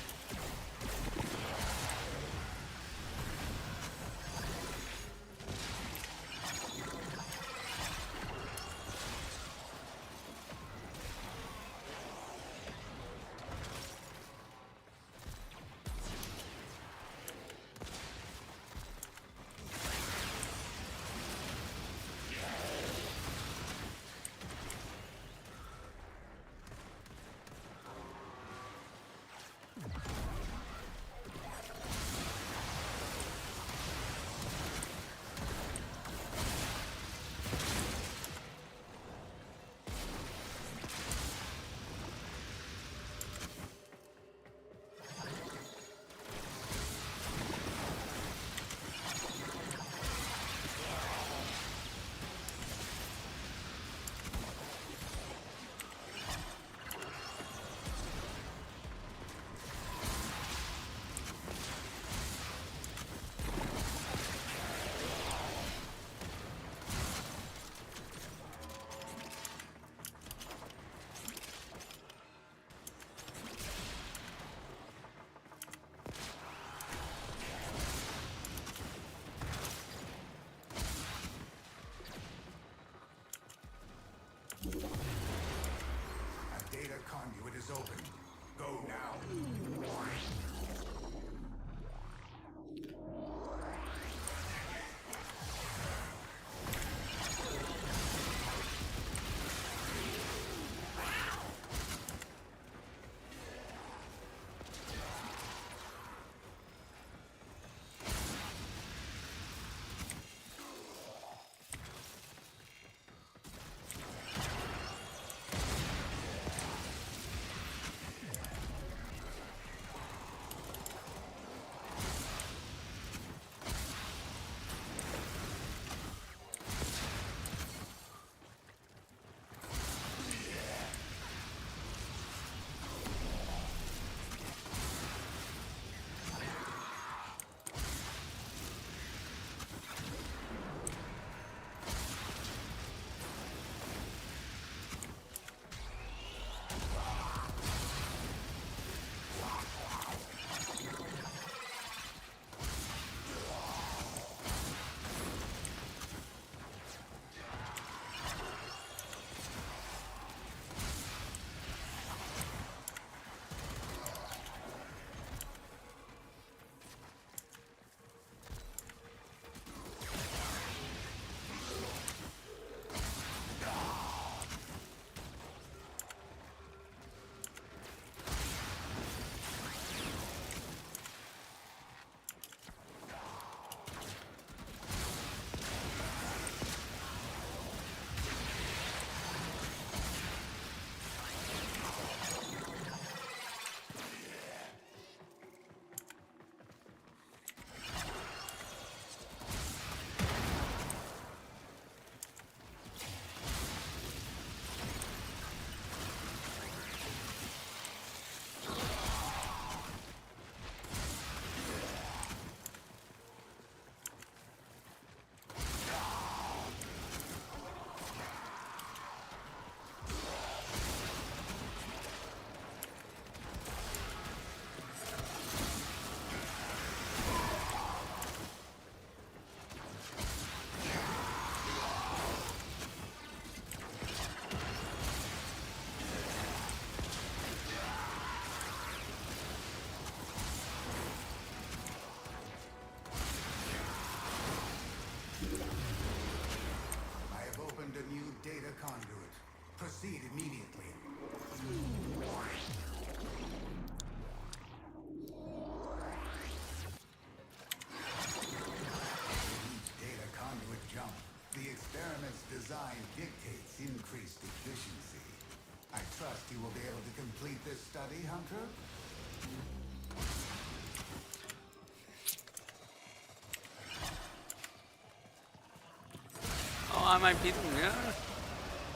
Oh, I might be. Yeah.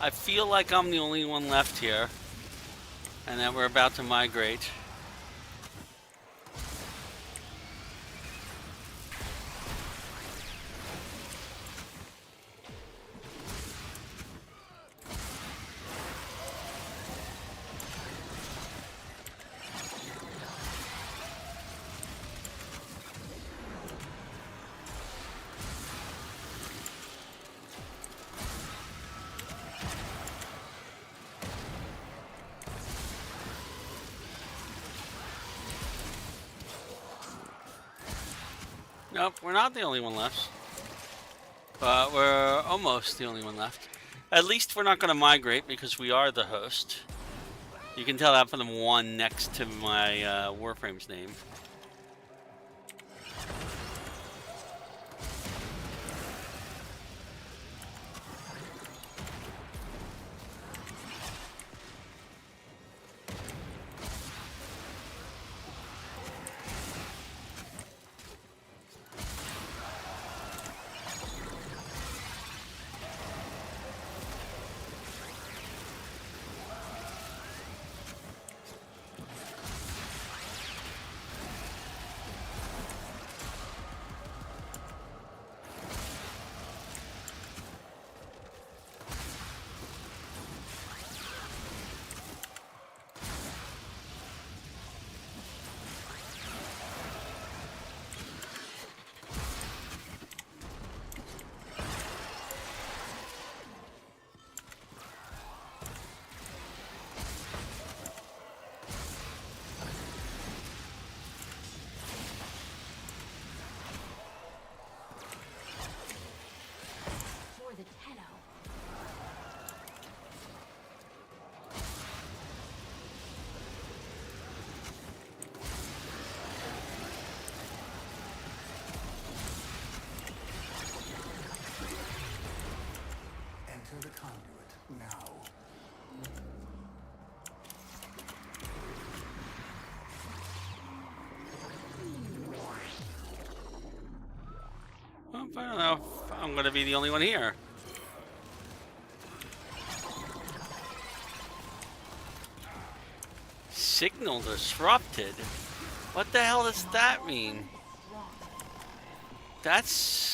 I feel like I'm the only one left here, and that we're about to migrate. Nope, we're not the only one left. But we're almost the only one left. At least we're not going to migrate because we are the host. You can tell that from the one next to my Warframe's name. For the Tenno. Enter the conduit now. Well, I don't know if I'm going to be the only one here. Signal disrupted? What the hell does that mean? That's...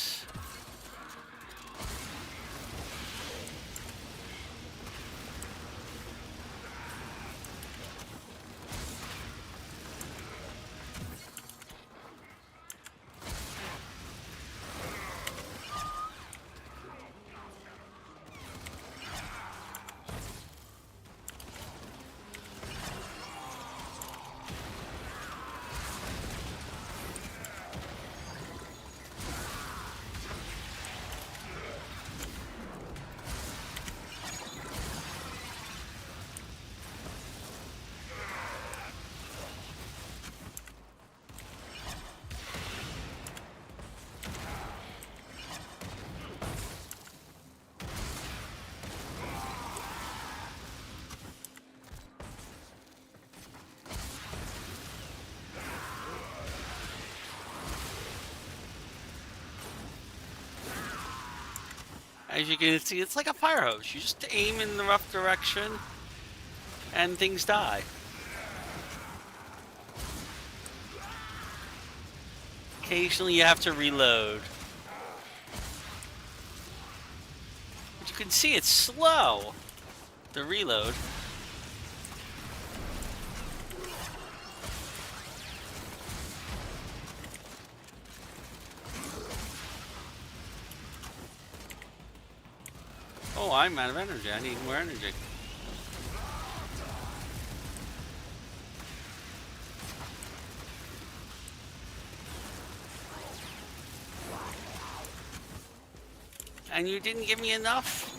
As you can see, it's like a fire hose. You just aim in the rough direction, and things die. Occasionally you have to reload. But you can see it's slow, the reload. Oh, I'm out of energy. I need more energy. And you didn't give me enough?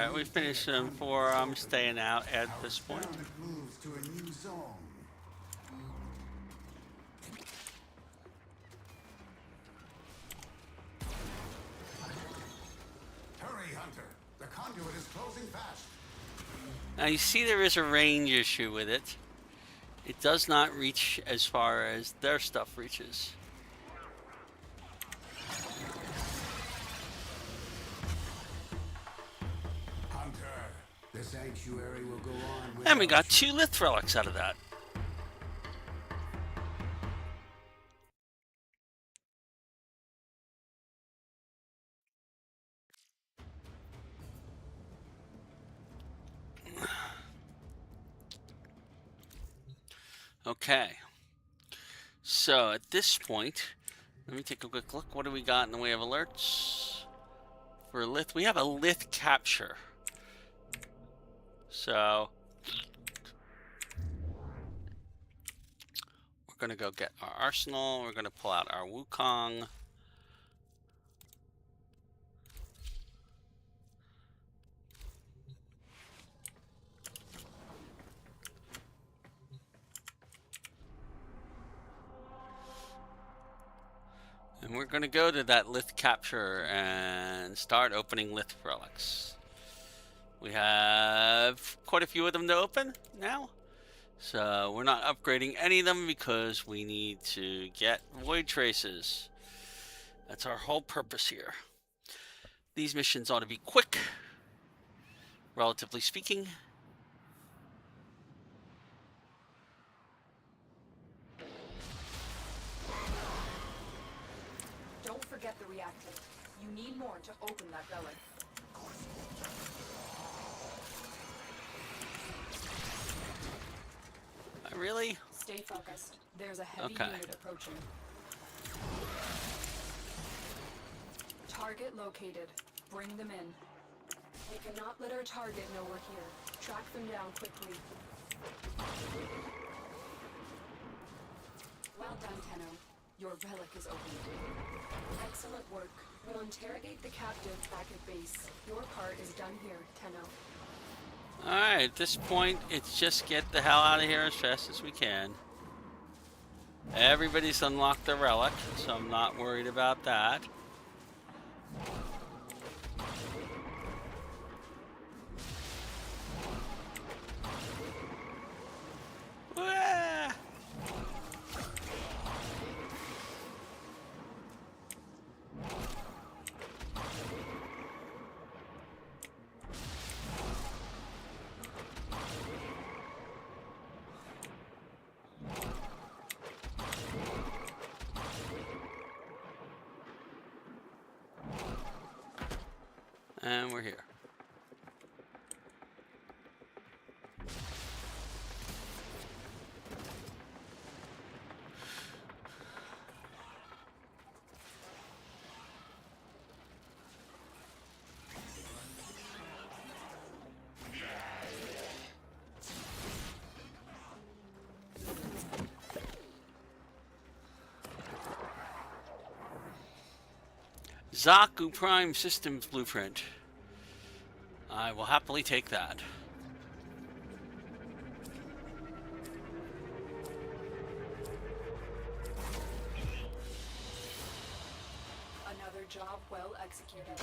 Alright, we finished them 4. I'm staying out at Our this point. experiment moves to a new zone. Hurry, Hunter. The conduit is closing fast. Now you see there is a range issue with it. It does not reach as far as their stuff reaches. Hunter, the sanctuary will go on with And we got 2 lith relics out of that. Okay. So at this point, let me take a quick look. What do we got in the way of alerts? For lith, we have a lith capture. So we're gonna go get our arsenal. We're gonna pull out our Wukong. And we're going to go to that lith capture and start opening lith relics. We have quite a few of them to open now. So we're not upgrading any of them because we need to get void traces. That's our whole purpose here. These missions ought to be quick, relatively speaking. Don't forget the reactant. You need more to open that relic. Really? Stay focused. There's a heavy Okay. unit approaching. Target located. Bring them in. We cannot let our target know we're here. Track them down quickly. Well done, Tenno. Your relic is opened. Excellent work. We'll interrogate the captives back at base. Your part is done here, Tenno. Alright, at this point, it's just get the hell out of here as fast as we can. Everybody's unlocked the relic, so I'm not worried about that. Wah! And we're here. Zaku Prime Systems Blueprint. I will happily take that. Another job well executed.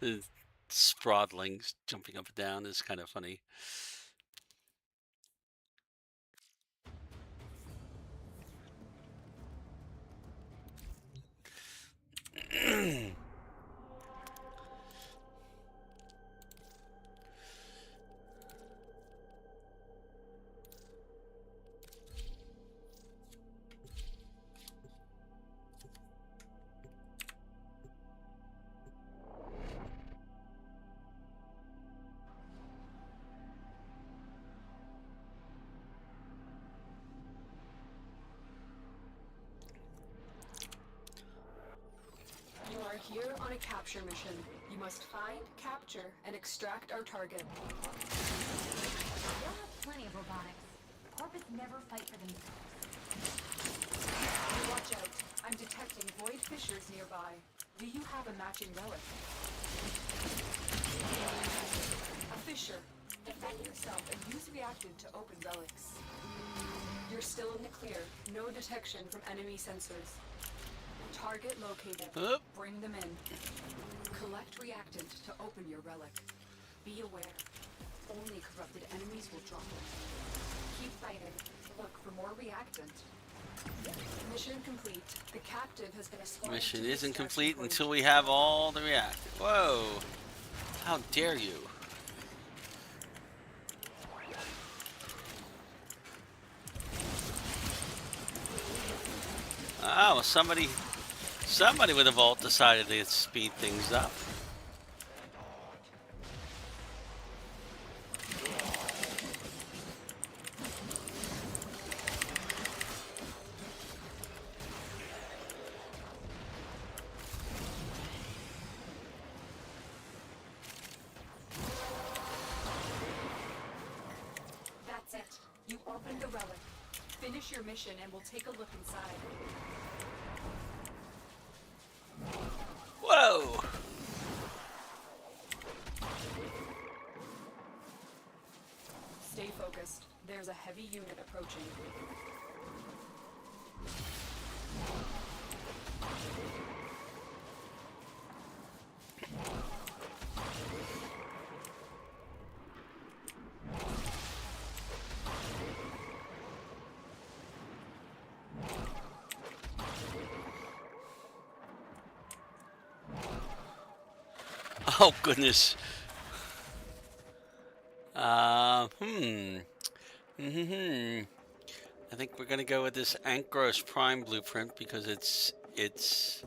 The sprawlings jumping up and down is kind of funny. You are here on a capture mission. You must find, capture, and extract our target. plenty of robotics. Corpus never fight for themselves. Watch out. I'm detecting void fissures nearby. Do you have a matching relic? A fissure. Defend yourself and use reactant to open relics. You're still in the clear. No detection from enemy sensors. Target located. Bring them in. Collect reactant to open your relic. Be aware. Only corrupted enemies will drop it. Keep fighting. Look for more reactant. Mission complete. The captive has been escorted. Mission to the isn't extraction complete point. until we have all the reactor. Whoa! How dare you? Oh, well, somebody with a vault decided to speed things up. That's it. You opened the relic. Finish your mission and we'll take a look inside. Whoa! Stay focused. There's a heavy unit approaching. Oh goodness. I think we're gonna go with this Ankros Prime blueprint because it's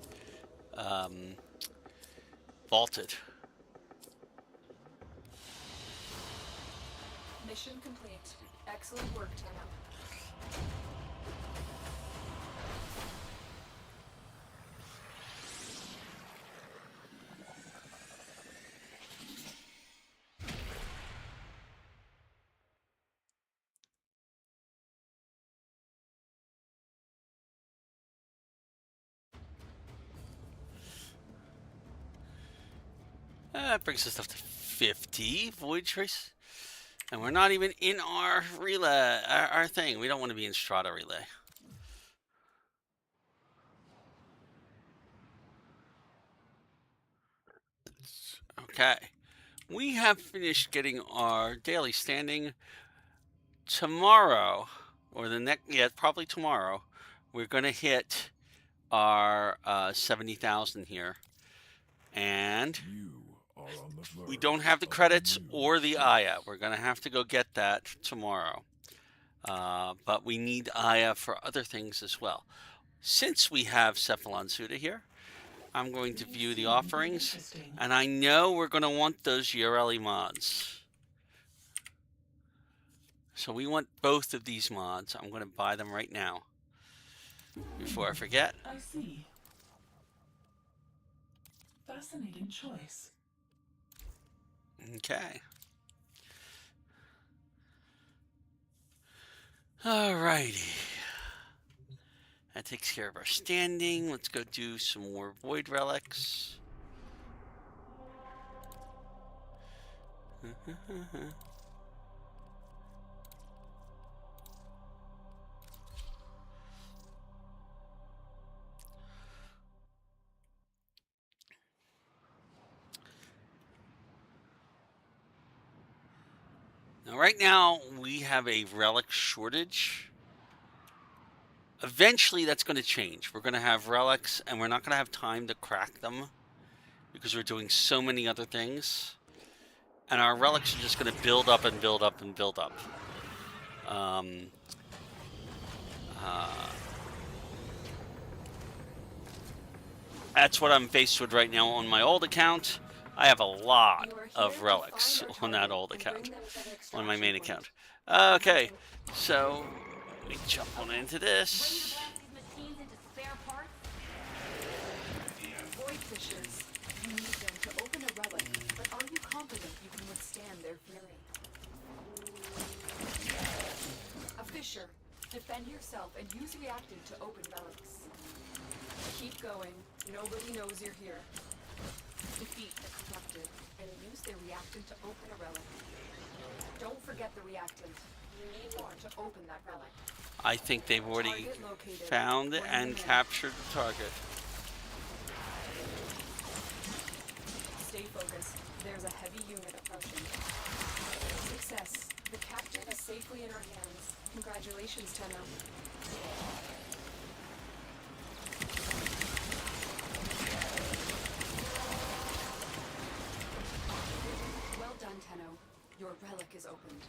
vaulted. Mission complete. Excellent work, Tenno. That brings us up to 50 void trace. And we're not even in our relay, our thing. We don't want to be in Strata relay. Okay. We have finished getting our daily standing. Tomorrow, or the next, yeah, probably tomorrow, we're going to hit our 70,000 here. And we don't have the credits or the Aya. We're going to have to go get that tomorrow. But we need Aya for other things as well. Since we have Cephalon Suda here, I'm going to view the offerings. And I know we're going to want those Yareli mods. So we want both of these mods. I'm going to buy them right now. Before I forget. I see. Fascinating choice. Okay. Alrighty. That takes care of our standing. Let's go do some more void relics. Now, right now, we have a relic shortage. Eventually, that's going to change. We're going to have relics, and we're not going to have time to crack them because we're doing so many other things. And our relics are just going to build up and build up and build up. That's what I'm faced with right now on my old account. I have a lot of relics on that old account, on my main account. Okay, so we jump on into this. Void fissures. You need them to open a relic, but are you confident you can withstand their fury? yourself and use reactant to open relics. Keep going. Nobody knows you're here. Defeat the collective and use their reactant to open a relic. Don't forget the reactant. You need more to open that relic. I think they've already Target located. found Bring and them in. captured the target. Stay focused. There's a heavy unit approaching. Success. The captive is safely in our hands. Congratulations, Tenno. Well done, Tenno. Your relic is opened.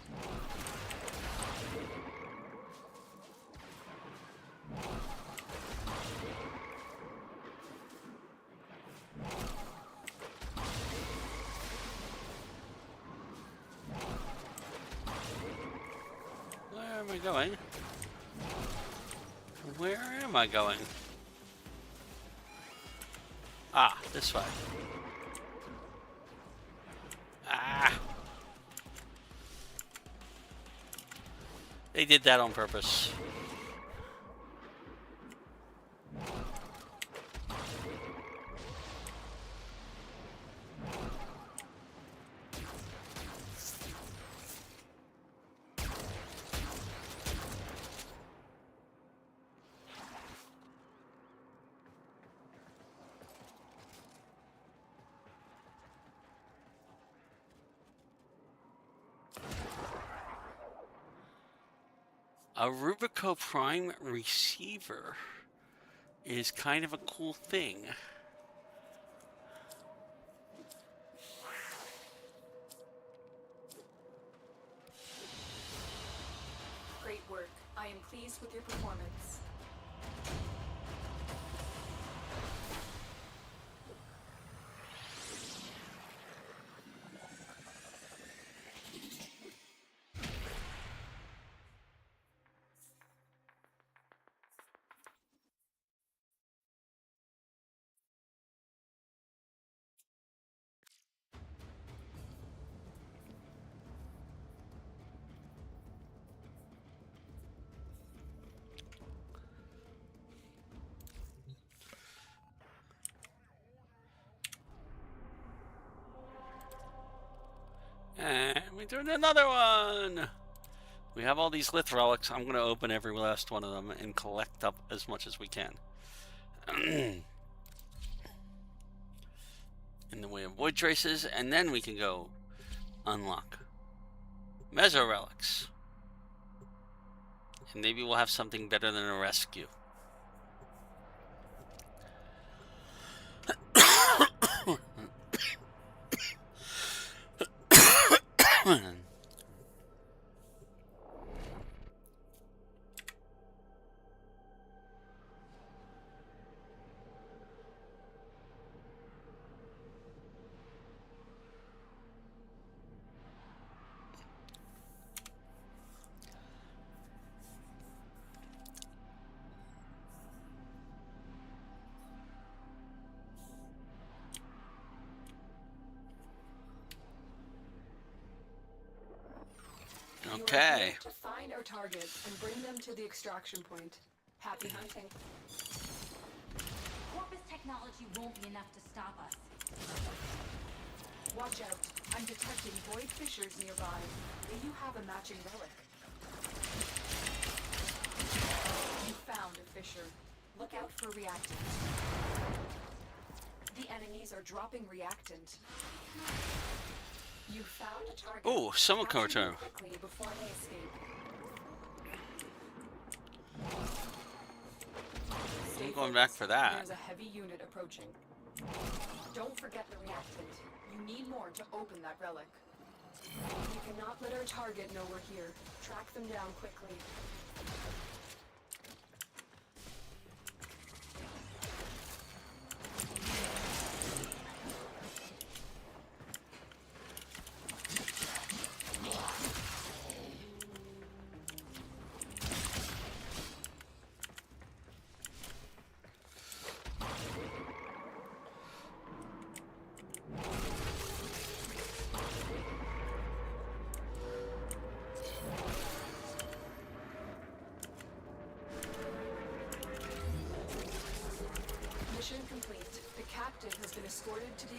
Where am I going? Where am I going? Ah, this way. Ah! They did that on purpose. A Rubico Prime receiver is kind of a cool thing. Great work. I am pleased with your performance. And we're doing another one! We have all these lith relics. I'm going to open every last one of them and collect up as much as we can. In the way of void traces, and then we can go unlock Meso relics. And maybe we'll have something better than a rescue. Okay. To find our targets and bring them to the extraction point. Happy hunting. Corpus technology won't be enough to stop us. Watch out. I'm detecting void fissures nearby. May you have a matching relic. You found a fissure. Look out for reactant. The enemies are dropping reactant. You found a target. Oh, someone can Capture them return. quickly before they escape. Stay I'm going back focused. for that. There's a heavy unit approaching. Don't forget the reactant. You need more to open that relic. You cannot let our target know we're here. Track them down quickly.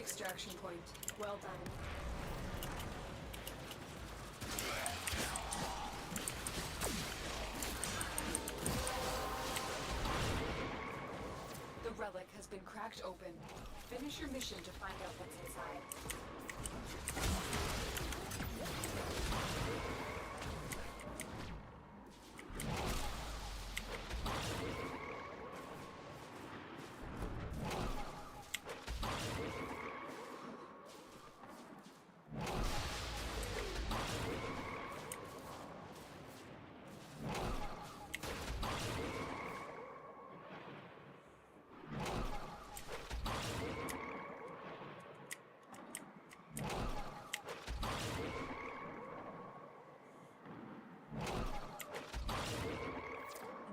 extraction point. Well done. The relic has been cracked open. Finish your mission to find out what's inside.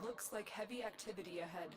Looks like heavy activity ahead.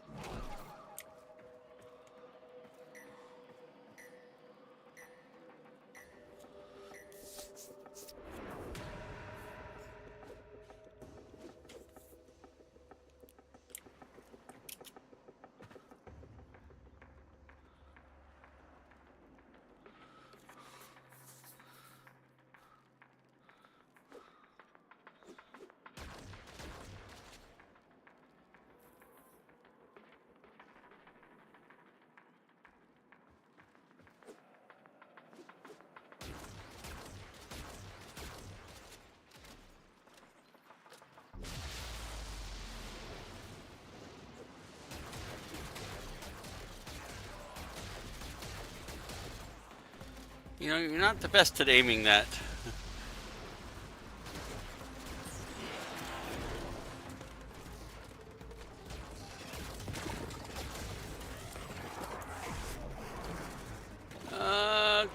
You know, you're not the best at aiming that.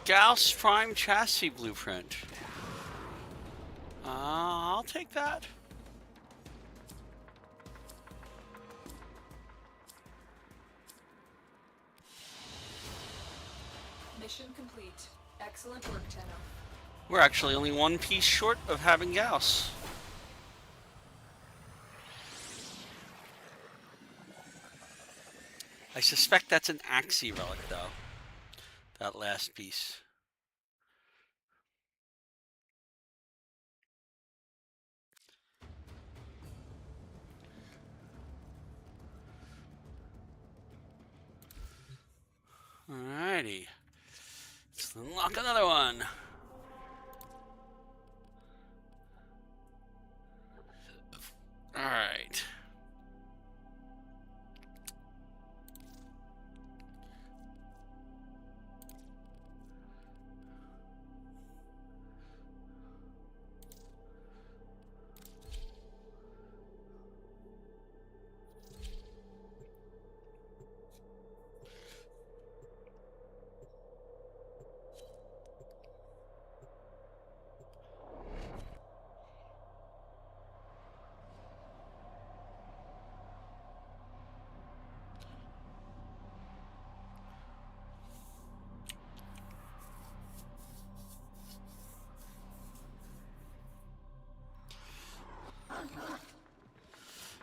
Gauss Prime Chassis Blueprint. I'll take that. Mission complete. Excellent work, Tenno. We're actually only one piece short of having Gauss. I suspect that's an Axie relic, though. That last piece. Alrighty. Let's unlock another one. Alright.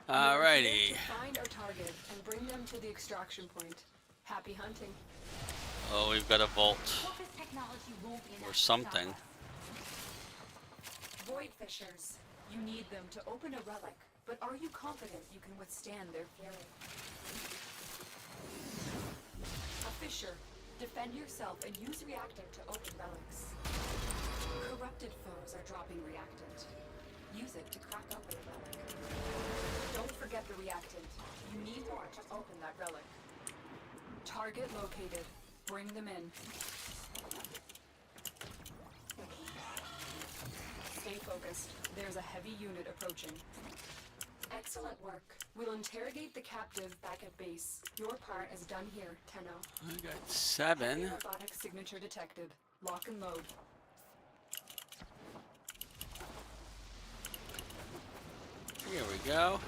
Alrighty. Find our target and bring them to the extraction point. Happy hunting. Oh, we've got a vault. Focus technology won't be enough Or to stop something. us. Void fishers. You need them to open a relic, but are you confident you can withstand their fury? A fisher. Defend yourself and use reactant to open relics. Corrupted foes are dropping reactant. Use it to crack open a relic. Don't forget the reactant. You need more to open that relic. Target located. Bring them in. Stay focused. There's a heavy unit approaching. Excellent work. We'll interrogate the captive back at base. Your part is done here, Tenno. I got 7. Robotic signature detected. Lock and load. Here we go.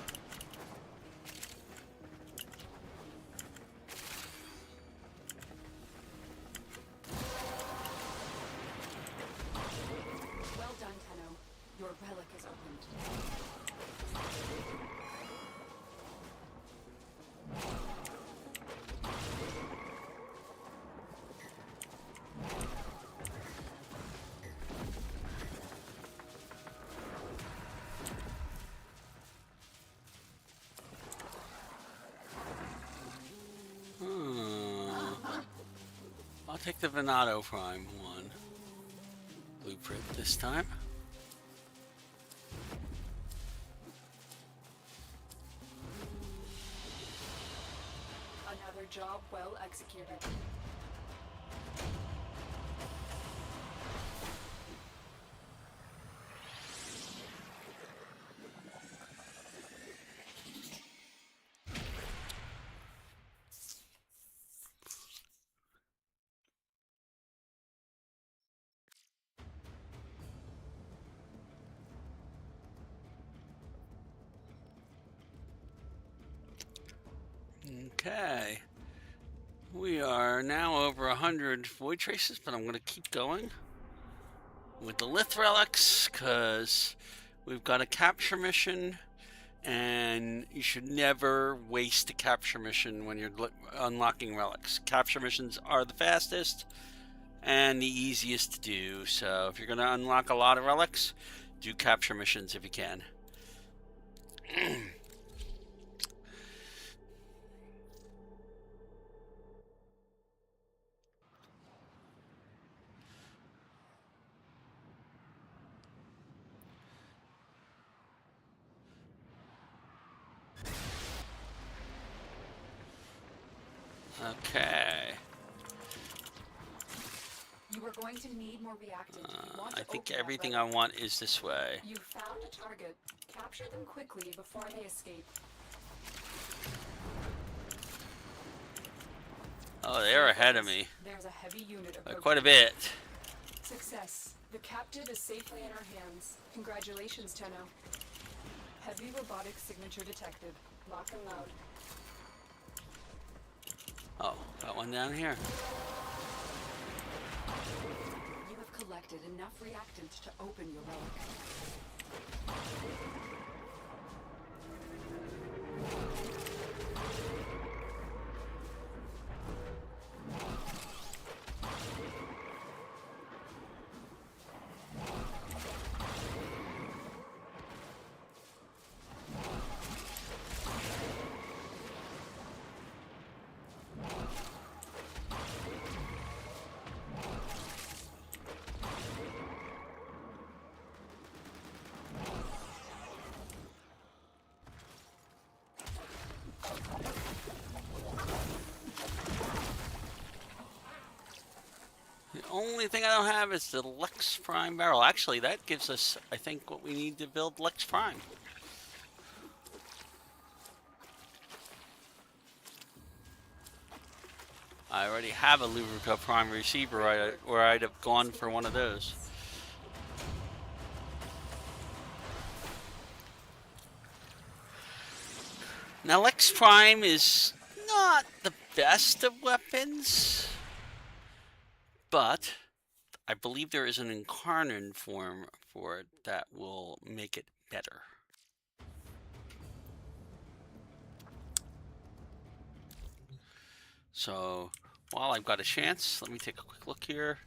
Well done, Tenno. Your relic is opened. take the Venato Prime one. Blueprint this time. Another job well executed. Okay. We are now over 100 void traces, but I'm going to keep going with the Lith relics because we've got a capture mission, and you should never waste a capture mission when you're unlocking relics. Capture missions are the fastest and the easiest to do, so if you're going to unlock a lot of relics, do capture missions if you can. Okay. You are going to need more reactant if you want to I think open that everything I relic. want is this way. You found a target. Capture them quickly before they escape. Oh, they're ahead of me There's a heavy unit by approaching. quite a bit. Success. The captive is safely in our hands. Congratulations, Tenno. Heavy robotic signature detected. Lock and load. Oh, got one down here. You have collected enough reactant to open your relic. The only thing I don't have is the Lex Prime barrel. Actually, that gives us, I think, what we need to build Lex Prime. I already have a Lubrica Prime receiver where I'd have gone for one of those. Now, Lex Prime is not the best of weapons, but I believe there is an incarnate form for it that will make it better. So, while I've got a chance, let me take a quick look here.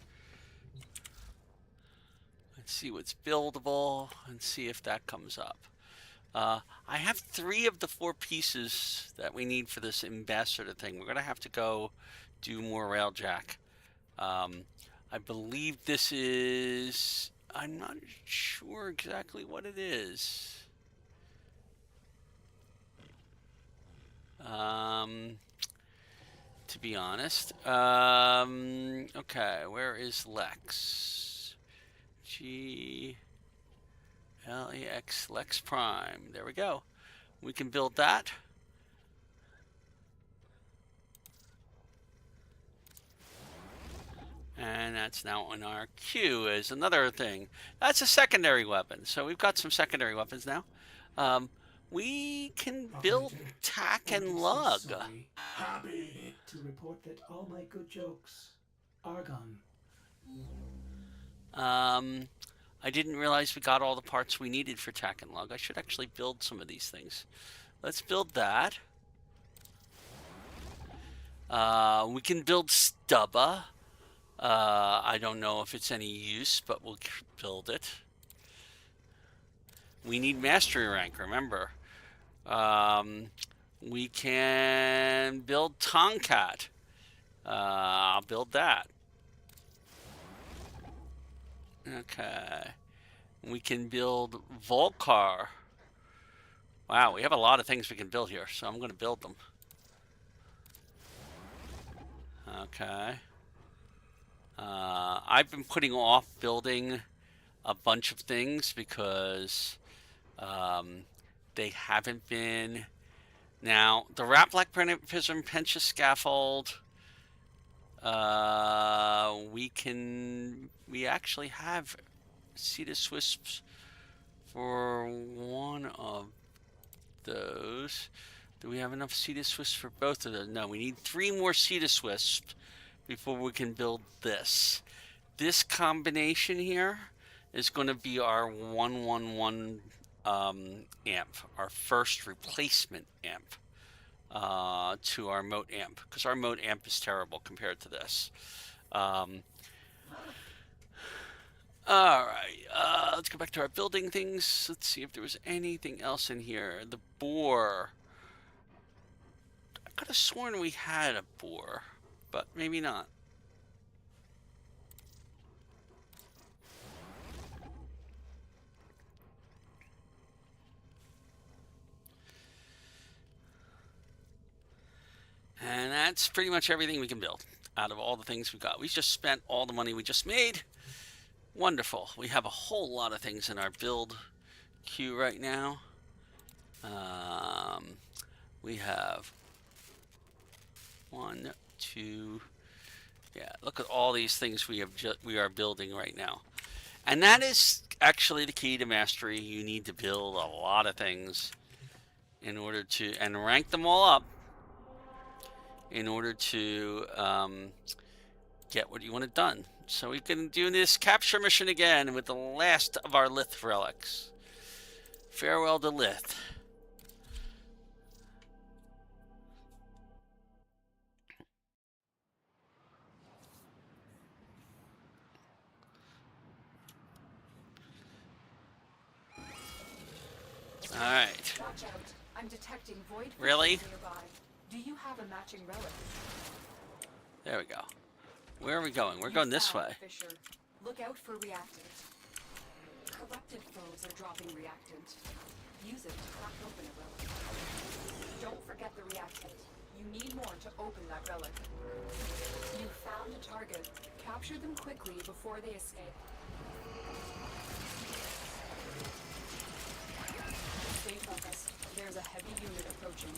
Let's see what's buildable and see if that comes up. I have 3 of the 4 pieces that we need for this ambassador thing. We're going to have to go do more railjack. I believe this is... I'm not sure exactly what it is. To be honest. Okay, where is Lex? G-L-E-X, Lex Prime. There we go. We can build that. And that's now in our queue as another thing. That's a secondary weapon. So we've got some secondary weapons now. We can build tack and lug. Happy to report that all my good jokes are gone. I didn't realize we got all the parts we needed for tack and lug. I should actually build some of these things. Let's build that. We can build stubba. I don't know if it's any use, but we'll build it. We need mastery rank, remember. We can build Tomcat. I'll build that. Okay. We can build Volcar. Wow, we have a lot of things we can build here, so I'm going to build them. Okay. I've been putting off building a bunch of things because they haven't been. Now, the Rat Black Prism Pencha Scaffold, we actually have Cetus Wisps for one of those. Do we have enough Cetus Wisps for both of those? No, we need 3 more Cetus Wisps before we can build this. This combination here is going to be our 111 amp, our first replacement amp to our moat amp, because our moat amp is terrible compared to this. Alright, let's go back to our building things. Let's see if there was anything else in here. The boar. I could have sworn we had a boar, but maybe not. And that's pretty much everything we can build out of all the things we got. We just spent all the money we just made. Wonderful. We have a whole lot of things in our build queue right now. We have 1, 2. Yeah, look at all these things we are building right now. And that is actually the key to mastery. You need to build a lot of things in order to, and rank them all up in order to get what you want done. So we can do this capture mission again with the last of our Lith relics. Farewell to Lith. All right. Watch out. I'm detecting void Really? nearby. Do you have a matching relic? There we go. Where are we going? We're going this way. Fisher. Look out for reactant. Corrupted foes are dropping reactant. Use it to crack open a relic. Don't forget the reactant. You need more to open that relic. You found a target. Capture them quickly before they escape. Stay focused. There's a heavy unit approaching.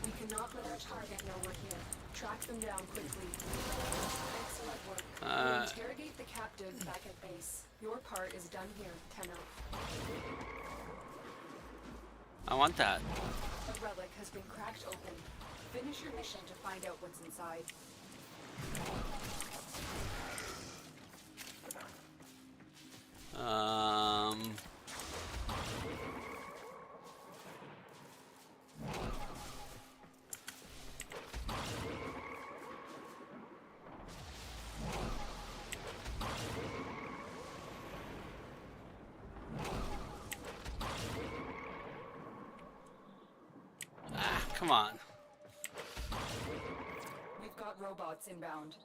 We cannot let our target know we're here. Track them down quickly. Excellent work. We'll interrogate the captive back at base. Your part is done here, Tenno. I want that. The relic has been cracked open. Finish your mission to find out what's inside. Come on. We've got robots inbound.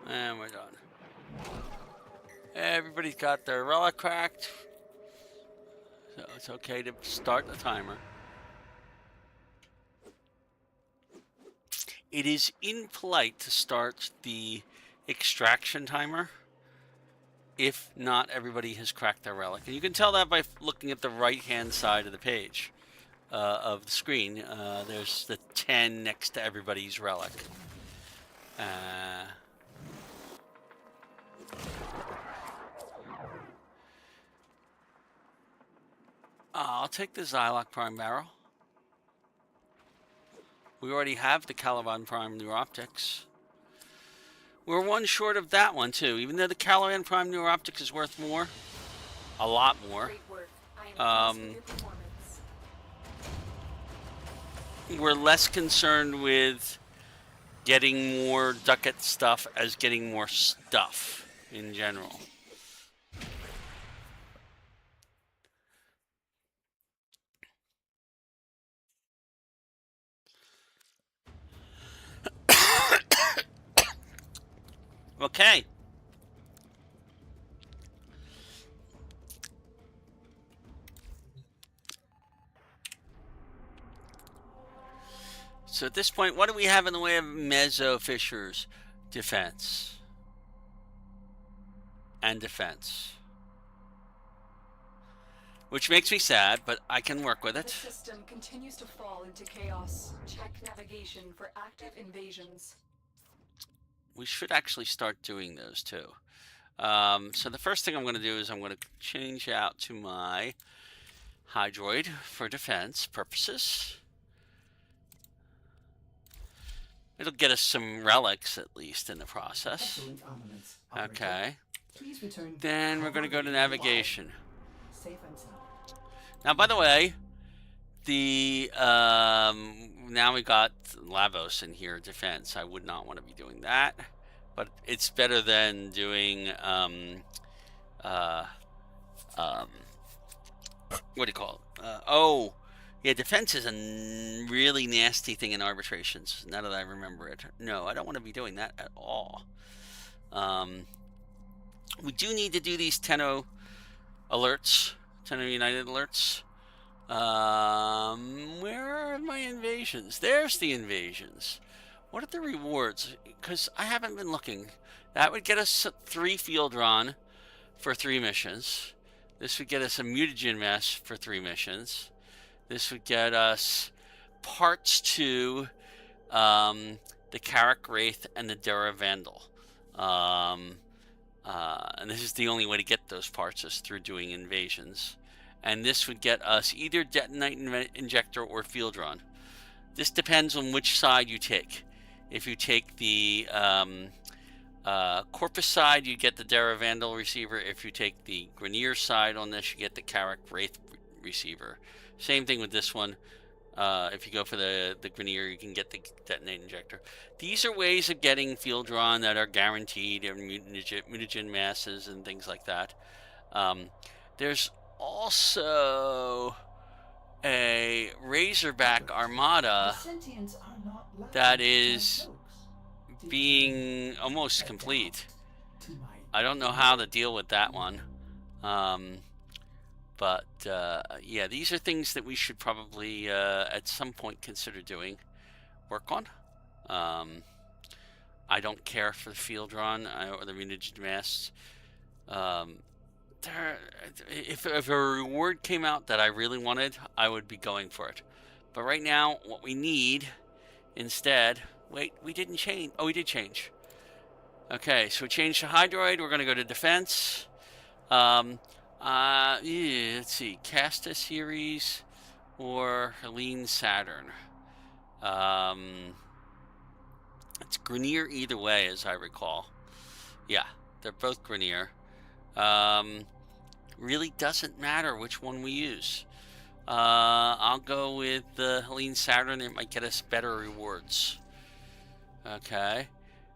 And we're done. Everybody's got their relic cracked. So it's okay to start the timer. It is impolite to start the extraction timer if not everybody has cracked their relic. And you can tell that by looking at the right-hand side of the page of the screen. There's the 10 next to everybody's relic. I'll take the Xyloc Prime Barrel. We already have the Caliban Prime Neuroptics. We're one short of that one, too. Even though the Caliban Prime Neuroptics is worth more. A lot more. Great work. I am impressed with your performance. We're less concerned with getting more ducat stuff as getting more stuff in general. Okay. So at this point, what do we have in the way of Mezzo Fissures? Defense. And defense. Which makes me sad, but I can work with The it. system continues to fall into chaos. Check navigation for active invasions. We should actually start doing those too. So the first thing I'm going to do is I'm going to change out to my Hydroid for defense purposes. It'll get us some relics at least in the process. Excellent armaments, operator. Okay. Please return. Then we're going to go to navigation. Safe and sound. Now, by the way, the now we got Lavos in here, defense. I would not want to be doing that, but it's better than doing what do you call it? Oh, yeah, defense is a really nasty thing in arbitrations. Now that I remember it, no, I don't want to be doing that at all. We do need to do these Tenno alerts, Tenno United alerts. Where are my invasions? There's the invasions. What are the rewards? Because I haven't been looking. That would get us 3 field run for 3 missions. This would get us a mutagen mess for 3 missions. This would get us parts to the Carrick Wraith and the Dara Vandal. And this is the only way to get those parts is through doing invasions. And this would get us either Detonite Injector or Field Run. This depends on which side you take. If you take the Corpus side, you get the Dara Vandal receiver. If you take the Grenier side on this, you get the Carrick Wraith receiver. Same thing with this one. If you go for the Grenier, you can get the Detonate Injector. These are ways of getting Field Run that are guaranteed, and mutagen masses and things like that. There's also a Razorback Armada that is being almost complete. I don't know how to deal with that one. But yeah, these are things that we should probably at some point consider doing work on. I don't care for the field run or the mutagen mass. If a reward came out that I really wanted, I would be going for it. But right now, what we need instead... Wait, we didn't change. Oh, we did change. Okay, so we changed to Hydroid. We're going to go to Defense. Yeah, let's see. Casta Series or Helene Saturn. It's Grenier either way, as I recall. Yeah, they're both Grenier. Really doesn't matter which one we use. I'll go with the Helene Saturn. It might get us better rewards. Okay.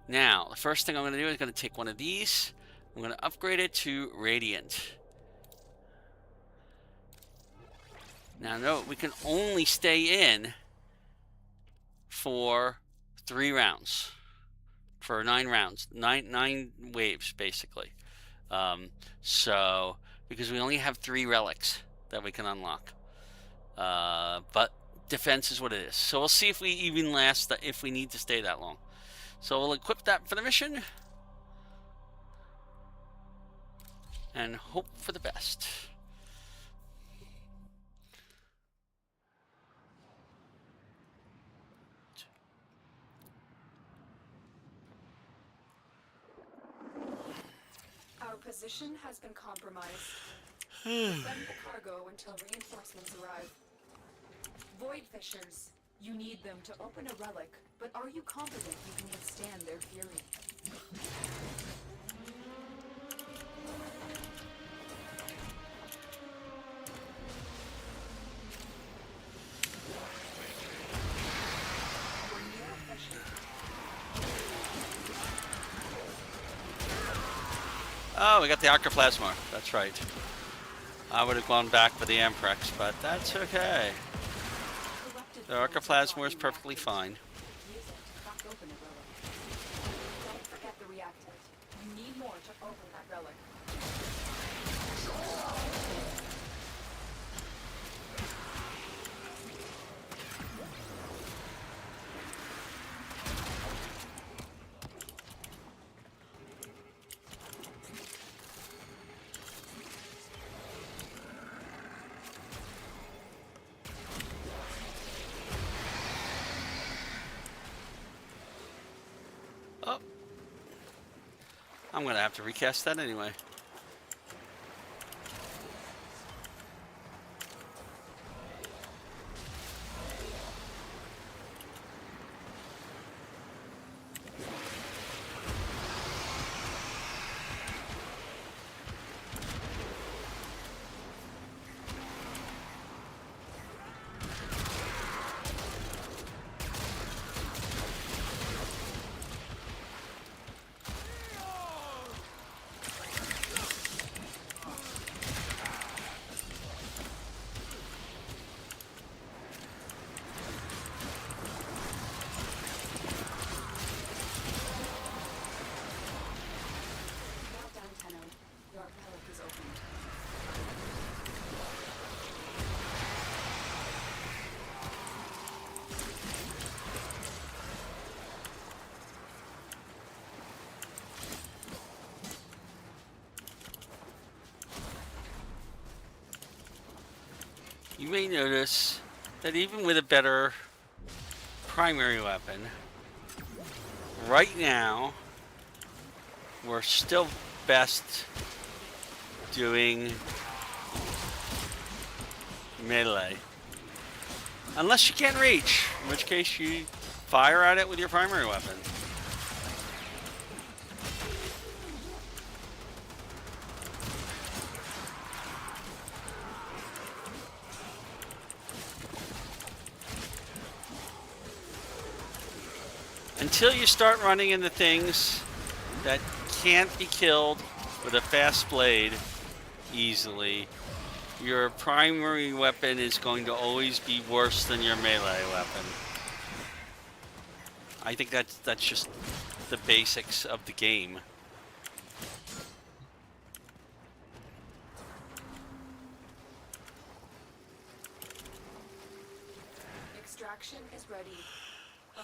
Now, the first thing I'm going to do is going to take one of these. I'm going to upgrade it to Radiant. Now, note, we can only stay in for 3 rounds. For 9 rounds. 9 waves, basically. So, because we only have 3 relics that we can unlock. But defense is what it is. So we'll see if we even last, if we need to stay that long. So we'll equip that for the mission. And hope for the best. Our position has been compromised. Defend the cargo until reinforcements arrive. Void Fissures. You need them to open a relic, but are you confident you can withstand their fury? Oh, we got the Archoplasma. That's right. I would have gone back for the Amprex, but that's okay. The Archoplasma is perfectly fine. Use it to crack open a relic. Don't forget the reactant. open that relic. Oh. I'm going to have to recast that anyway. Well done, Tenno. Your relic is opened. You may notice that even with a better primary weapon, right now, we're still best doing melee. Unless you can't reach, in which case you fire at it with your primary weapon. Until you start running into things that can't be killed with a fast blade easily, your primary weapon is going to always be worse than your melee weapon. I think that's just the basics of the game. Extraction is ready.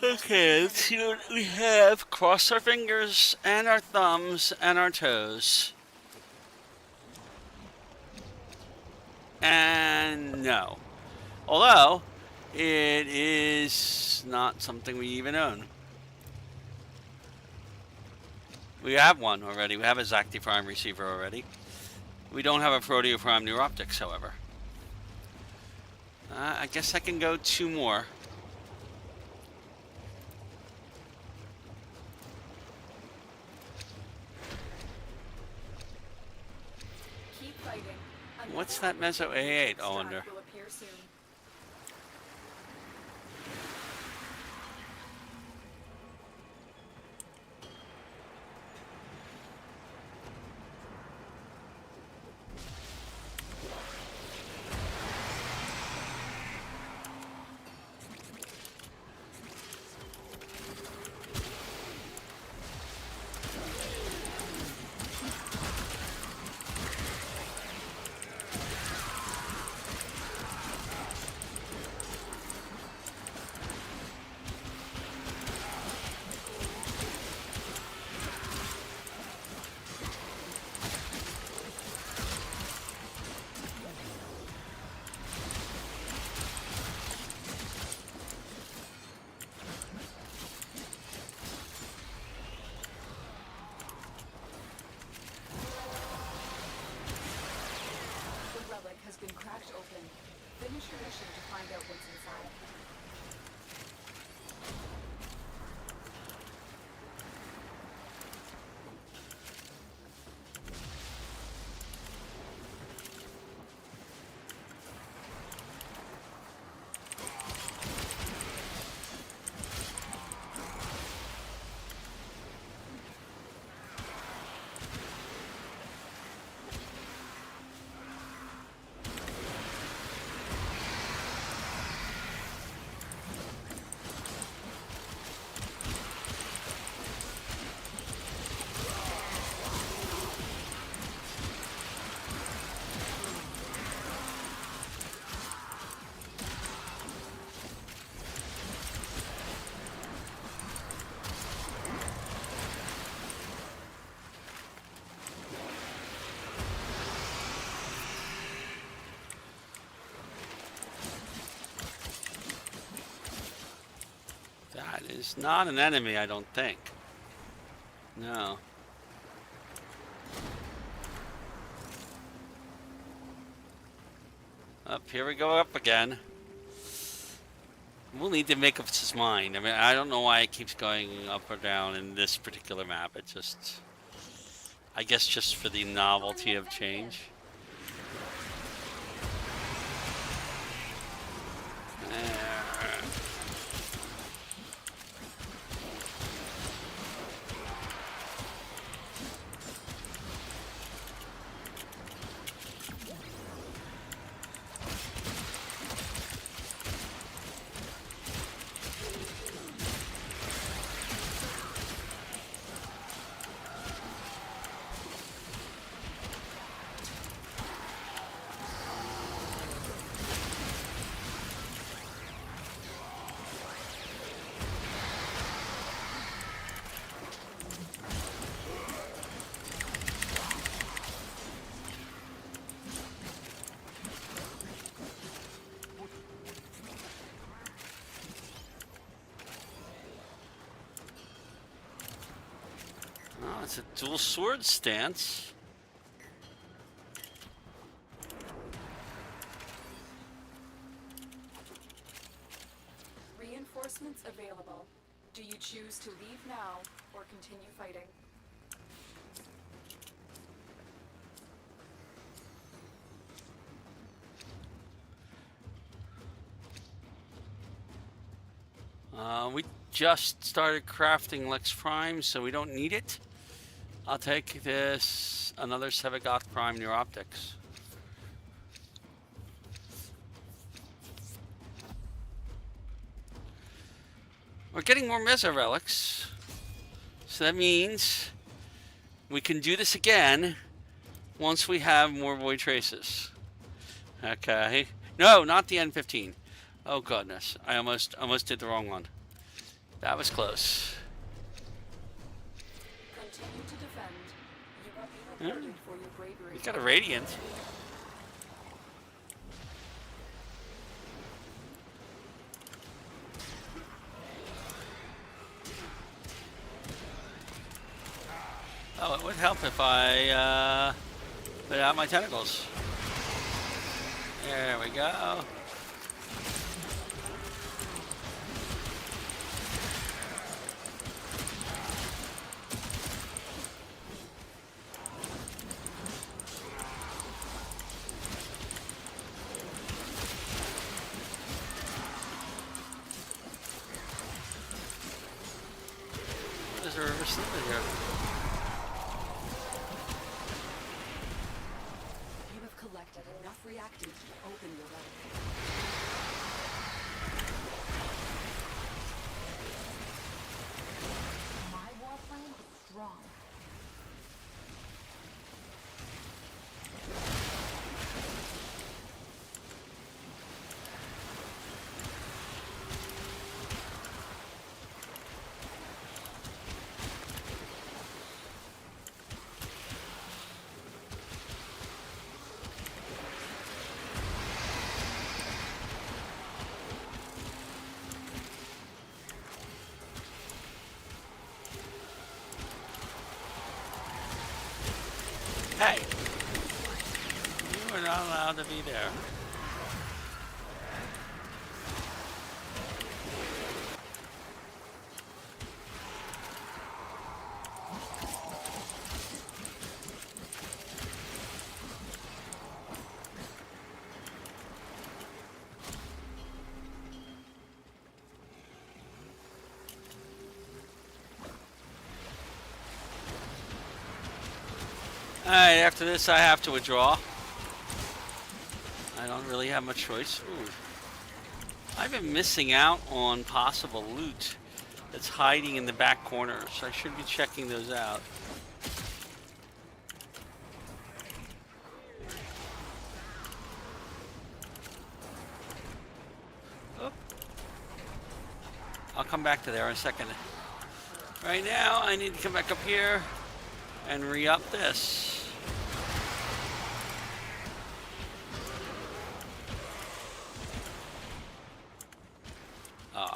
Okay, let's see what we have. Cross our fingers and our thumbs and our toes. And no. Although, it is not something we even own. We have one already. We have a Zacti Prime receiver already. We don't have a Proteo Prime Neuroptics, however. I guess I can go 2 more. Keep fighting. What's that Meso A8? I wonder. Will appear soon. is not an enemy, I don't think. No. Up, here we go up again. We'll need to make up his mind. I mean, I don't know why it keeps going up or down in this particular map. It just... I guess just for the novelty of change. Oh, it's a dual sword stance. Reinforcements available. Do you choose to leave now or continue fighting? We just started crafting Lex Prime, so we don't need it. I'll take this, another Sevagoth Prime near optics. We're getting more Mesa relics, so that means we can do this again once we have more Void Traces. Okay. No, not the N15. Oh goodness, I almost did the wrong one. That was close. Continue to defend. You are being rewarded for your bravery. He's got a Radiant. Oh, it would help if I put out my tentacles. There we go. What is there ever sleeping here? You have collected enough reactants to open your relic. My Warframe is strong. Hey! You are not allowed to be there. Alright, after this I have to withdraw. I don't really have much choice. Ooh. I've been missing out on possible loot that's hiding in the back corners. I should be checking those out. Oop. I'll come back to there in a second. Right now, I need to come back up here and re-up this.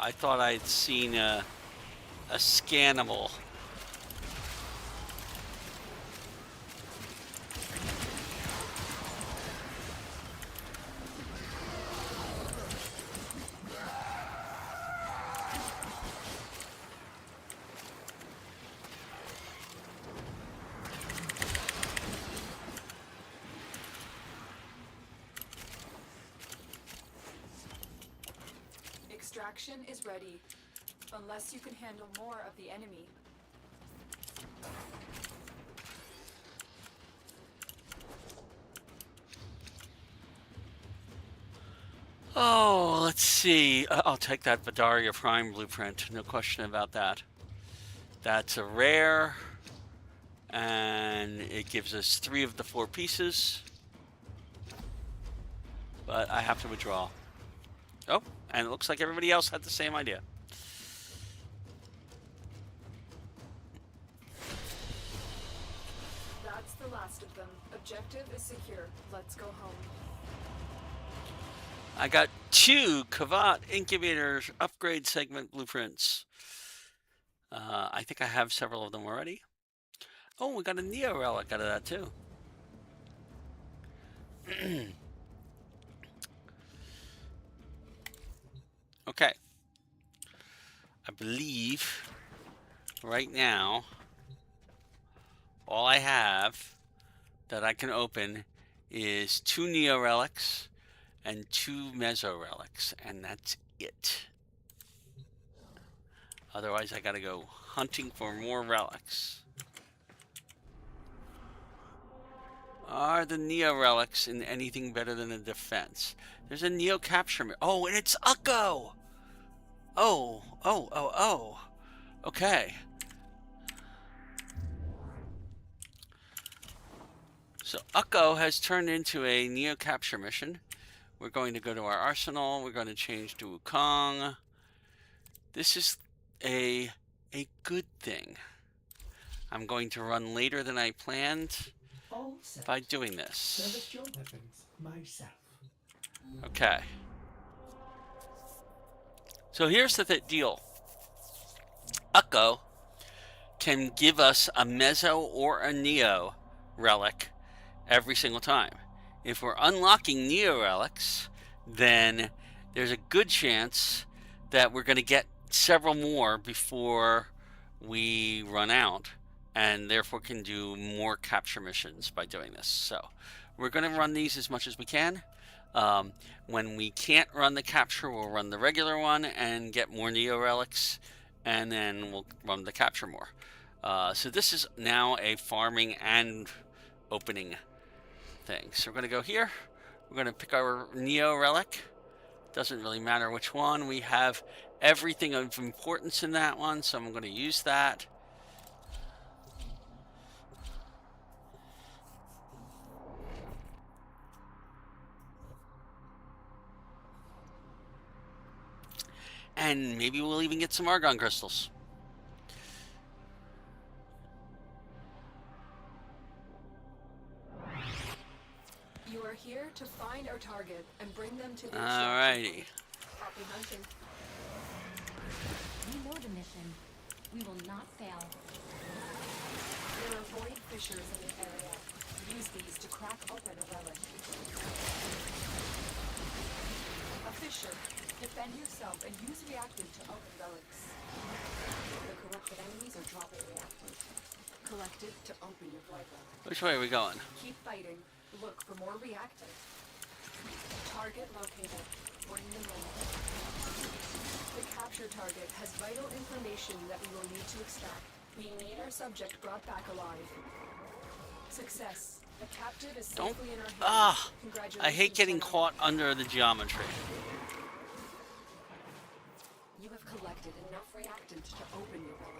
I thought I'd seen a scannable. Extraction is ready, unless you can handle more of the enemy. Oh, let's see. I'll take that Vidaria Prime blueprint. No question about that. That's a rare, and it gives us 3 of the 4 pieces. But I have to withdraw. Oh, and it looks like everybody else had the same idea. That's the last of them. Objective is secure. Let's go home. I got 2 Kavat incubators upgrade segment blueprints. I think I have several of them already. Oh, we got a Neo relic out of that too. Okay. I believe right now all I have that I can open is 2 Neo relics and 2 Meso relics, and that's it. Otherwise, I gotta go hunting for more relics. Are the Neo relics in anything better than a defense? There's a Neo capture. Oh, and it's Ukko! Oh. Okay. So Ukko has turned into a Neo capture mission. We're going to go to our arsenal. We're going to change to Wukong. This is a good thing. I'm going to run later than I planned All set. by doing this. Service your weapons myself. Okay. So here's the deal. Ukko can give us a Meso or a Neo relic every single time. If we're unlocking Neo relics, then there's a good chance that we're going to get several more before we run out, and therefore can do more capture missions by doing this. So we're going to run these as much as we can. When we can't run the capture, we'll run the regular one and get more Neo relics, and then we'll run the capture more. So this is now a farming and opening thing. So we're going to go here. We're going to pick our Neo relic. Doesn't really matter which one. We have everything of importance in that one, so I'm going to use that. And maybe we'll even get some argon crystals. You are here to find our target and bring them to the Alrighty. Happy hunting. We know the mission. We will not fail. There are void fissures in the area. Use these to crack open a relic. A fissure. Defend yourself and use reactant to open relics. The corrupted enemies are dropping reactant. Collect it to open your void relic. Which way are we going? Keep fighting. Look for more reactant. Target located. Bring them in. The capture target has vital information that we will need to extract. We need our subject brought back alive. Success. The captive is safely in our hands. Congratulations. I hate getting General. caught under the geometry. You have collected enough reactant to open your relic.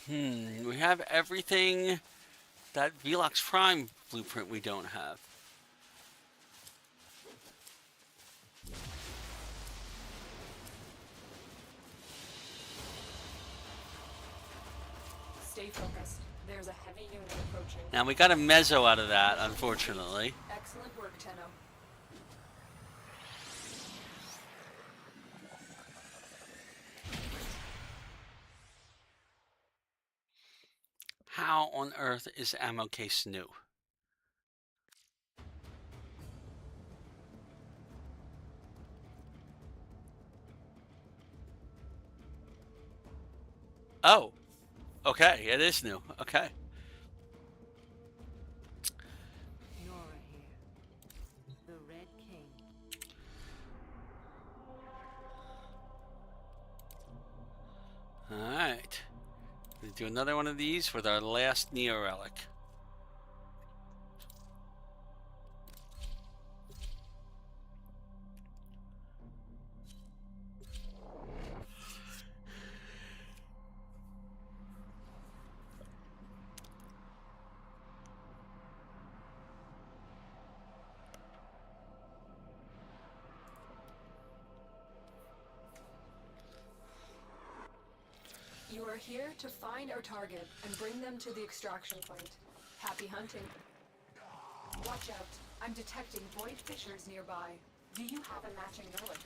We have everything. That Velox Prime blueprint we don't have. Stay focused. There's a heavy unit approaching. Now we got a mezzo out of that, unfortunately. Excellent work, Tenno. How on earth is ammo case new? Oh, okay, it is new. Okay. Nora here. The Red King. All right. We'll do another one of these with our last Neo Relic. You are here to find our target and bring them to the extraction point. Happy hunting. Watch out. I'm detecting void fissures nearby. Do you have a matching relic?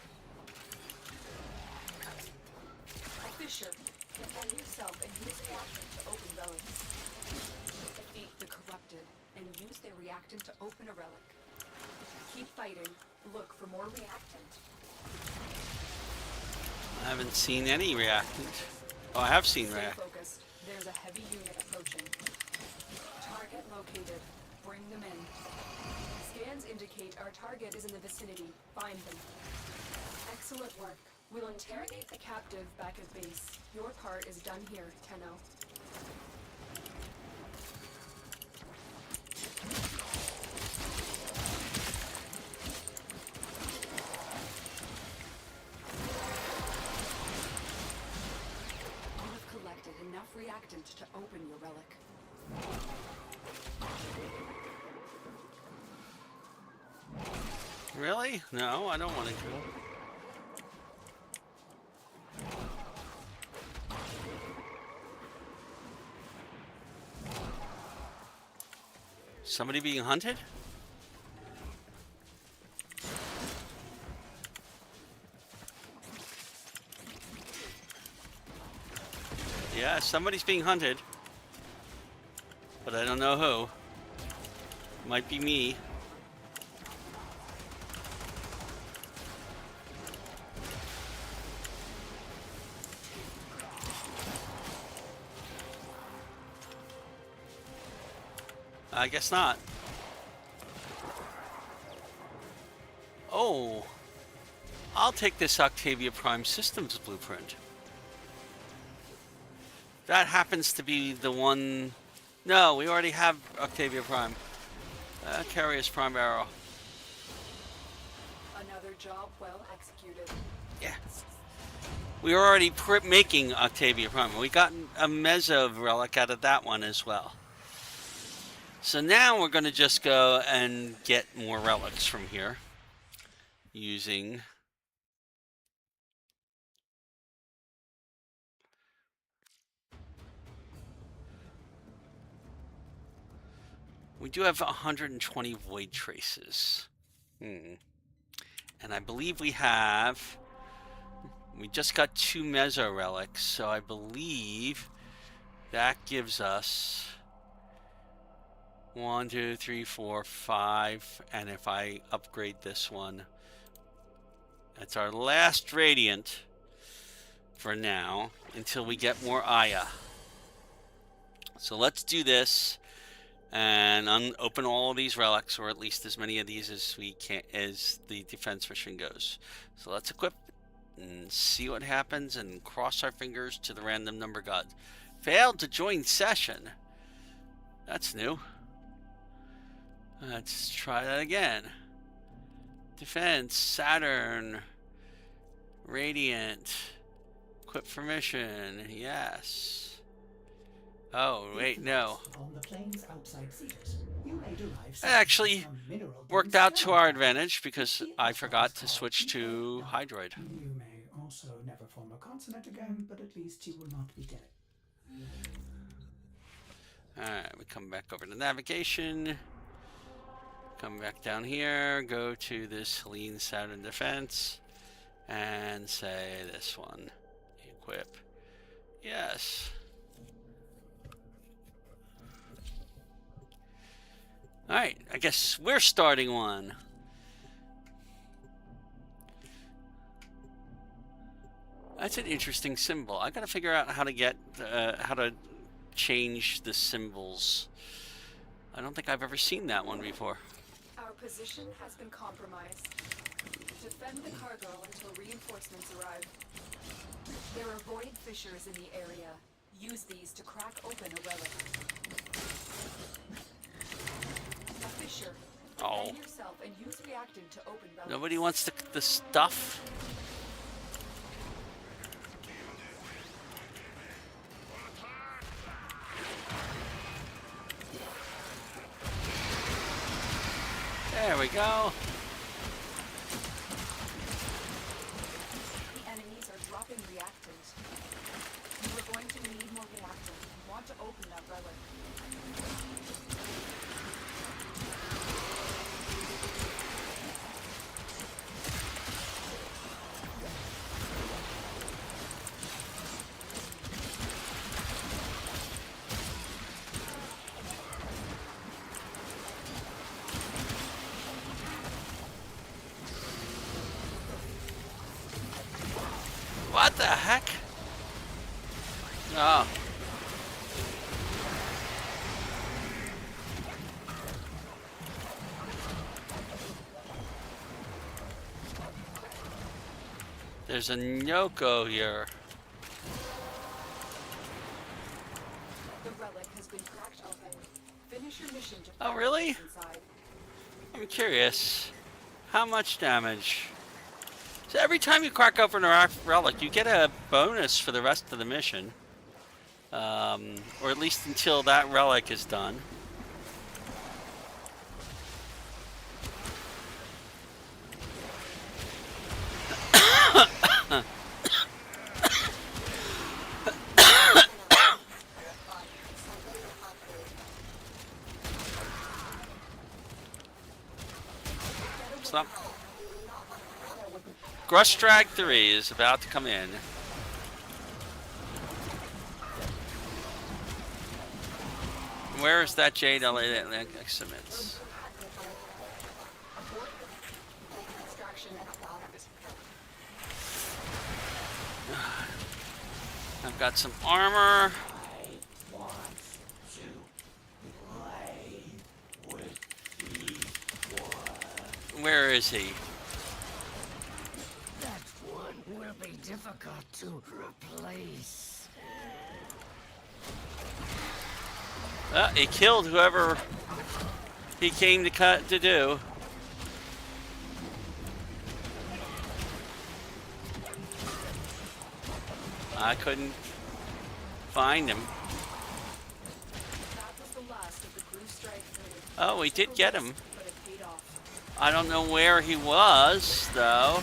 A fissure. Defend yourself and use reactant to open relics. Defeat the corrupted and use their reactant to open a relic. Keep fighting. Look for more reactant. I haven't seen any reactant. Oh, I have seen Stay reactant. focused. There's a heavy unit approaching. Target located. Bring them in. Scans indicate our target is in the vicinity. Find them. Excellent work. We'll interrogate the captive back at base. Your part is done here, Tenno. You have collected enough reactant to open your relic. Really? No, I don't want to go. Somebody being hunted? Yeah, somebody's being hunted. But I don't know who. Might be me. I guess not. Oh, I'll take this Octavia Prime Systems blueprint. That happens to be the one. No, we already have Octavia Prime. Carrier's Prime Barrel. Another job well executed. Yeah. We were already making Octavia Prime. We got a Mezzo relic out of that one as well. So now we're going to just go and get more relics from here using we do have 120 void traces. And I believe we just got 2 Mezzo relics, so I believe that gives us 1, 2, 3, 4, 5, and if I upgrade this one, that's our last Radiant for now until we get more Aya. So let's do this and open all of these relics, or at least as many of these as we can, as the defense mission goes. So let's equip and see what happens and cross our fingers to the random number god. Failed to join session. That's new. Let's try that again. Defense, Saturn, Radiant, equip for mission, yes. Oh, wait, no. On the plains outside Cetus, you may derive It actually some mineral worked out to our advantage because I forgot to switch to Hydroid. You may also never form a consonant again, but at least you will not be dead. Alright, we come back over to navigation. Come back down here, go to this lean Saturn defense, and say this one. Equip. Yes. Alright, I guess we're starting one. That's an interesting symbol. I gotta figure out how to get, how to change the symbols. I don't think I've ever seen that one before. Our position has been compromised. Defend the cargo until reinforcements arrive. There are void fissures in the area. Use these to crack open a relic. A fissure. Oh. Defend yourself and use reactant to open relics. Nobody wants the stuff? There we go. The enemies are dropping reactant. You are going to need more reactant. You want to open that relic. What the heck? Oh. There's a Nyoko here. The relic has been cracked open. Finish your mission to Oh, find really? what's inside. I'm curious. How much damage? So every time you crack open a relic, you get a bonus for the rest of the mission. Or at least until that relic is done. Stop. Grush Drag 3 is about to come in. Where is that Jade exhibits? I've got some armor. Where is he? That one will be difficult to replace. He killed whoever he came to do. I couldn't find him. That was the last of the Blue Strike. Oh, we did get him. But it paid off. I don't know where he was, though.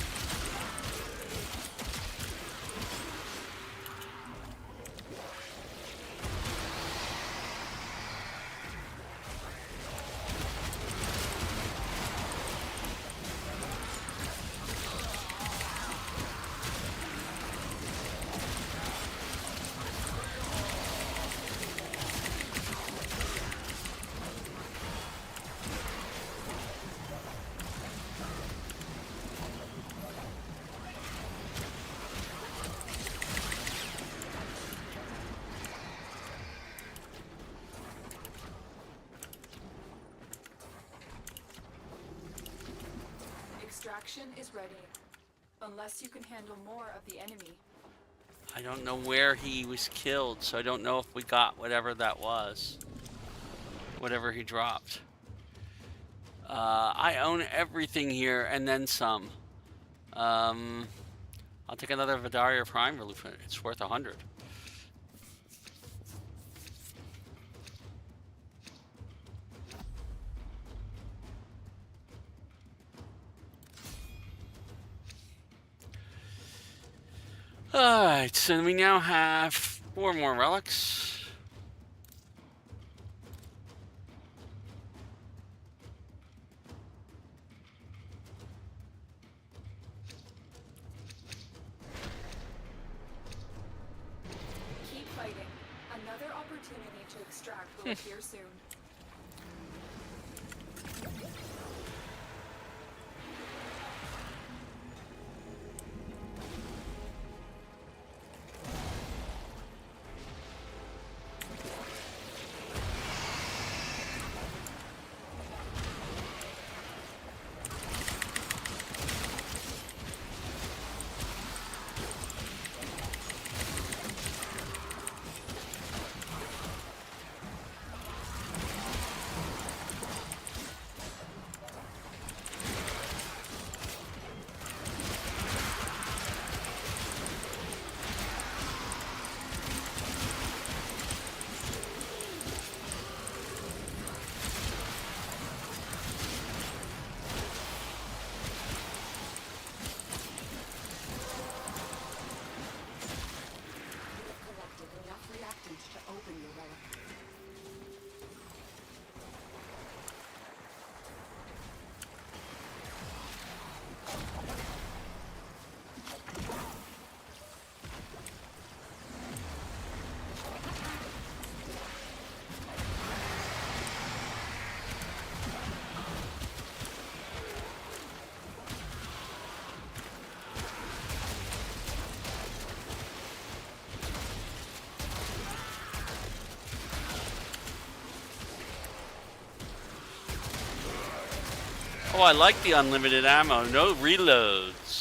Extraction is ready. Unless you can handle more of the enemy. I don't know where he was killed, so I don't know if we got whatever that was. Whatever he dropped. I own everything here and then some. I'll take another Vidaria Prime Relief. It's worth 100. Alright, so we now have 4 more relics. Keep fighting. Another opportunity to extract will appear soon. Oh, I like the unlimited ammo. No reloads.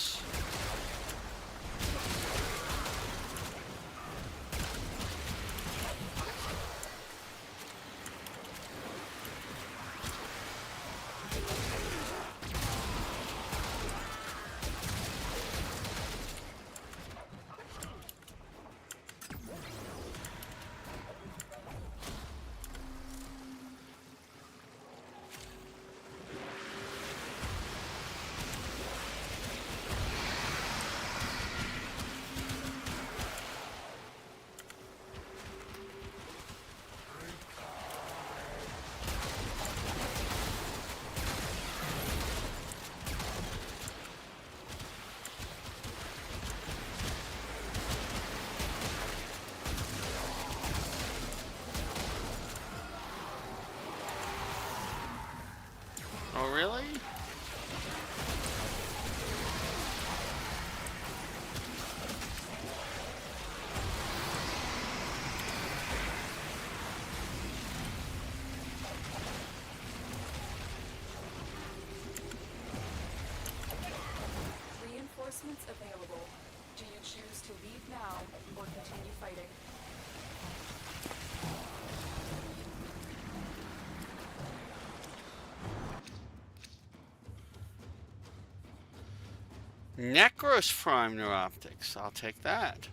Oh, really? Reinforcements available. Do you choose to leave now or continue fighting? Necros Prime Neuroptics. I'll take that.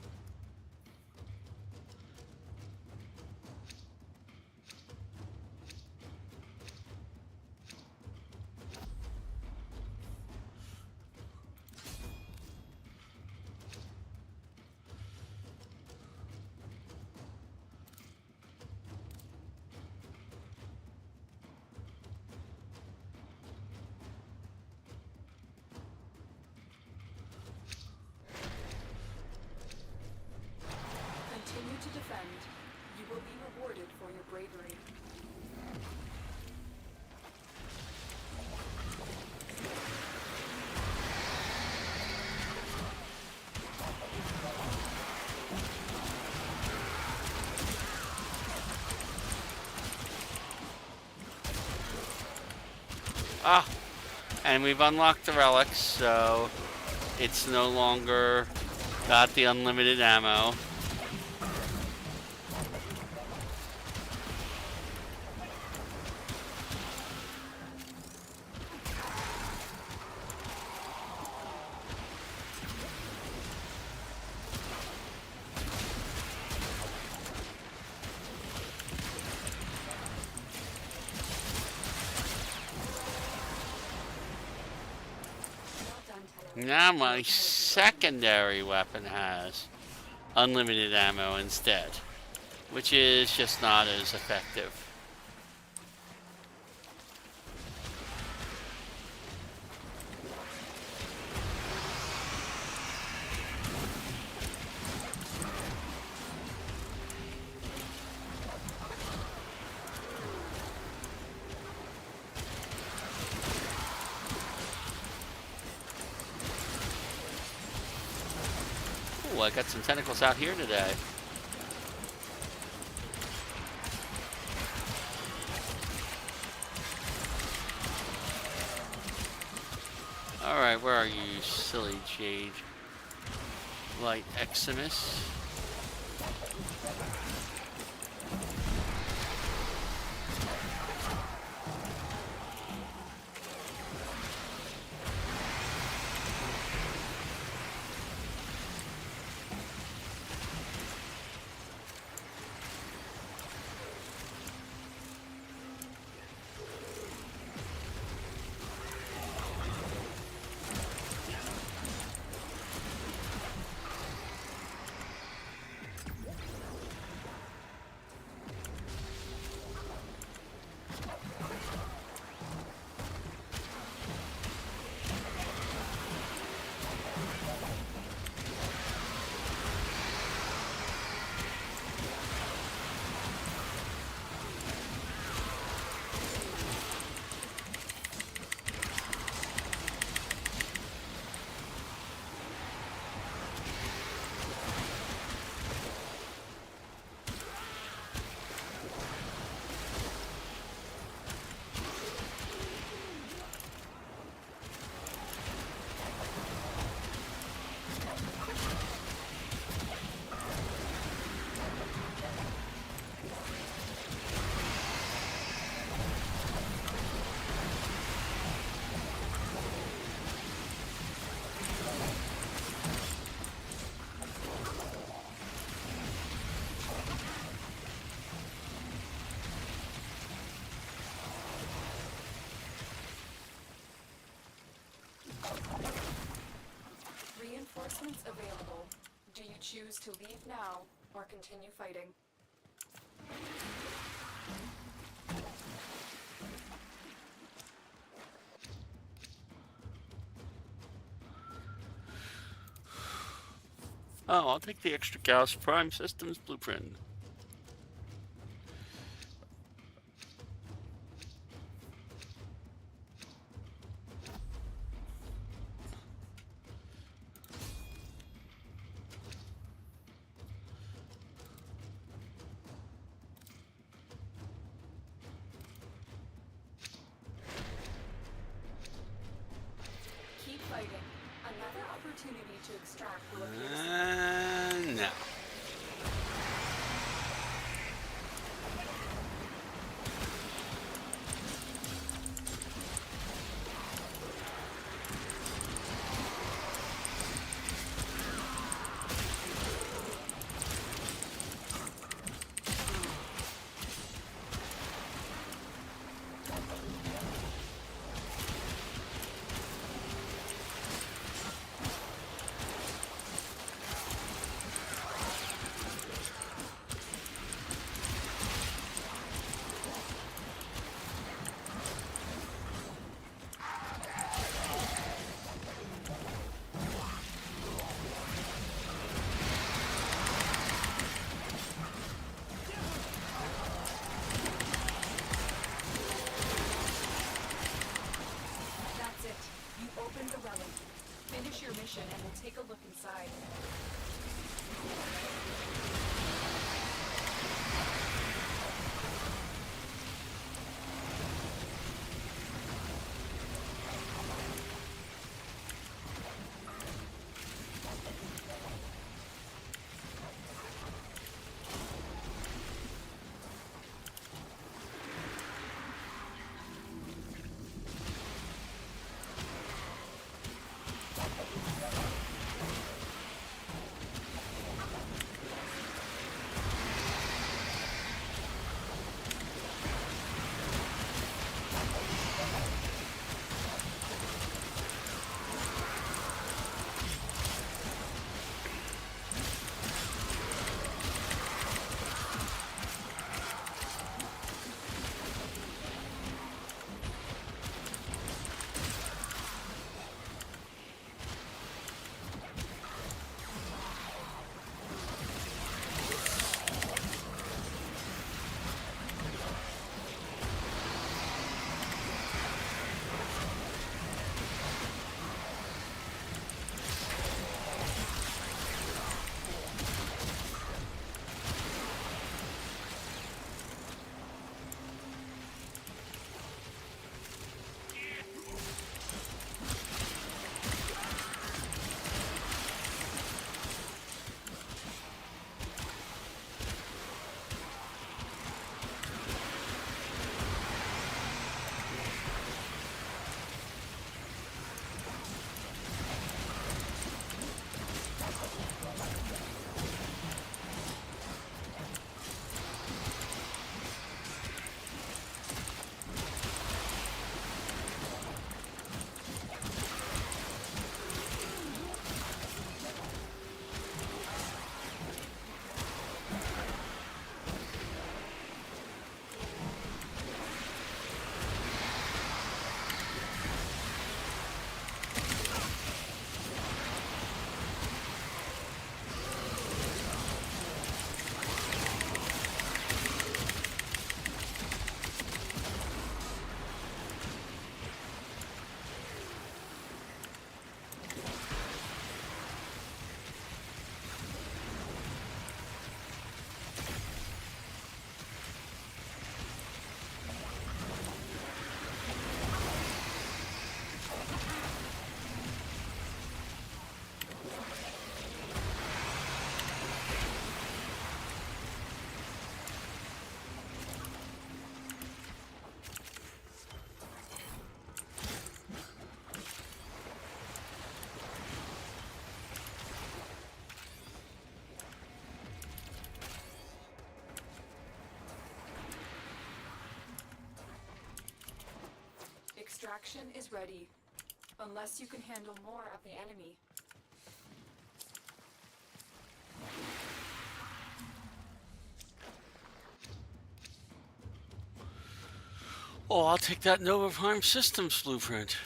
Continue to defend. You will be rewarded for your bravery. Ah, and we've unlocked the relics, so it's no longer got the unlimited ammo. Now my secondary weapon has unlimited ammo instead, which is just not as effective. Ooh, I got some tentacles out here today. Alright, where are you, silly jade? Light Eximus. Reinforcements available. Do you choose to leave now or continue fighting? Oh, I'll take the extra Gauss Prime Systems blueprint. Keep fighting. Another opportunity to extract will appear. No. Extraction is ready. Unless you can handle more of the enemy. Oh, I'll take that Nova Prime Systems blueprint.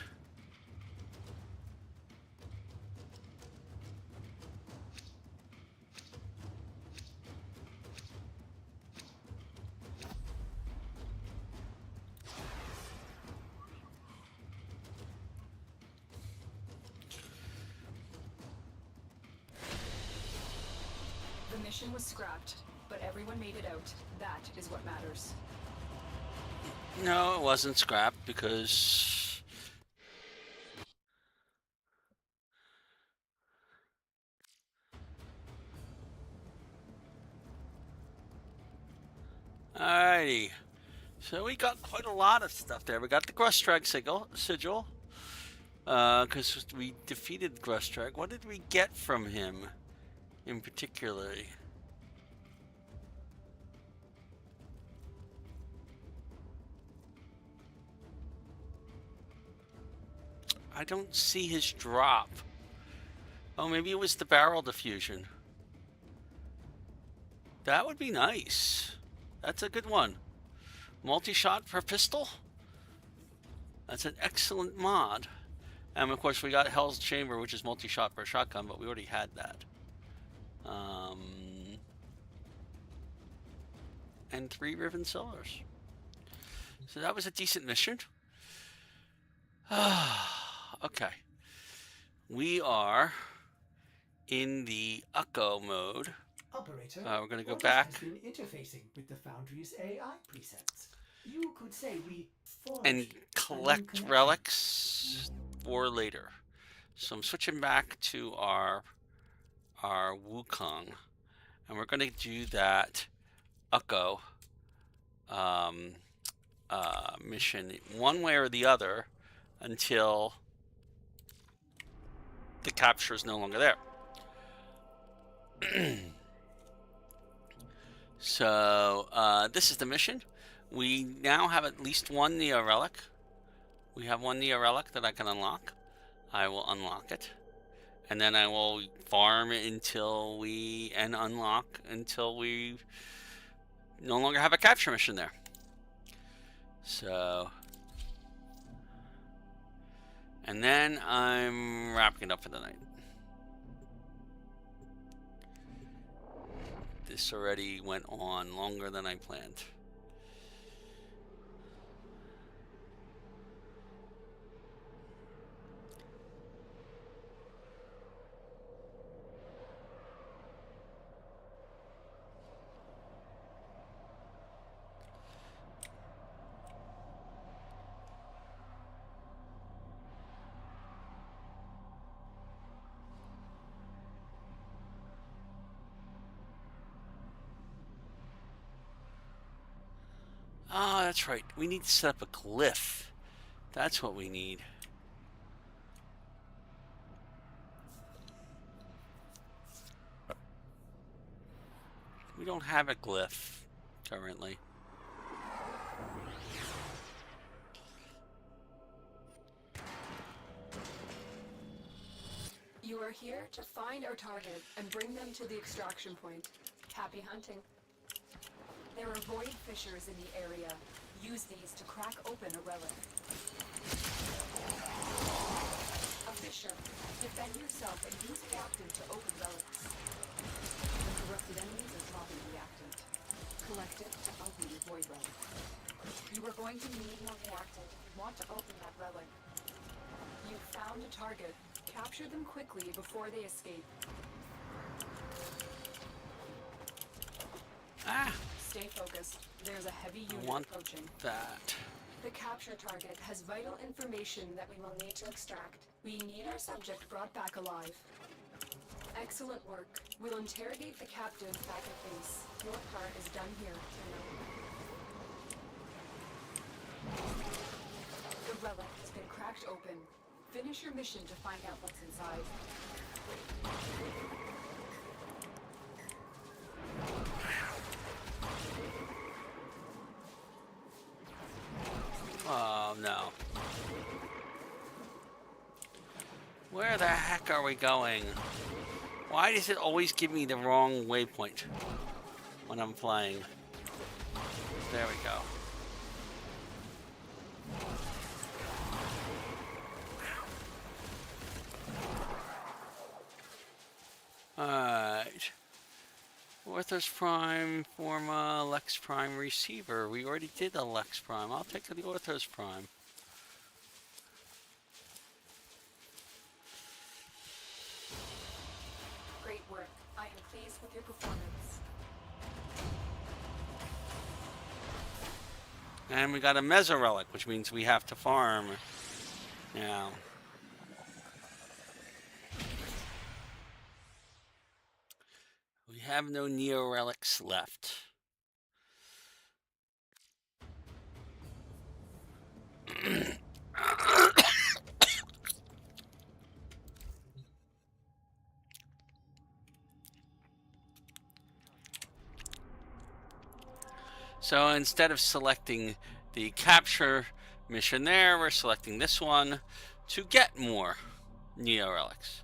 The mission was scrapped, but everyone made it out. That is what matters. No, it wasn't scrapped because alrighty. So we got quite a lot of stuff there. We got the Grustrag sigil. Because we defeated Grustrag. What did we get from him in particular? I don't see his drop. Oh, maybe it was the barrel diffusion. That would be nice. That's a good one. Multi-shot per pistol? That's an excellent mod. And of course we got Hell's Chamber, which is multi-shot per shotgun, but we already had that. And 3 Riven Cellars. So that was a decent mission. Okay. We are in the Ucko mode. Operator, We're going to go Ordis back has been interfacing with the Foundry's AI precepts. You could say we forged and a new collect connection. relics for later. So I'm switching back to our Wukong, and we're going to do that Ucko mission one way or the other until the capture is no longer there. So this is the mission. We now have at least one Neo Relic. We have one Neo Relic that I can unlock. I will unlock it. And then I will farm until we unlock until we no longer have a capture mission there. So, and then I'm wrapping it up for the night. This already went on longer than I planned. Ah, that's right. We need to set up a glyph. That's what we need. We don't have a glyph currently. You are here to find our target and bring them to the extraction point. Happy hunting. There are void fissures in the area. Use these to crack open a relic. A fissure. Defend yourself and use reactant to open relics. The corrupted enemies are dropping reactant. Collect it to open your void relic. You are going to need more reactant if you want to open that relic. You've found a target. Capture them quickly before they escape. Ah! Stay focused. There's a heavy unit approaching. That. The capture target has vital information that we will need to extract. We need our subject brought back alive. Excellent work. We'll interrogate the captive back at base. Your part is done here. The relic has been cracked open. Finish your mission to find out what's inside. Oh no. we going? Why does it always give me the wrong waypoint when I'm flying? There we go. Alright. Orthos Prime, Forma, Lex Prime Receiver. We already did the Lex Prime. I'll take the Orthos Prime. Great work. I am pleased with your performance. And we got a Meso Relic, which means we have to farm now. We have no Neo Relics left. So instead of selecting the capture mission there, we're selecting this one to get more Neo Relics.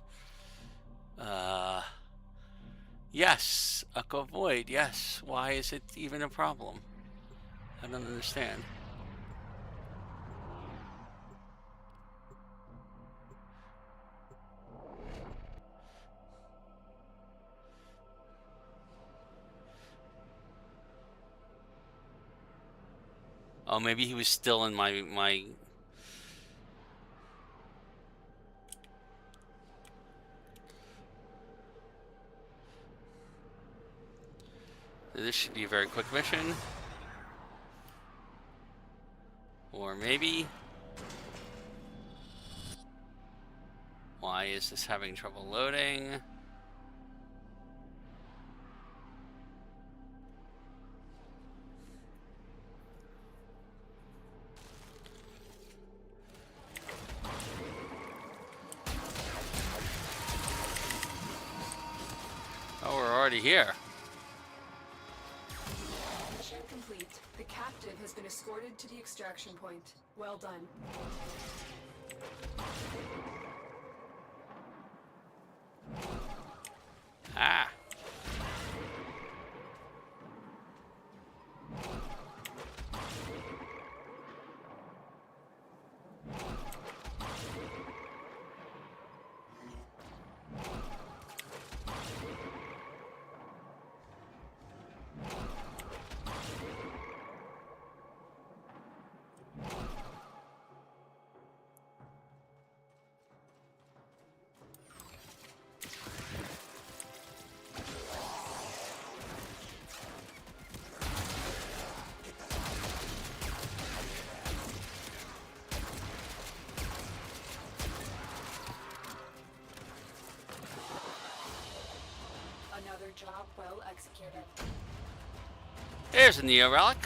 Yes, Echo Void, yes. Why is it even a problem? I don't understand. Oh, maybe he was still in my... This should be a very quick mission. Or maybe... Why is this having trouble loading? Oh, we're already here. Mission complete. The captive has been escorted to the extraction point. Well done. Ah. Another job well executed. There's a Neo Relic.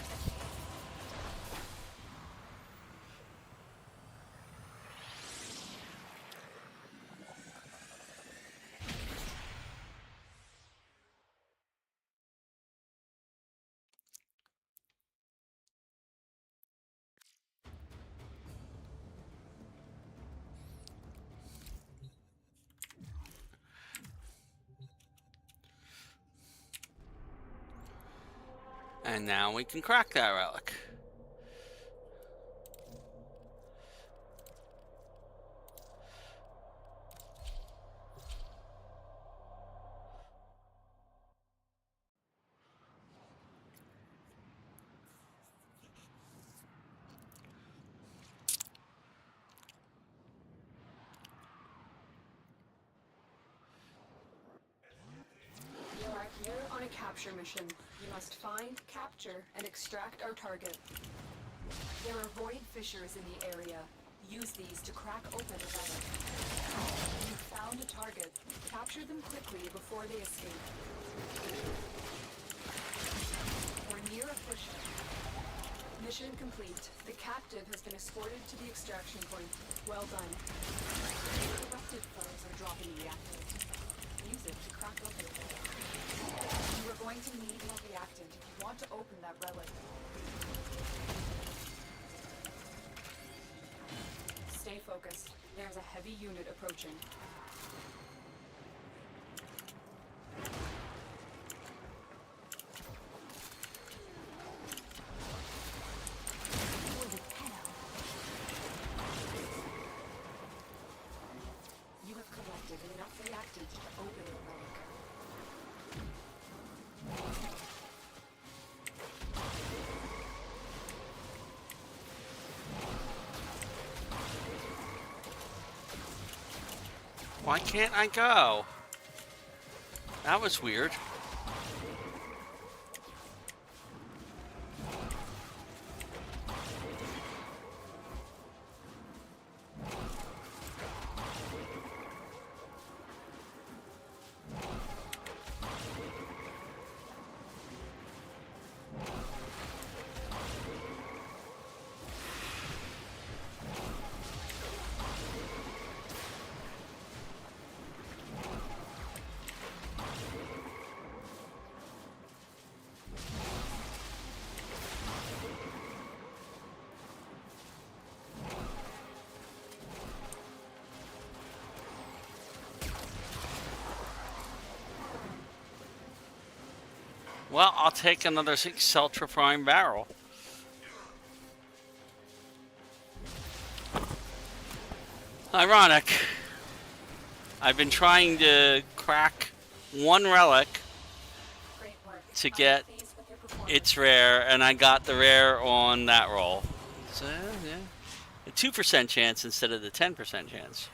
And now we can crack that relic. You are here on a capture mission. You must find, capture, and extract our target. There are void fissures in the area. Use these to crack open a relic. You found a target. Capture them quickly before they escape. We're near a fissure. Mission complete. The captive has been escorted to the extraction point. Well done. Corrupted foes are dropping reactant. Use it to crack open a relic. You are going to need more reactant if you want to open that relic. Stay focused. There's a heavy unit approaching. Why can't I go? That was weird. Well, I'll take another Celtra Prime barrel. Ironic. I've been trying to crack one relic Great work. to I'm get pleased with your performance. its rare, and I got the rare on that roll. So, yeah. A 2% chance instead of the 10% chance.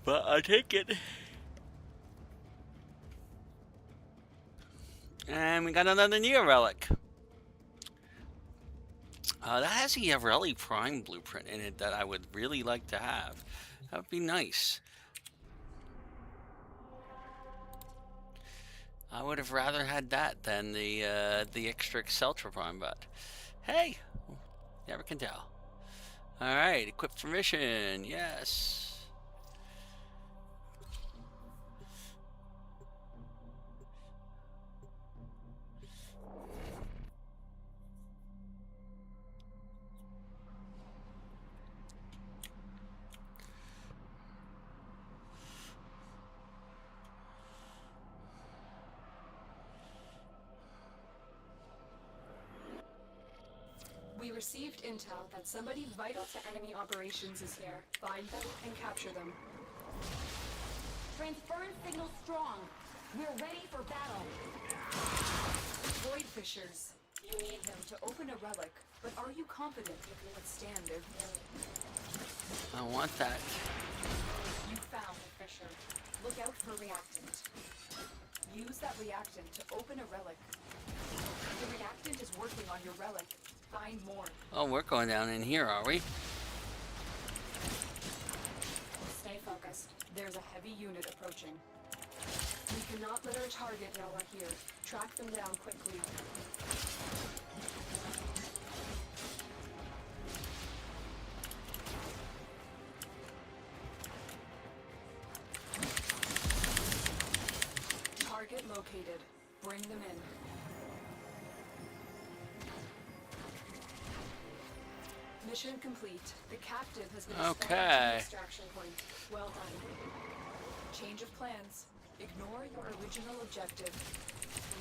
But I take it. And we got another Neo relic. That has a Yareli Prime blueprint in it that I would really like to have. That would be nice. I would have rather had that than the extra Celtra Prime, but hey, never can tell. All right, equipped for mission. Yes. We received intel that somebody vital to enemy operations is here. Find them and capture them. Transference signal strong. We're ready for battle. Void Fishers. You need them to open a relic, but are you confident you can withstand their fury? I want that. You found a fissure. Look out for reactant. Use that reactant to open a relic. The reactant is working on your relic. Find more. Oh, we're going down in here, are we? Stay focused. There's a heavy unit approaching. We cannot let our target know we're here. Track them down quickly. Target located. Bring them in. Mission complete. The captive has been escorted to the Okay. extraction point. Well done. Change of plans. Ignore your original objective.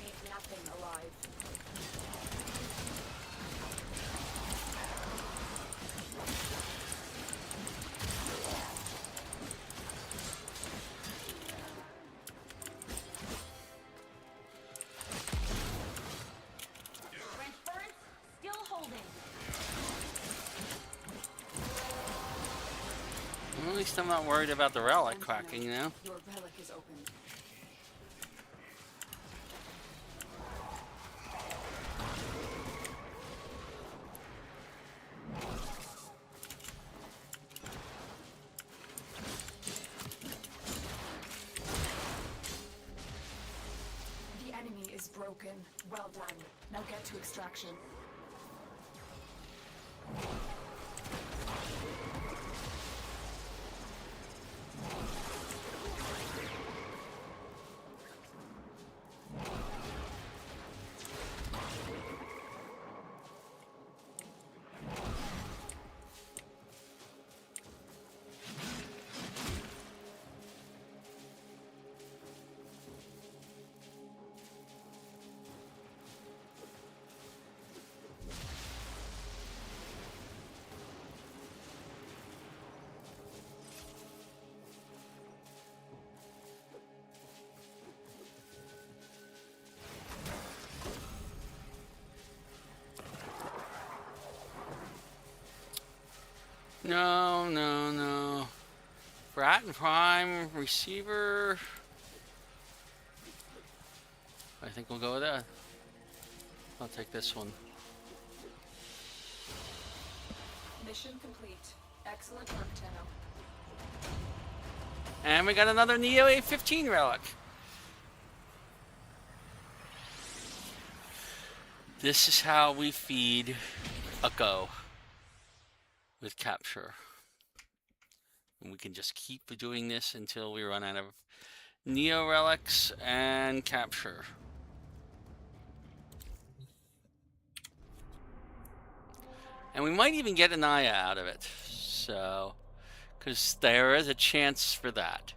Leave nothing alive. Transference still holding. Well, at least I'm not worried about the relic cracking, you know? Your relic is open. The enemy is broken. Well done. Now get to extraction. No, no, no. Brat and Prime receiver. I think we'll go with that. I'll take this one. Mission complete. Excellent work, Tenno. And we got another Neo A15 relic. This is how we feed Ucko with capture. And we can just keep doing this until we run out of Neo relics and capture. And we might even get an Aya out of it. So, because there is a chance for that.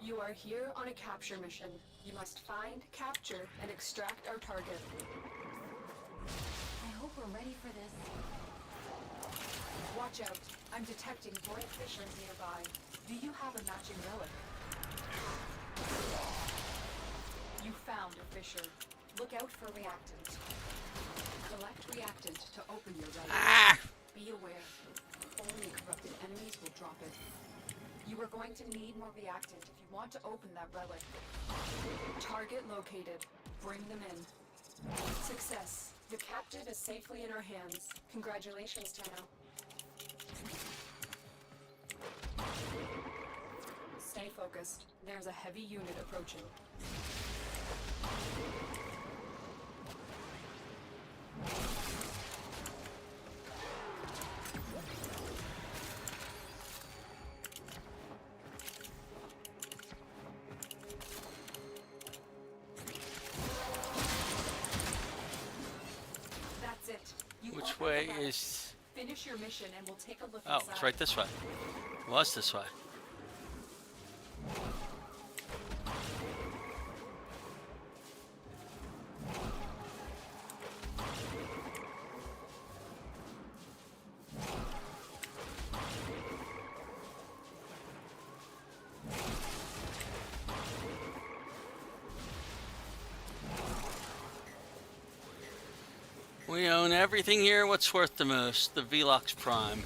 You are here on a capture mission. You must find, capture, and extract our target. I hope we're ready for this. Watch out. I'm detecting void fissures nearby. Do you have a matching relic? You found a fissure. Look out for reactant. Collect reactant to open your relic. Ah! Be aware. Only corrupted enemies will drop it. You are going to need more reactant if you want to open that relic. Target located. Bring them in. Success. The captive is safely in our hands. Congratulations, Tenno. Stay focused. There's a heavy unit approaching. That's it. You Which open way the relic. is... Finish your mission and we'll take a look Oh, inside. it's right this way. It was this way. We own everything here. What's worth the most? The Velox Prime.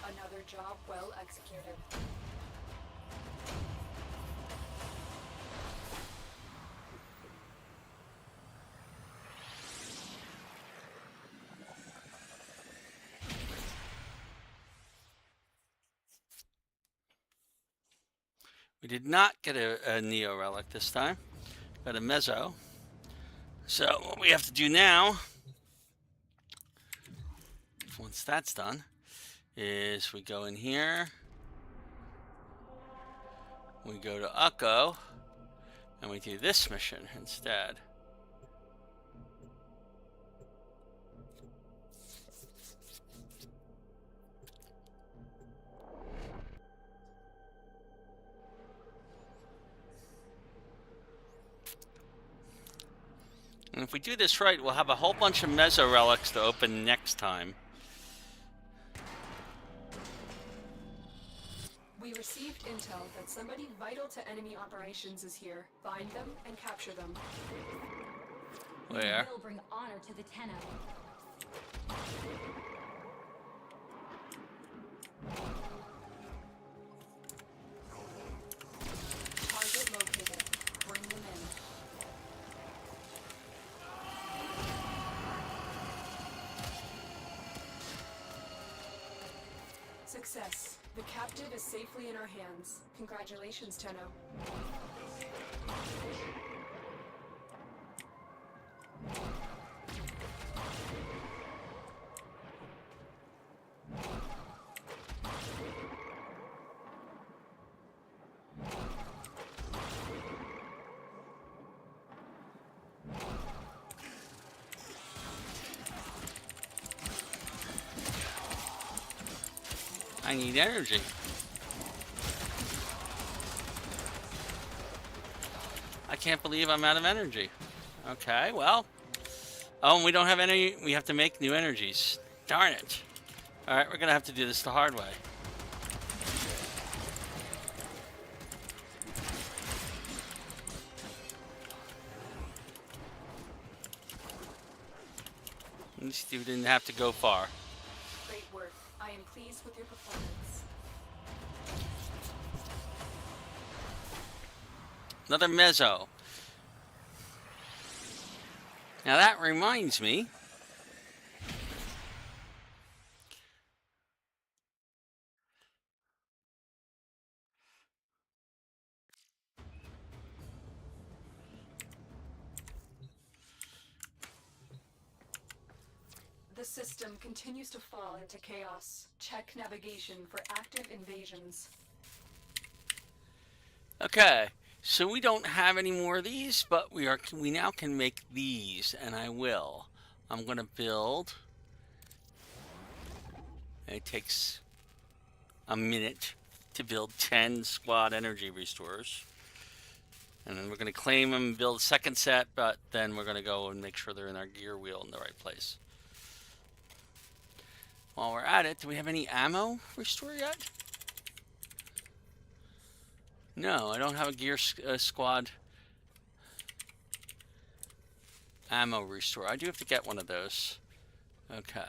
Another job well executed. We did not get a Neo relic this time. Got a Mezzo. So what we have to do now, once that's done, is we go in here. We go to Ucko, and we do this mission instead. And if we do this right, we'll have a whole bunch of Mezzo relics to open next time. We received intel that somebody vital to enemy operations is here. Find them and capture them. Where? We will bring honor to the Tenno. Target located. Bring them in. Success. The captive is safely in our hands. Congratulations, Tenno. I need energy. I can't believe I'm out of energy. Okay, well. Oh, and we don't have any. We have to make new energies. Darn it. Alright, we're gonna have to do this the hard way. At least you didn't have to go far. Great work. I am pleased with your performance. Another mezzo. Now that reminds me. The system continues to fall into chaos. Check navigation for active invasions. Okay, so we don't have any more of these, but we now can make these, and I will. I'm gonna build. It takes a minute to build 10 squad energy restorers. And then we're going to claim them and build a second set, but then we're going to go and make sure they're in our gear wheel in the right place. While we're at it, do we have any ammo restore yet? No, I don't have a gear squad ammo restore. I do have to get one of those. Okay.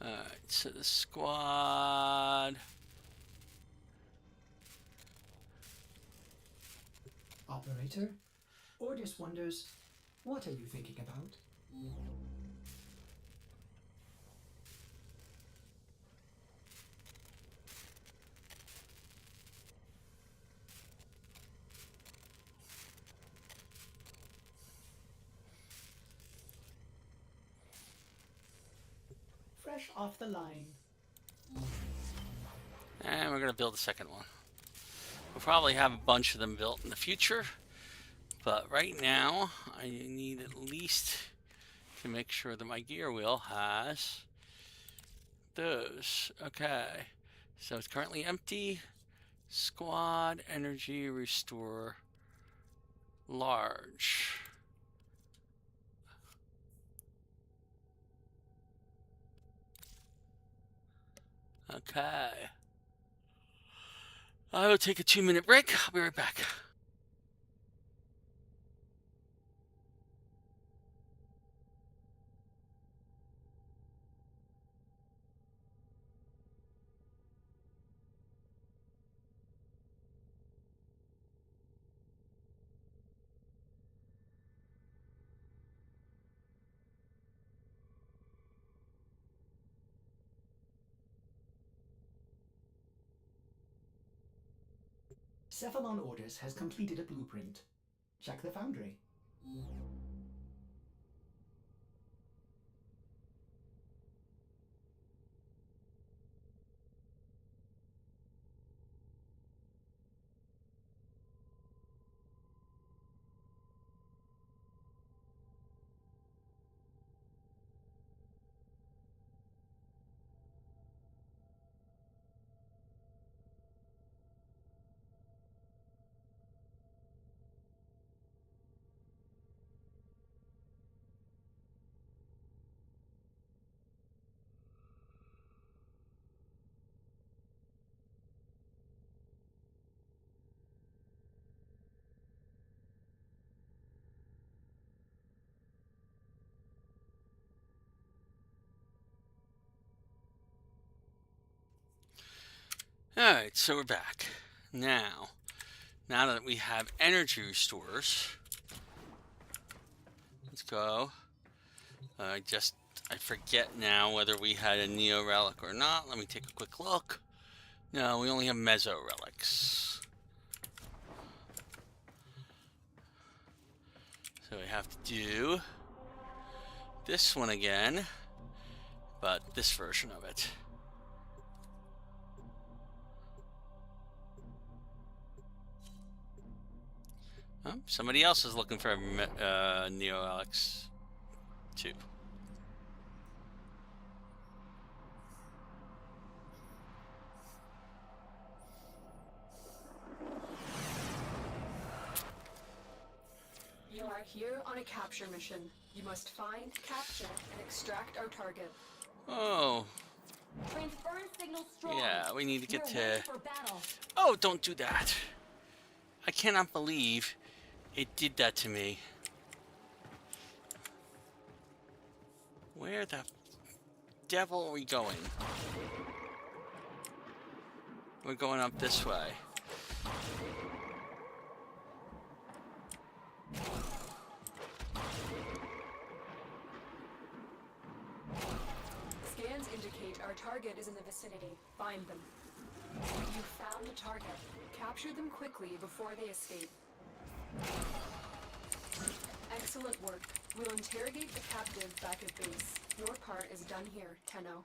Alright, so the squad... Operator, Ordis wonders, what are you thinking about? Fresh off the line. And we're going to build a second one. We'll probably have a bunch of them built in the future. But right now, I need at least to make sure that my gear wheel has those. Okay. So it's currently empty. Squad energy restore large. Okay. I will take a 2-minute break. I'll be right back. Cephalon Ordis has completed a blueprint. Check the foundry. Alright, so we're back. Now that we have energy restorers, let's go. I forget now whether we had a Neo Relic or not. Let me take a quick look. No, we only have Meso Relics. So we have to do this one again, but this version of it. Oh, somebody else is looking for Neo Alex too. are here on a capture mission. You must find, capture, and extract our target. Oh, Transference signal strong. yeah, we need to get We're ready to... for battle. Oh, don't do that. I cannot believe it did that to me. Where the devil are we going? We're going up this way. Scans indicate our target is in the vicinity. Find them. You found the target. Capture them quickly before they escape. Excellent work. We'll interrogate the captive back at base. Your part is done here, Tenno.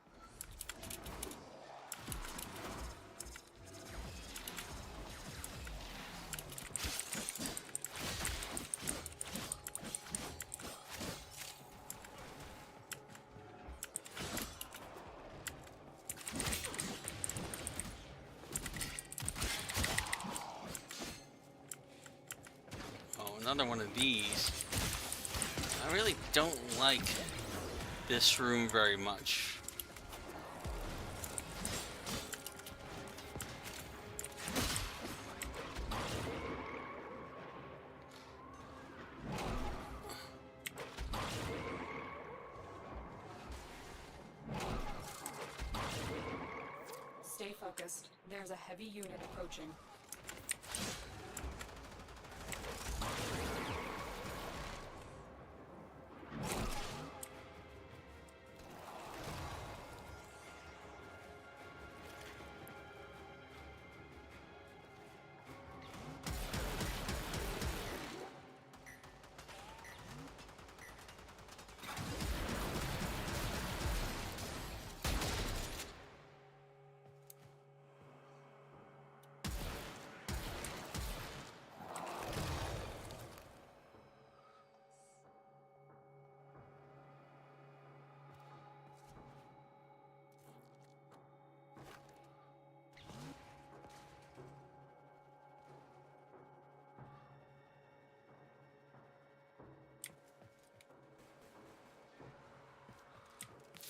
Another one of these. I really don't like this room very much. Stay focused. There's a heavy unit approaching.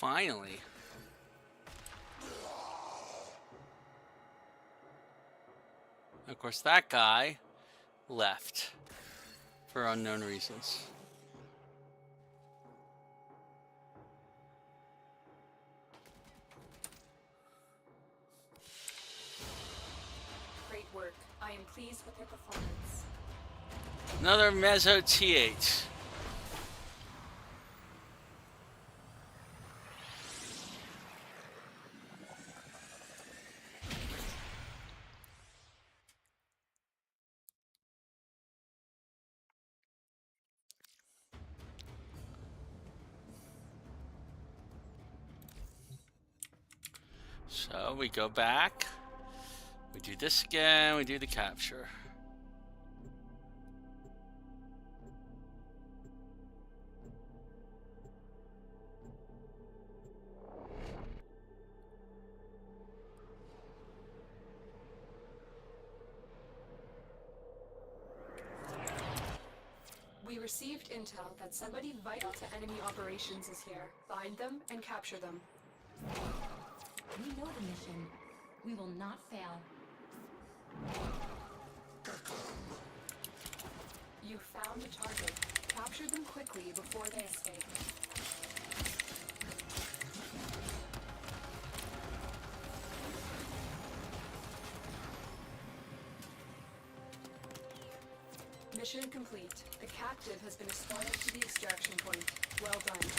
Finally. Of course, that guy left for unknown reasons. Great work. I am pleased with your performance. Another Mezzo T8. So we go back, we do this again, we do the capture. We received intel that somebody vital to enemy operations is here. Find them and capture them. We know the mission. We will not fail. You found a target. Capture them quickly before they escape. Mission complete. The captive has been escorted to the extraction point. Well done.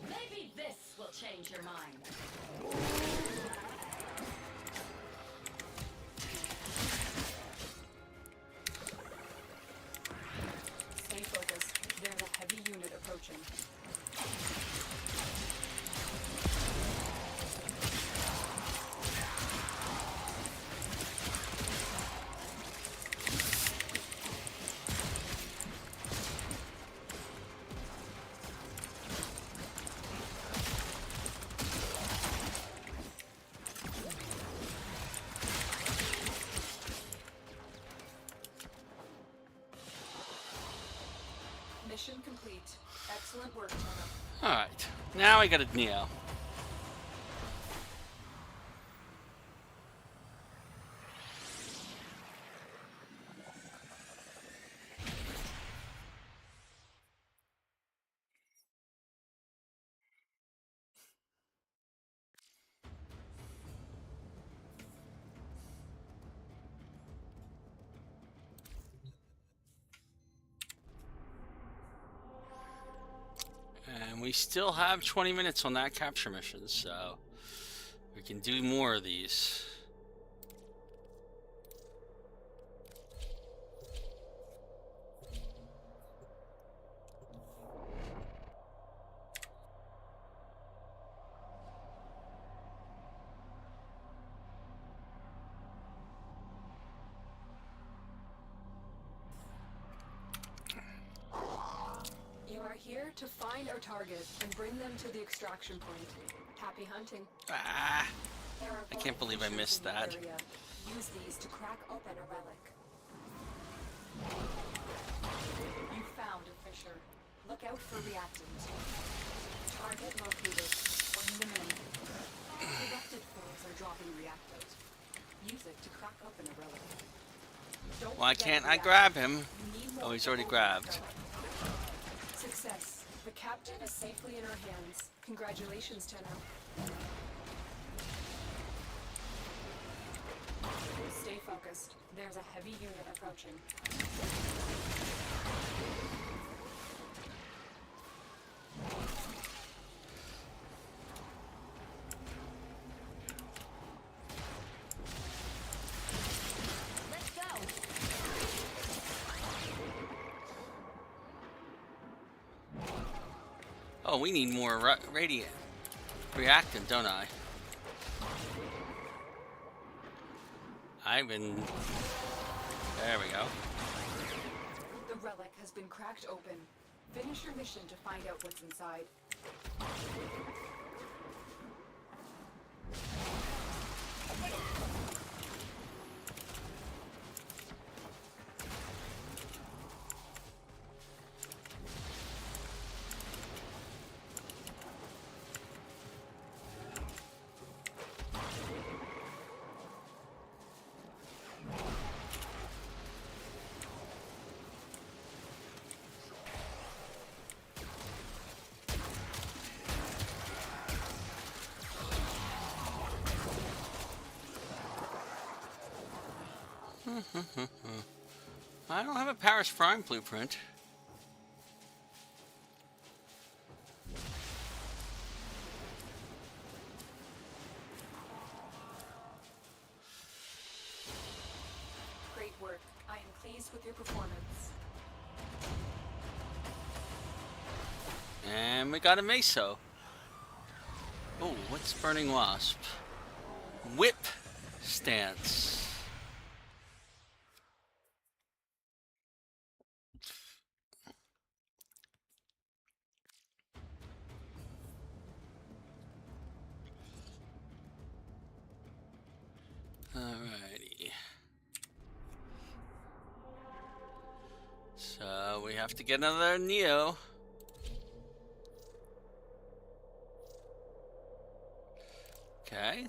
Maybe this will change your mind. Mission complete. Excellent work, Tana. Alright, now I got a Neo. And we still have 20 minutes on that capture mission, so we can do more of these. You are here to find our target and bring them to the extraction point. Happy hunting. Ah, There are I can't believe I fissures missed in the that. area. Use these to crack open a relic. You found a fissure. Look out for reactants. Target located. Bring them in. Corrupted foes are dropping reactors. Use it to crack open a relic. Don't Why forget can't I reactors. grab him? You need Oh, more he's to already open grabbed. the relic. Success. The captain is safely in our hands. Congratulations, Tenno. Stay focused. There's a heavy unit approaching. Let's go. Oh, we need more radiant reactant, don't I? I've been... There we go. The relic has been cracked open. Finish your mission to find out what's inside. I don't have a Paris Prime blueprint. Great work. I am pleased with your performance. And we got a Meso. Oh, what's Burning Wasp? Whip stance. Alrighty. So we have to get another Neo. Okay.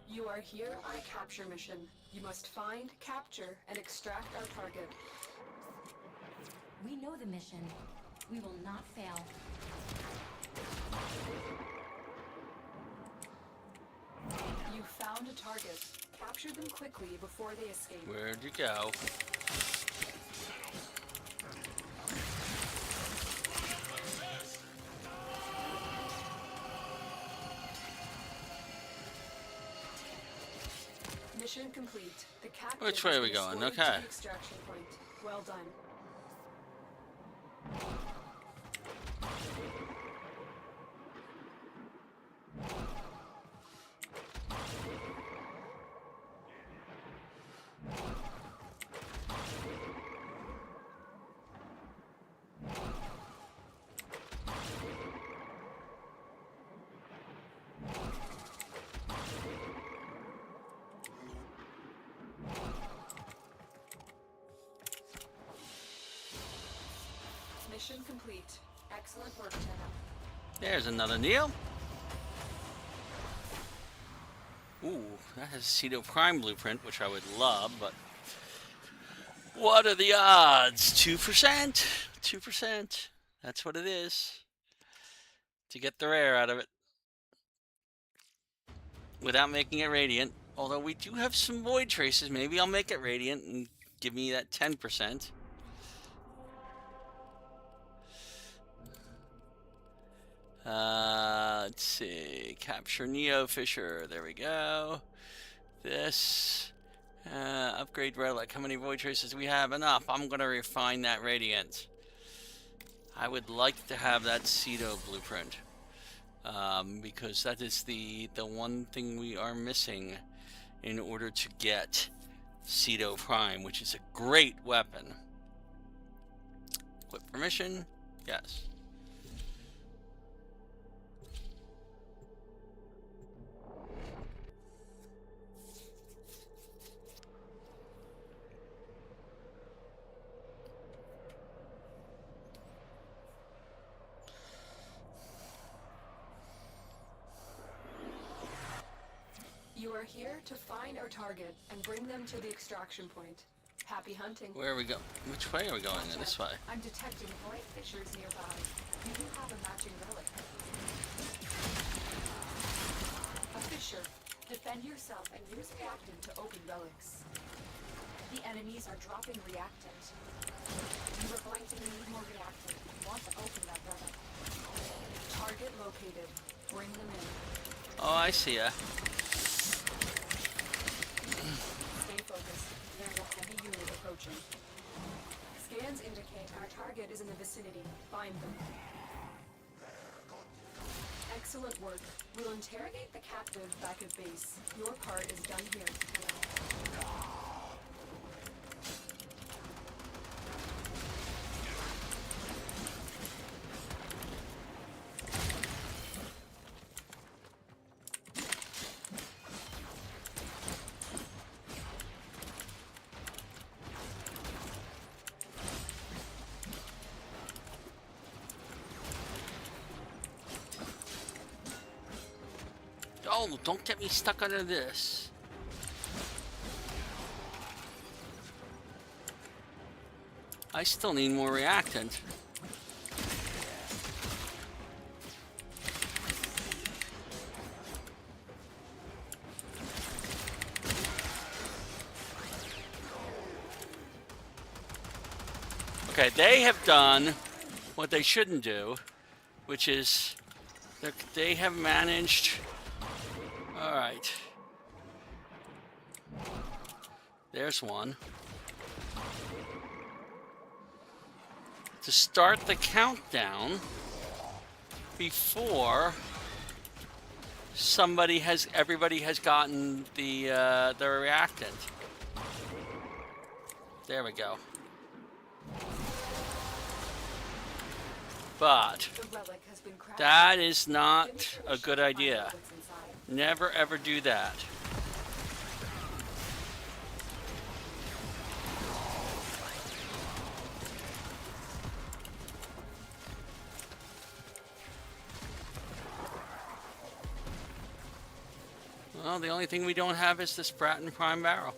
You are here on a capture mission. You must find, capture, and extract our target. We know the mission. We will not fail. You found a target. Capture them quickly before they escape. Where'd you go? Mission complete. The captive Which way has are we been going? escorted Okay. to the extraction point. Well done. Mission complete. Excellent work, Tenno. There's another Neil. Ooh, that has a Cedo Prime blueprint, which I would love, but what are the odds? 2%? 2%. That's what it is. To get the rare out of it. Without making it radiant. Although we do have some void traces. Maybe I'll make it radiant and give me that 10%. Let's see. Capture Neo Fisher. There we go. This. Upgrade relic. How many void traces do we have? Enough. I'm going to refine that radiant. I would like to have that Cedo blueprint. Because that is the one thing we are missing in order to get Cedo Prime, which is a great weapon. Equip for mission? Yes. You are here to find our target and bring them to the extraction point. Happy hunting. Where are we going? Which way are we going? This way. I'm detecting bright fissures nearby. Do you have a matching relic? A fissure. Defend yourself and use reactant to open relics. The enemies are dropping reactant. You are going to need more reactant if you want to open that relic. Target located. Bring them in. Oh, I see ya. Stay focused. There's a heavy unit approaching. Scans indicate our target is in the vicinity. Find them. Excellent work. We'll interrogate the captive back at base. Your part is done here. Oh, don't get me stuck under this. I still need more reactant. Okay, they have done what they shouldn't do, which is they have managed. All right. There's one. To start the countdown before everybody has gotten the reactant. There we go. But The relic has been crafted. that is not a good idea. Never ever do that. Well, the only thing we don't have is this Bratton Prime Barrel.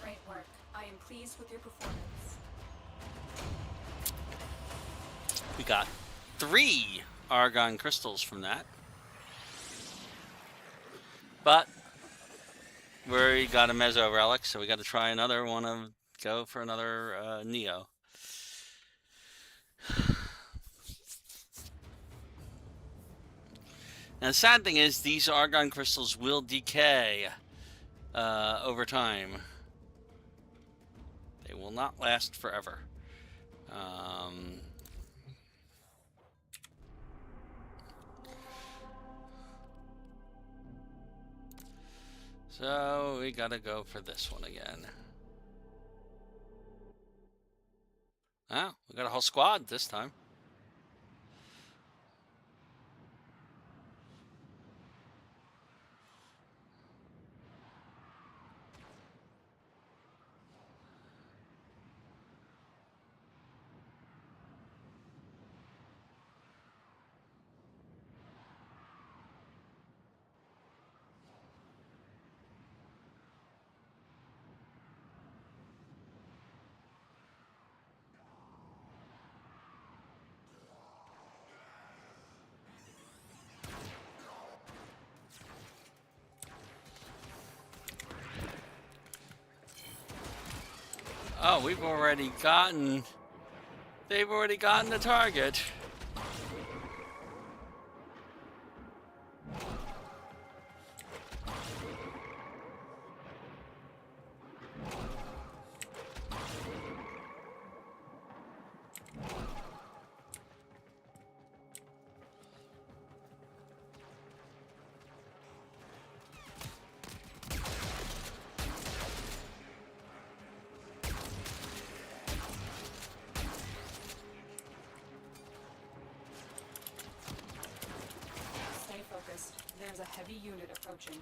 Great work. I am pleased with your performance. We got 3 argon crystals from that. But we already got a Meso relic, so we got to try another one of go for another Neo. Now the sad thing is these argon crystals will decay over time. They will not last forever. So we gotta go for this one again. Oh, we got a whole squad this time. Oh, they've already gotten the target. Stay focused. There's a heavy unit approaching.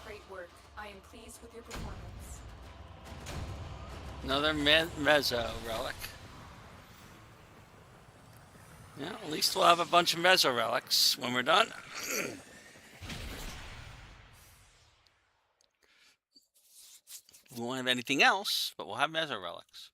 Great work. I am pleased with your performance. Another Meso relic. Yeah, at least we'll have a bunch of Meso relics when we're done. We won't have anything else, but we'll have Meso relics.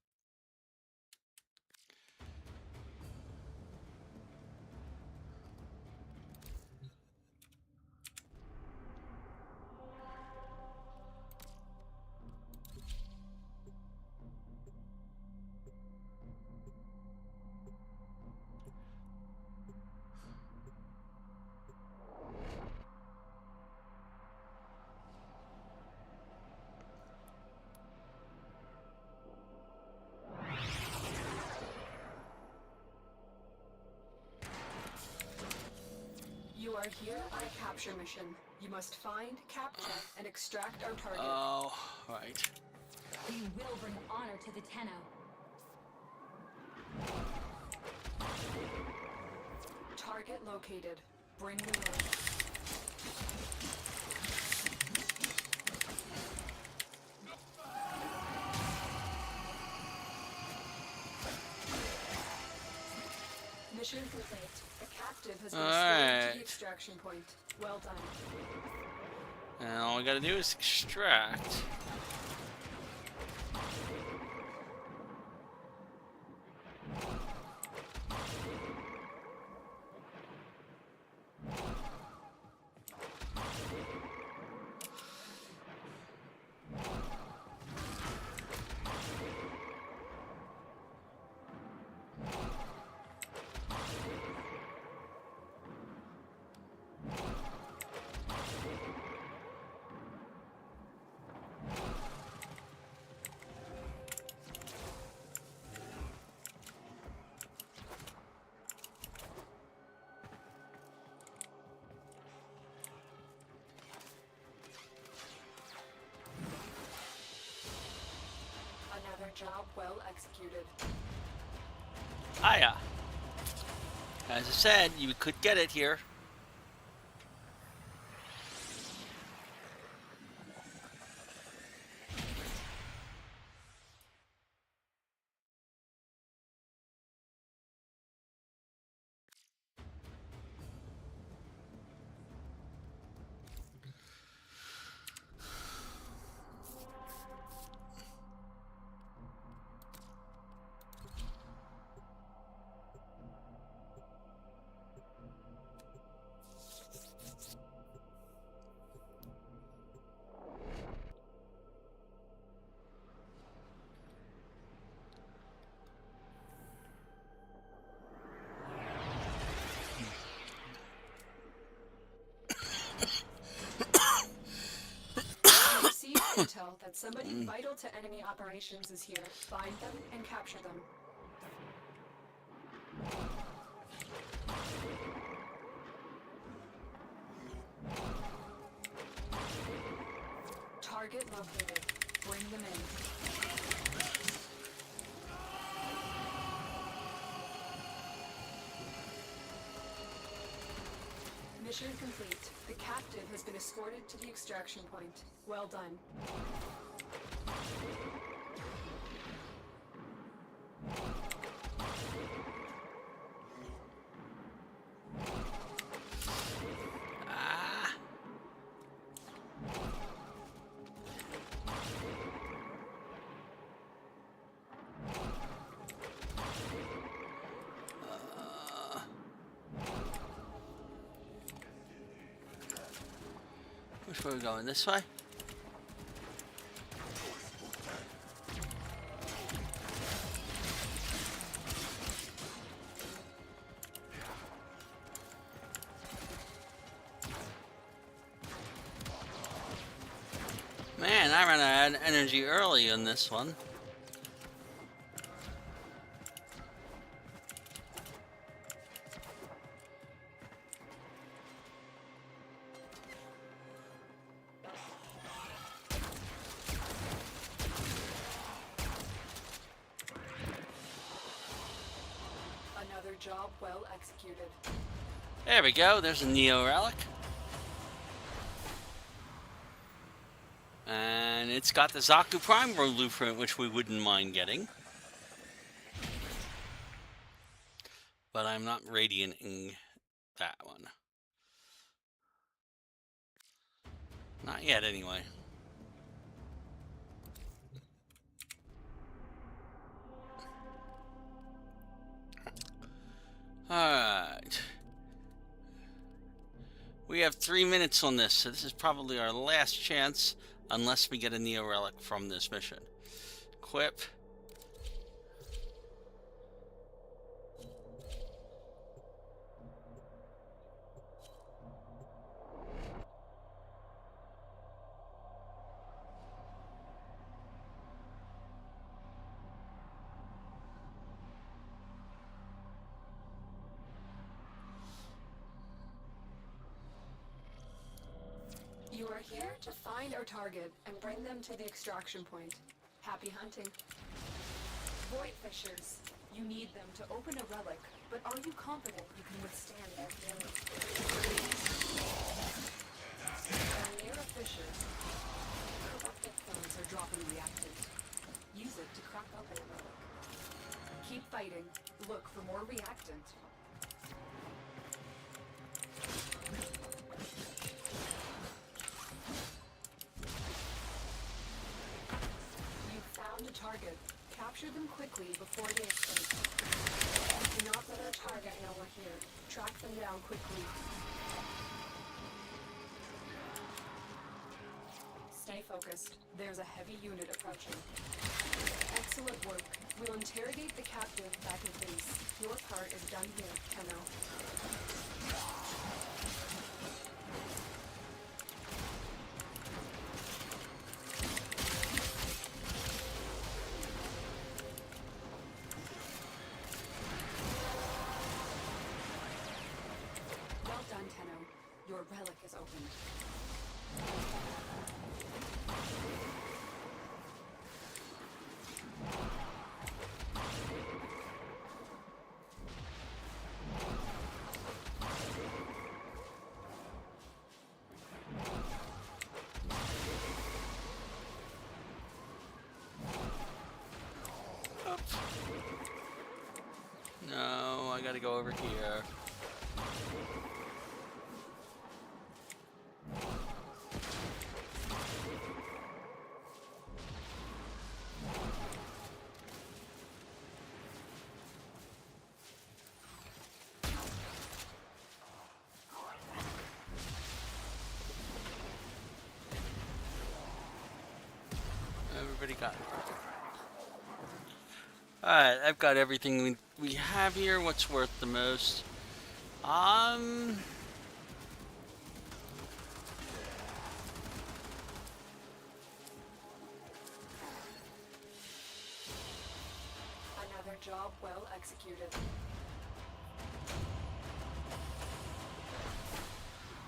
You are here on a capture mission. You must find, capture, and extract our target. Oh, right. You will bring honor to the Tenno. Target located. Bring the relic. Mission complete. The captive has been escorted to the extraction point. Well done. And all we gotta do is extract. Another job well executed. Hiya. As I said, you could get it here. You received intel that somebody vital to enemy operations is here. Find them and capture them. Target located. Bring them in. Mission complete. The captive has been escorted to the extraction point. Well done. Ah. Which way are we going? This way? Man, I ran out of energy early on this one. Another job well executed. There we go, there's a Neo Relic. And it's got the Zaku Prime blueprint, which we wouldn't mind getting. But I'm not radianting that one. Not yet, anyway. Alright. We have 3 minutes on this, so this is probably our last chance, unless we get a Neo Relic from this mission. Equip. You are here to find our target and bring them to the extraction point. Happy hunting. Void Fishers. You need them to open a relic, but are you confident you can withstand their fury? Near a fissure, corrupted clones are dropping reactants. Use it to crack open a relic. Keep fighting. Look for more reactant. The target. Capture them quickly before they escape. Do not let our target know we're here. Track them down quickly. Stay focused. There's a heavy unit approaching. Excellent work. We'll interrogate the captive back at base. Your part is done here, Tenno. Your relic is opened. gotta go over here. Everybody got it. Alright, I've got everything we have here. What's worth the most? Another job well executed.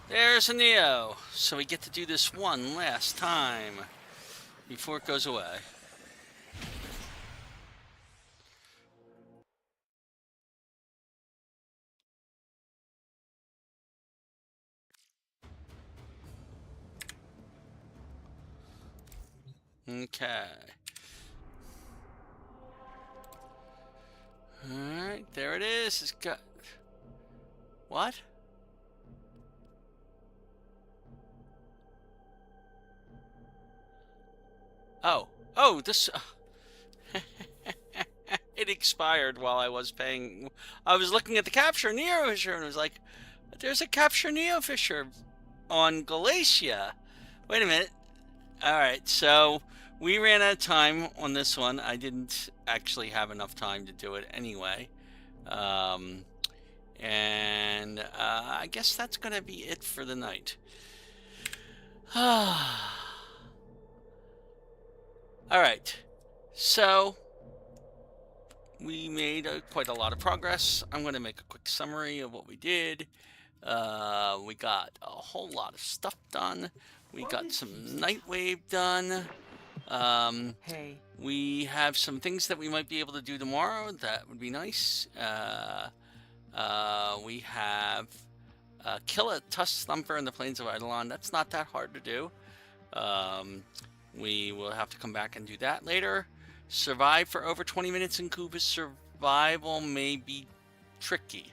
There's a Neo. So we get to do this one last time before it goes away. Okay. Alright, there it is. It's got... What? Oh. Oh, this... It expired while I was paying... I was looking at the Capture Neo Fisher and it was like, there's a Capture Neo Fisher on Galatia. Wait a minute. Alright, so we ran out of time on this one. I didn't actually have enough time to do it anyway. I guess that's going to be it for the night. Alright, so we made quite a lot of progress. I'm going to make a quick summary of what we did. We got a whole lot of stuff done. We got some Nightwave done. Hey. We have some things that we might be able to do tomorrow. That would be nice. We have kill a Tusk Thumper in the Plains of Eidolon. That's not that hard to do. We will have to come back and do that later. Survive for over 20 minutes in Kuva's survival may be tricky.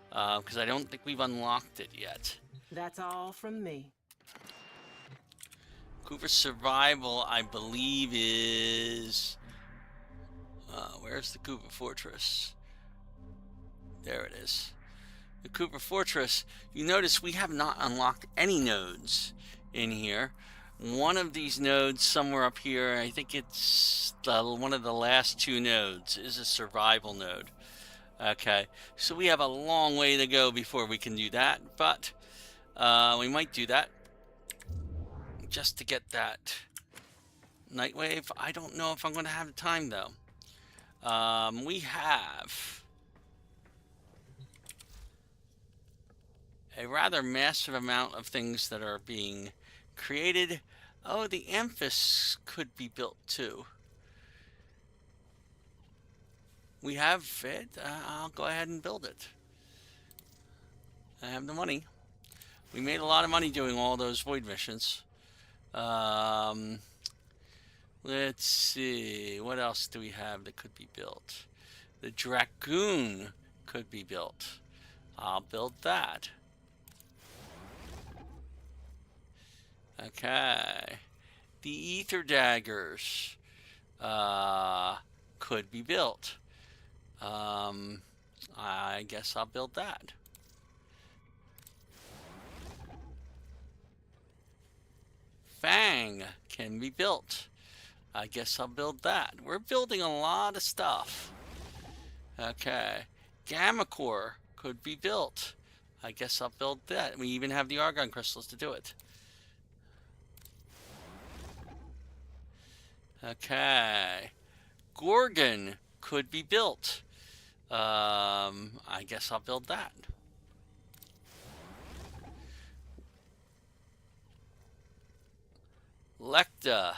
Because I don't think we've unlocked it yet. That's all from me. Kuva's survival, I believe, is... where's the Kuva Fortress? There it is. The Kuva Fortress, you notice we have not unlocked any nodes in here. One of these nodes somewhere up here, I think it's one of the last two nodes, is a survival node. Okay, so we have a long way to go before we can do that, but we might do that just to get that Nightwave. I don't know if I'm going to have the time, though. We have a rather massive amount of things that are being created. Oh, the Amphis could be built, too. We have it. I'll go ahead and build it. I have the money. We made a lot of money doing all those void missions. Let's see. What else do we have that could be built? The Dragoon could be built. I'll build that. Okay. The Ether Daggers could be built. I guess I'll build that. Fang can be built. I guess I'll build that. We're building a lot of stuff. Okay. Gamma Core could be built. I guess I'll build that. We even have the Argon crystals to do it. Okay. Gorgon could be built. I guess I'll build that. Lecta.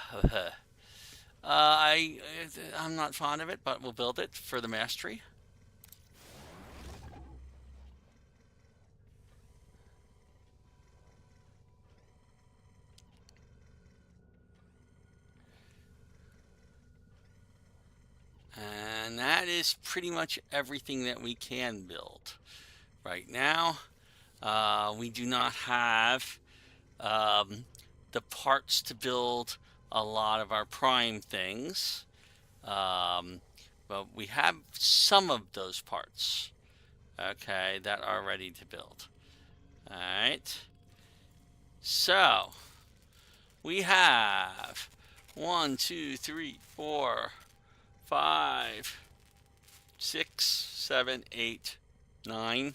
I'm not fond of it, but we'll build it for the mastery. And that is pretty much everything that we can build right now. We do not have the parts to build a lot of our prime things, but we have some of those parts, okay, that are ready to build. All right, so we have 1, 2, 3, 4, 5, 6, 7, 8, 9.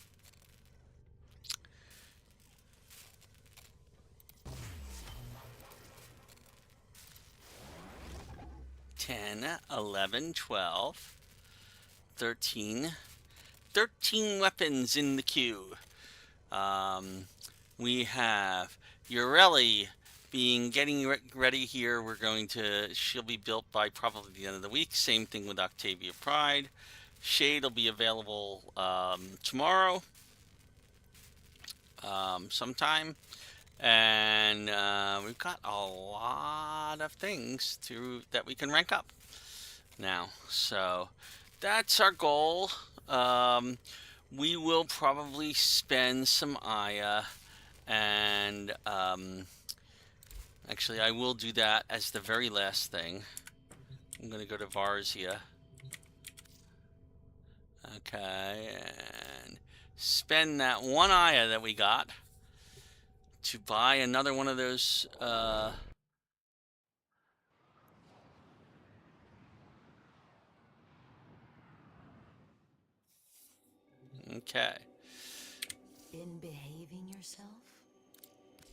10, 11, 12, 13. 13 weapons in the queue. We have Yareli getting ready here. She'll be built by probably the end of the week. Same thing with Octavia Pride. Shade will be available tomorrow sometime. And we've got a lot of things that we can rank up now. So that's our goal. We will probably spend some Aya, and actually I will do that as the very last thing. I'm going to go to Varzia. Okay, and spend that 1 Aya that we got to buy another one of those okay. Been behaving yourself?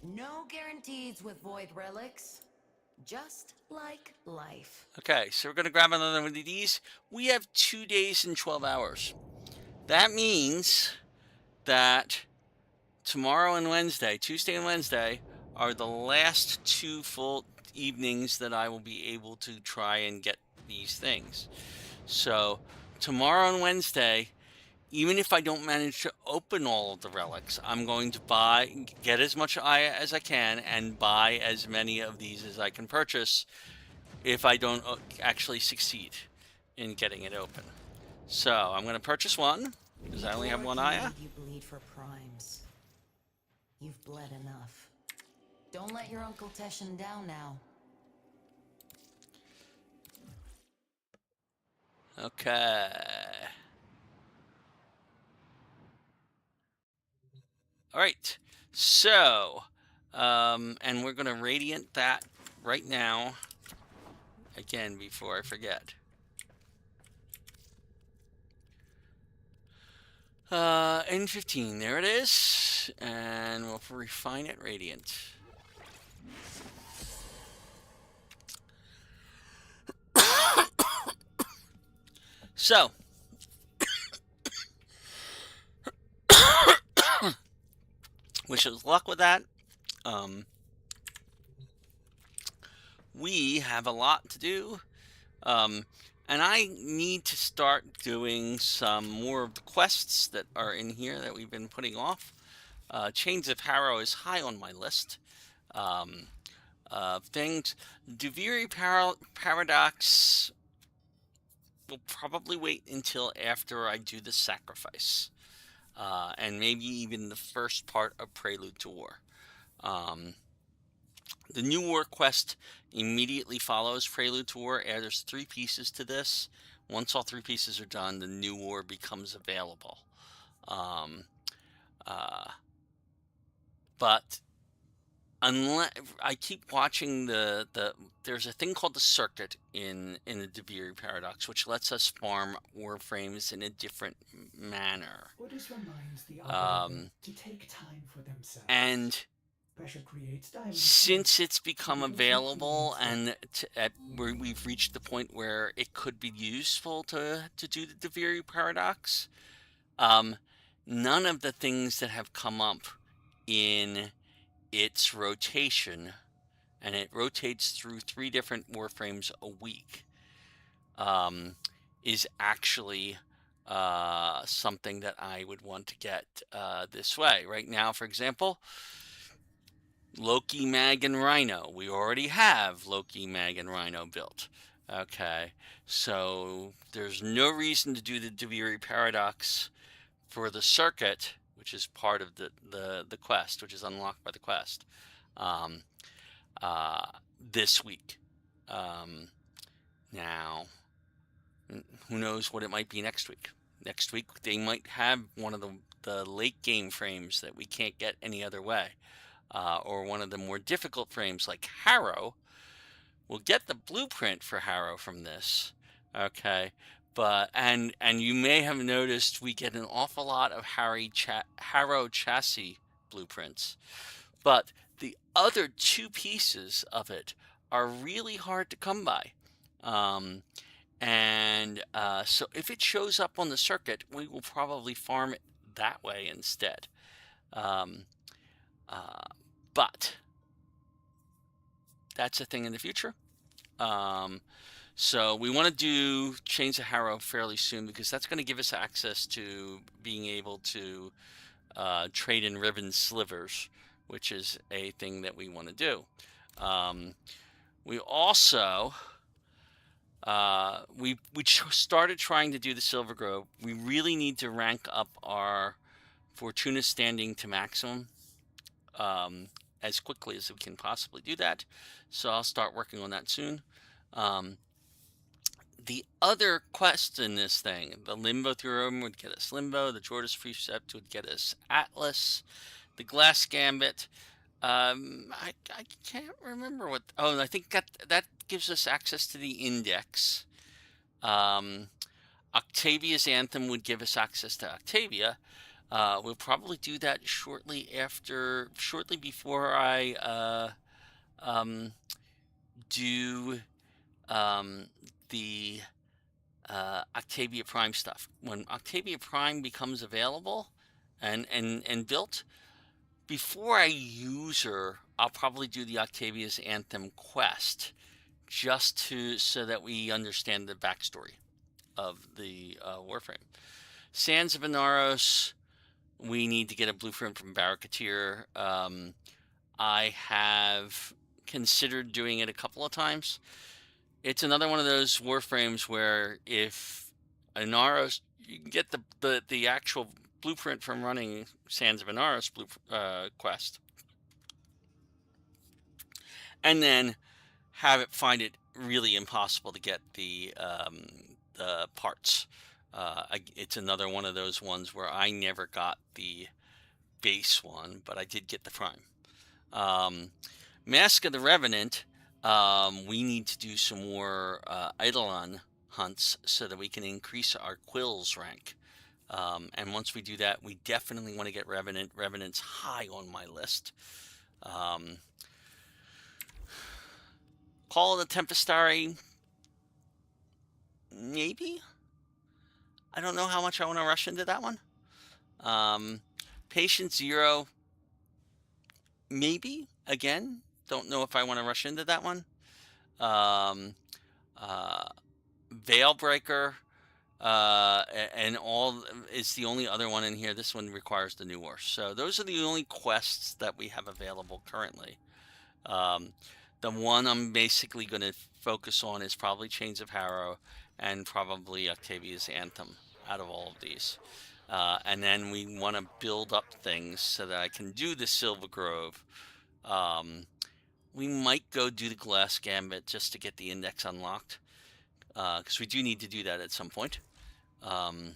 No guarantees with void relics. Just like life. Okay, so we're going to grab another one of these. We have 2 days and 12 hours. That means that tomorrow and Wednesday, Tuesday and Wednesday, are the last 2 full evenings that I will be able to try and get these things. So tomorrow and Wednesday, even if I don't manage to open all of the relics, I'm going to get as much Aya as I can and buy as many of these as I can purchase if I don't actually succeed in getting it open. So I'm going to purchase one because I only have 1 Aya. You bleed for primes. You've bled enough. Don't let your Uncle Teshin down now. Okay. All right. So, and we're going to radiant that right now. Again, before I forget. N15, there it is. And we'll refine it radiant. So, wish us luck with that. We have a lot to do. And I need to start doing some more of the quests that are in here that we've been putting off. Chains of Harrow is high on my list. Things. Duviri Paradox will probably wait until after I do the sacrifice. And maybe even the first part of Prelude to War. The New War quest immediately follows Prelude to War. There's 3 pieces to this. Once all 3 pieces are done, the New War becomes available. But unless I keep watching there's a thing called the circuit in the Duviri Paradox, which lets us farm Warframes in a different manner. Orders reminds the operator to take time for themselves. And pressure creates diamonds. Since it's become available and we've reached the point where it could be useful to do the Duviri Paradox, none of the things that have come up in its rotation, and it rotates through 3 different Warframes a week, is actually something that I would want to get this way. Right now, for example, Loki, Mag, and Rhino. We already have Loki, Mag, and Rhino built. Okay, so there's no reason to do the Dewey paradox for the circuit, which is part of the quest, which is unlocked by the quest, um, uh, this week. Now, who knows what it might be next week? Next week they might have one of the late game frames that we can't get any other way, or one of the more difficult frames like Harrow. We'll get the blueprint for Harrow from this, okay? But and you may have noticed we get an awful lot of Harrow chassis blueprints, but the other two pieces of it are really hard to come by. So if it shows up on the circuit, we will probably farm it that way instead. But that's a thing in the future. So we want to do Chains of Harrow fairly soon, because that's going to give us access to being able to trade in ribbon slivers, which is a thing that we want to do. We also we started trying to do the Silver Grove. We really need to rank up our Fortuna standing to maximum as quickly as we can possibly do that. So I'll start working on that soon. The other quests in this thing, the Limbo Theorem would get us Limbo, the Jordas Precept would get us Atlas, the Glass Gambit. I can't remember what. Oh, I think that gives us access to the Index. Octavia's Anthem would give us access to Octavia. We'll probably do that shortly before I do the Octavia Prime stuff. When Octavia Prime becomes available and built, before I use her, I'll probably do the Octavia's Anthem quest, just so that we understand the backstory of the Warframe. Sands of Inaros, we need to get a blueprint from Barricatier. I have considered doing it a couple of times. It's another one of those Warframes where if Inaros, you can get the actual blueprint from running Sands of Inaros quest, and then find it really impossible to get the parts. It's another one of those ones where I never got the base one, but I did get the Prime. Mask of the Revenant, we need to do some more Eidolon hunts so that we can increase our Quills rank. And once we do that, we definitely want to get Revenant. Revenant's high on my list. Call of the Tempestari, maybe? I don't know how much I want to rush into that one. Patient Zero, maybe? Again, don't know if I want to rush into that one. Veilbreaker, and all is the only other one in here. This one requires the New War. So those are the only quests that we have available currently. The one I'm basically going to focus on is probably Chains of Harrow and probably Octavia's Anthem out of all of these. And then we want to build up things so that I can do the Silver Grove. We might go do the Glass Gambit just to get the Index unlocked, because we do need to do that at some point. But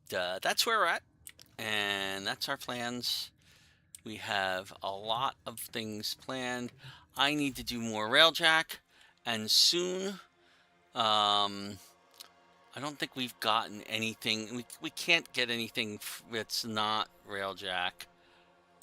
that's where we're at, and that's our plans. We have a lot of things planned. I need to do more Railjack, and soon. I don't think we've gotten anything. We can't get anything that's not Railjack.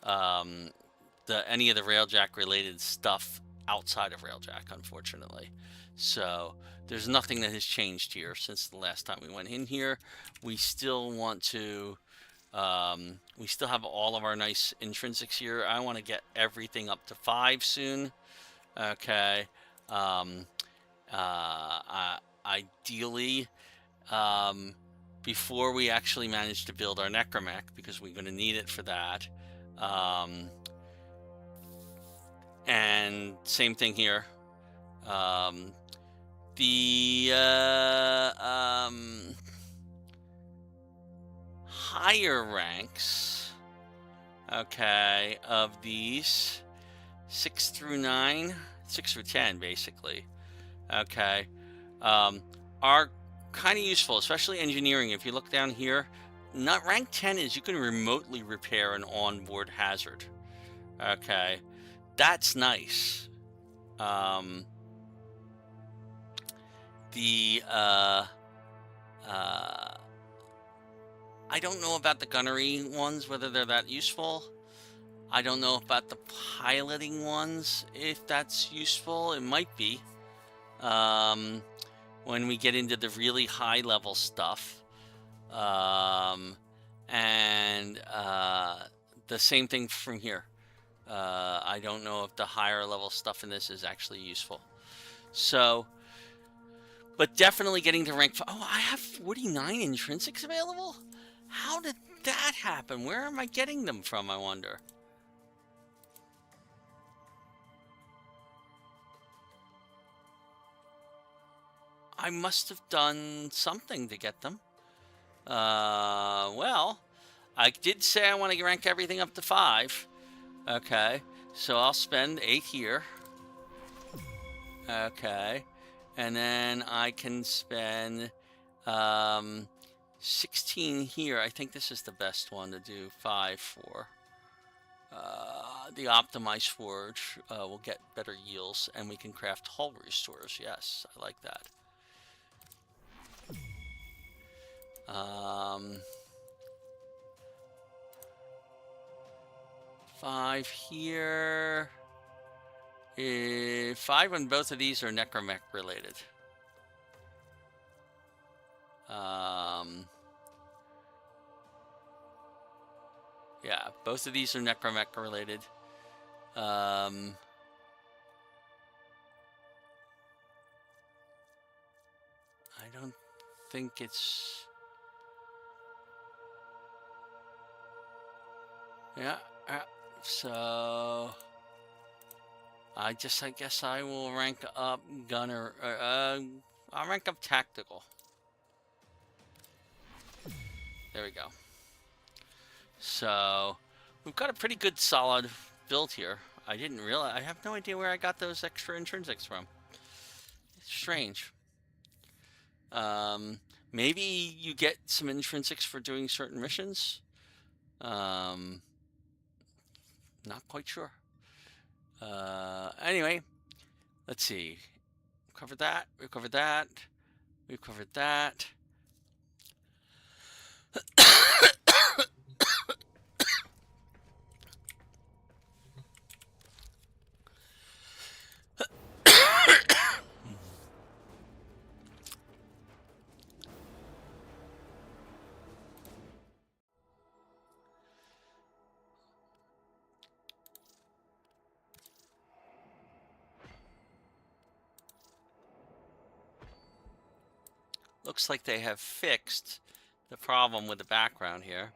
Any of the Railjack related stuff outside of Railjack, unfortunately. So there's nothing that has changed here since the last time we went in here. We still want to. We still have all of our nice intrinsics here. I want to get everything up to 5 soon. Okay. Ideally, before we actually manage to build our Necromech, because we're going to need it for that. And same thing here. The higher ranks, okay, of these 6 through 9, 6 through 10 basically, okay, are kind of useful, especially engineering. If you look down here, not rank 10 is you can remotely repair an onboard hazard. Okay, that's nice. I don't know about the gunnery ones, whether they're that useful. I don't know about the piloting ones, if that's useful. It might be. When we get into the really high level stuff. And the same thing from here. I don't know if the higher level stuff in this is actually useful. So, but definitely getting to rank 5. Oh, I have 49 intrinsics available? How did that happen? Where am I getting them from, I wonder? I must have done something to get them. Well, I did say I want to rank everything up to 5. Okay, so I'll spend 8 here. Okay, and then I can spend 16 here. I think this is the best one to do 5 for. The optimized forge will get better yields, and we can craft hull restores. Yes, I like that. 5 here. 5 on both of these are necromech related. Yeah, both of these are necromech related. I don't think it's... Yeah, so... I guess I will rank up gunner. I'll rank up tactical. There we go. So we've got a pretty good solid build here. I didn't realize. I have no idea where I got those extra intrinsics from. It's strange. Maybe you get some intrinsics for doing certain missions. Not quite sure. Anyway, let's see. We've covered that. We've covered that. We've covered that. Looks like they have fixed the problem with the background here.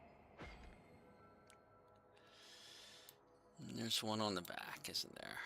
And there's one on the back, isn't there?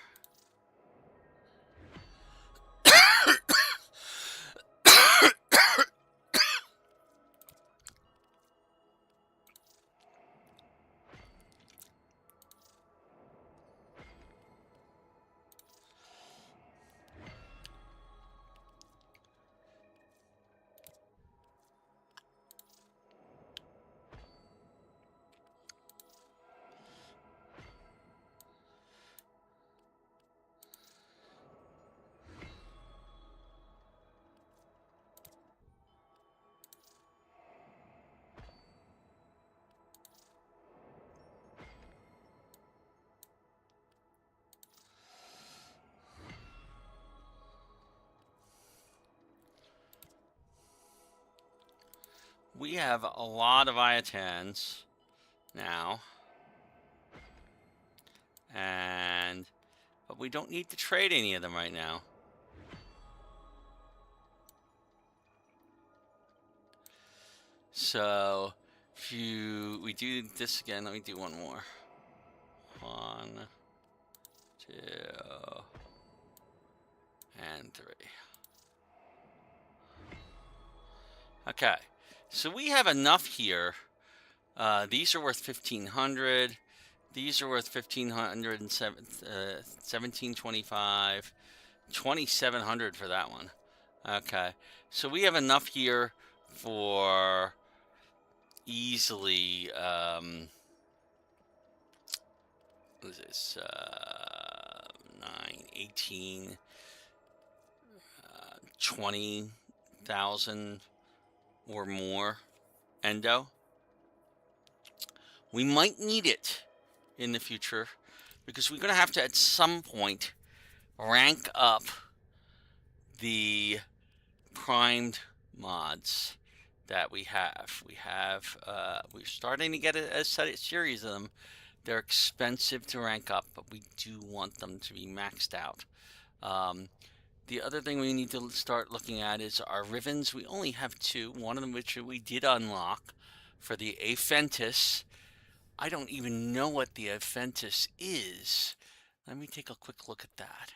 We have a lot of Iatans now. But we don't need to trade any of them right now. So if we do this again, let me do one more. 1, 2, and 3. Okay, so we have enough here. These are worth 1,500. These are worth 1,500 and 1,725. 2,700 for that one. Okay, so we have enough here for easily, what is this, 9, 18, 20,000 or more endo. We might need it in the future because we're going to have to at some point rank up the primed mods that we have. We're starting to get a series of them. They're expensive to rank up, but we do want them to be maxed out. The other thing we need to start looking at is our ribbons. We only have 2, one of them which we did unlock for the Aphentis. I don't even know what the Aphentis is. Let me take a quick look at that.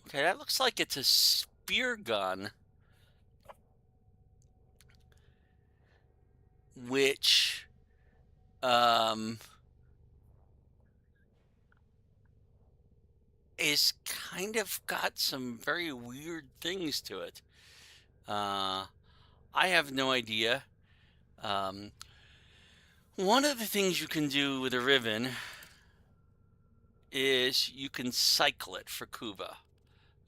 Okay, that looks like it's a spear gun, which is kind of got some very weird things to it. I have no idea. One of the things you can do with a ribbon is you can cycle it for Kuva.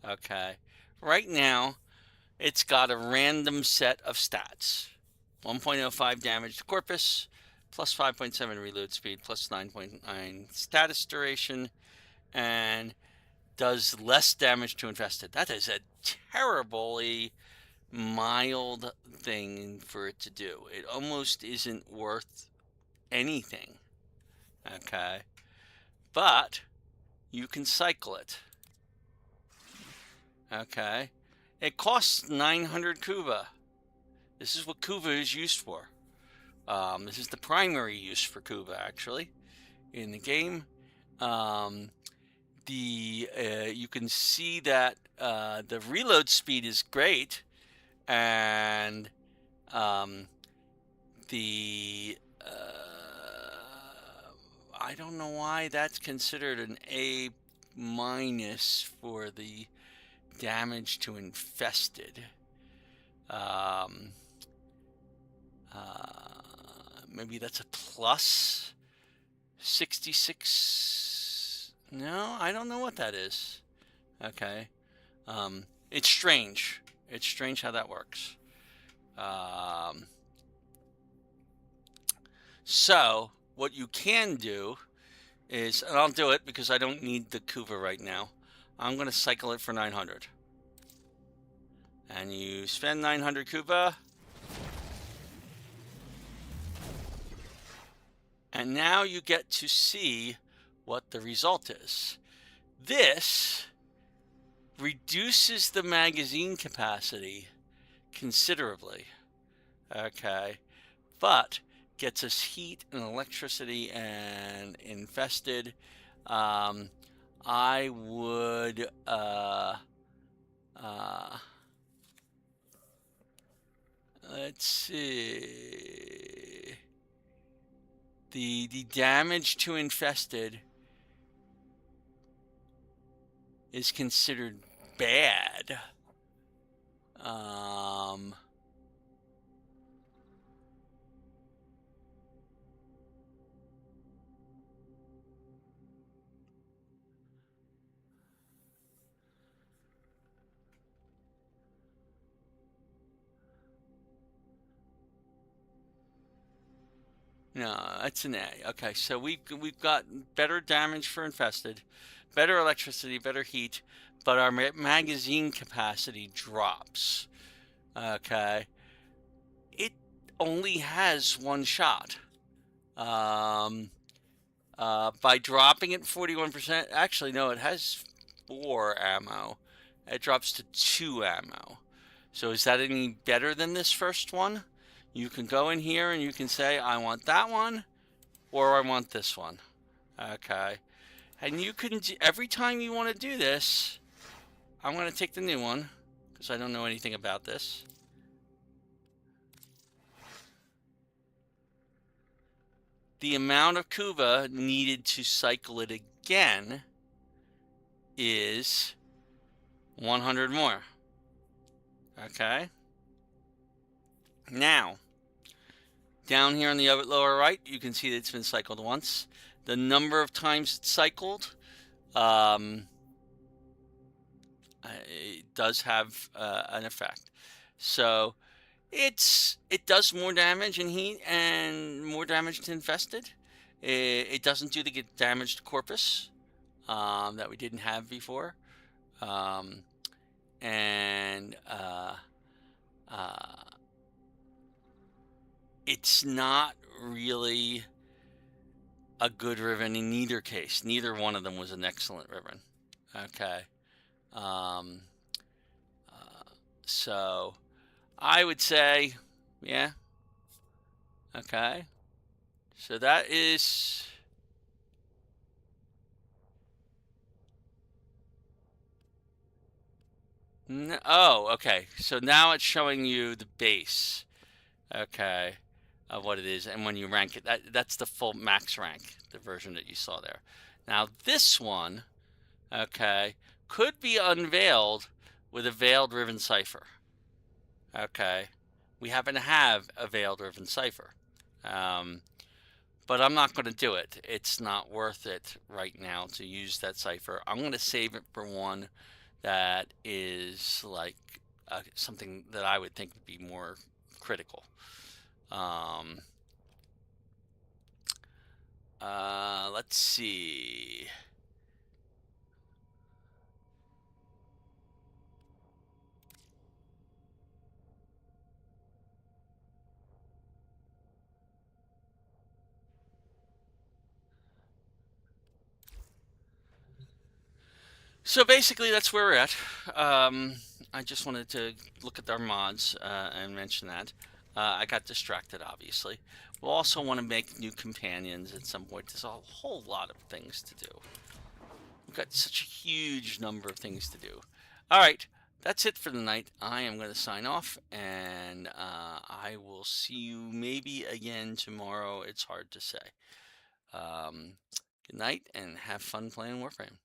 Okay, right now it's got a random set of stats: 1.05 damage to corpus, plus 5.7 reload speed, plus 9.9 status duration, and does less damage to infested. That is a terribly mild thing for it to do. It almost isn't worth anything. Okay, but you can cycle it. Okay, it costs 900 Kuva. This is what Kuva is used for. This is the primary use for Kuva, actually, in the game. You can see that the reload speed is great, and I don't know why that's considered an A- for the damage to infested. Maybe that's a plus 66. No, I don't know what that is. Okay. It's strange. It's strange how that works. So what you can do is, and I'll do it because I don't need the Kuva right now. I'm going to cycle it for 900. And you spend 900 Kuva. And now you get to see what the result is. This reduces the magazine capacity considerably. Okay. But gets us heat and electricity and infested. I would let's see. The damage to infested is considered bad. No, that's an A. Okay, so we've got better damage for infested, better electricity, better heat, but our magazine capacity drops. Okay, it only has one shot. By dropping it 41%, actually, no, it has 4 ammo. It drops to 2 ammo. So is that any better than this first one? You can go in here and you can say, I want that one, or I want this one. Okay. And you can, every time you want to do this, I'm going to take the new one, because I don't know anything about this. The amount of Kuva needed to cycle it again is 100 more. Okay. Now, down here on the lower right, you can see that it's been cycled once. The number of times it's cycled, it does have an effect. So it does more damage in heat and more damage to infested. It doesn't do the damage to corpus that we didn't have before. It's not really a good ribbon in either case. Neither one of them was an excellent ribbon. Okay. So I would say, yeah. Okay. So that is... No, oh, okay. So now it's showing you the base. Okay. Of what it is, and when you rank it, that's the full max rank, the version that you saw there. Now this one, okay, could be unveiled with a veiled ribbon cipher. Okay, we happen to have a veiled ribbon cipher, but I'm not going to do it. It's not worth it right now to use that cipher. I'm going to save it for one that is like something that I would think would be more critical. Let's see. So basically, that's where we're at. I just wanted to look at our mods and mention that. I got distracted, obviously. We'll also want to make new companions at some point. There's a whole lot of things to do. We've got such a huge number of things to do. All right, that's it for the night. I am going to sign off, and I will see you maybe again tomorrow. It's hard to say. Good night, and have fun playing Warframe.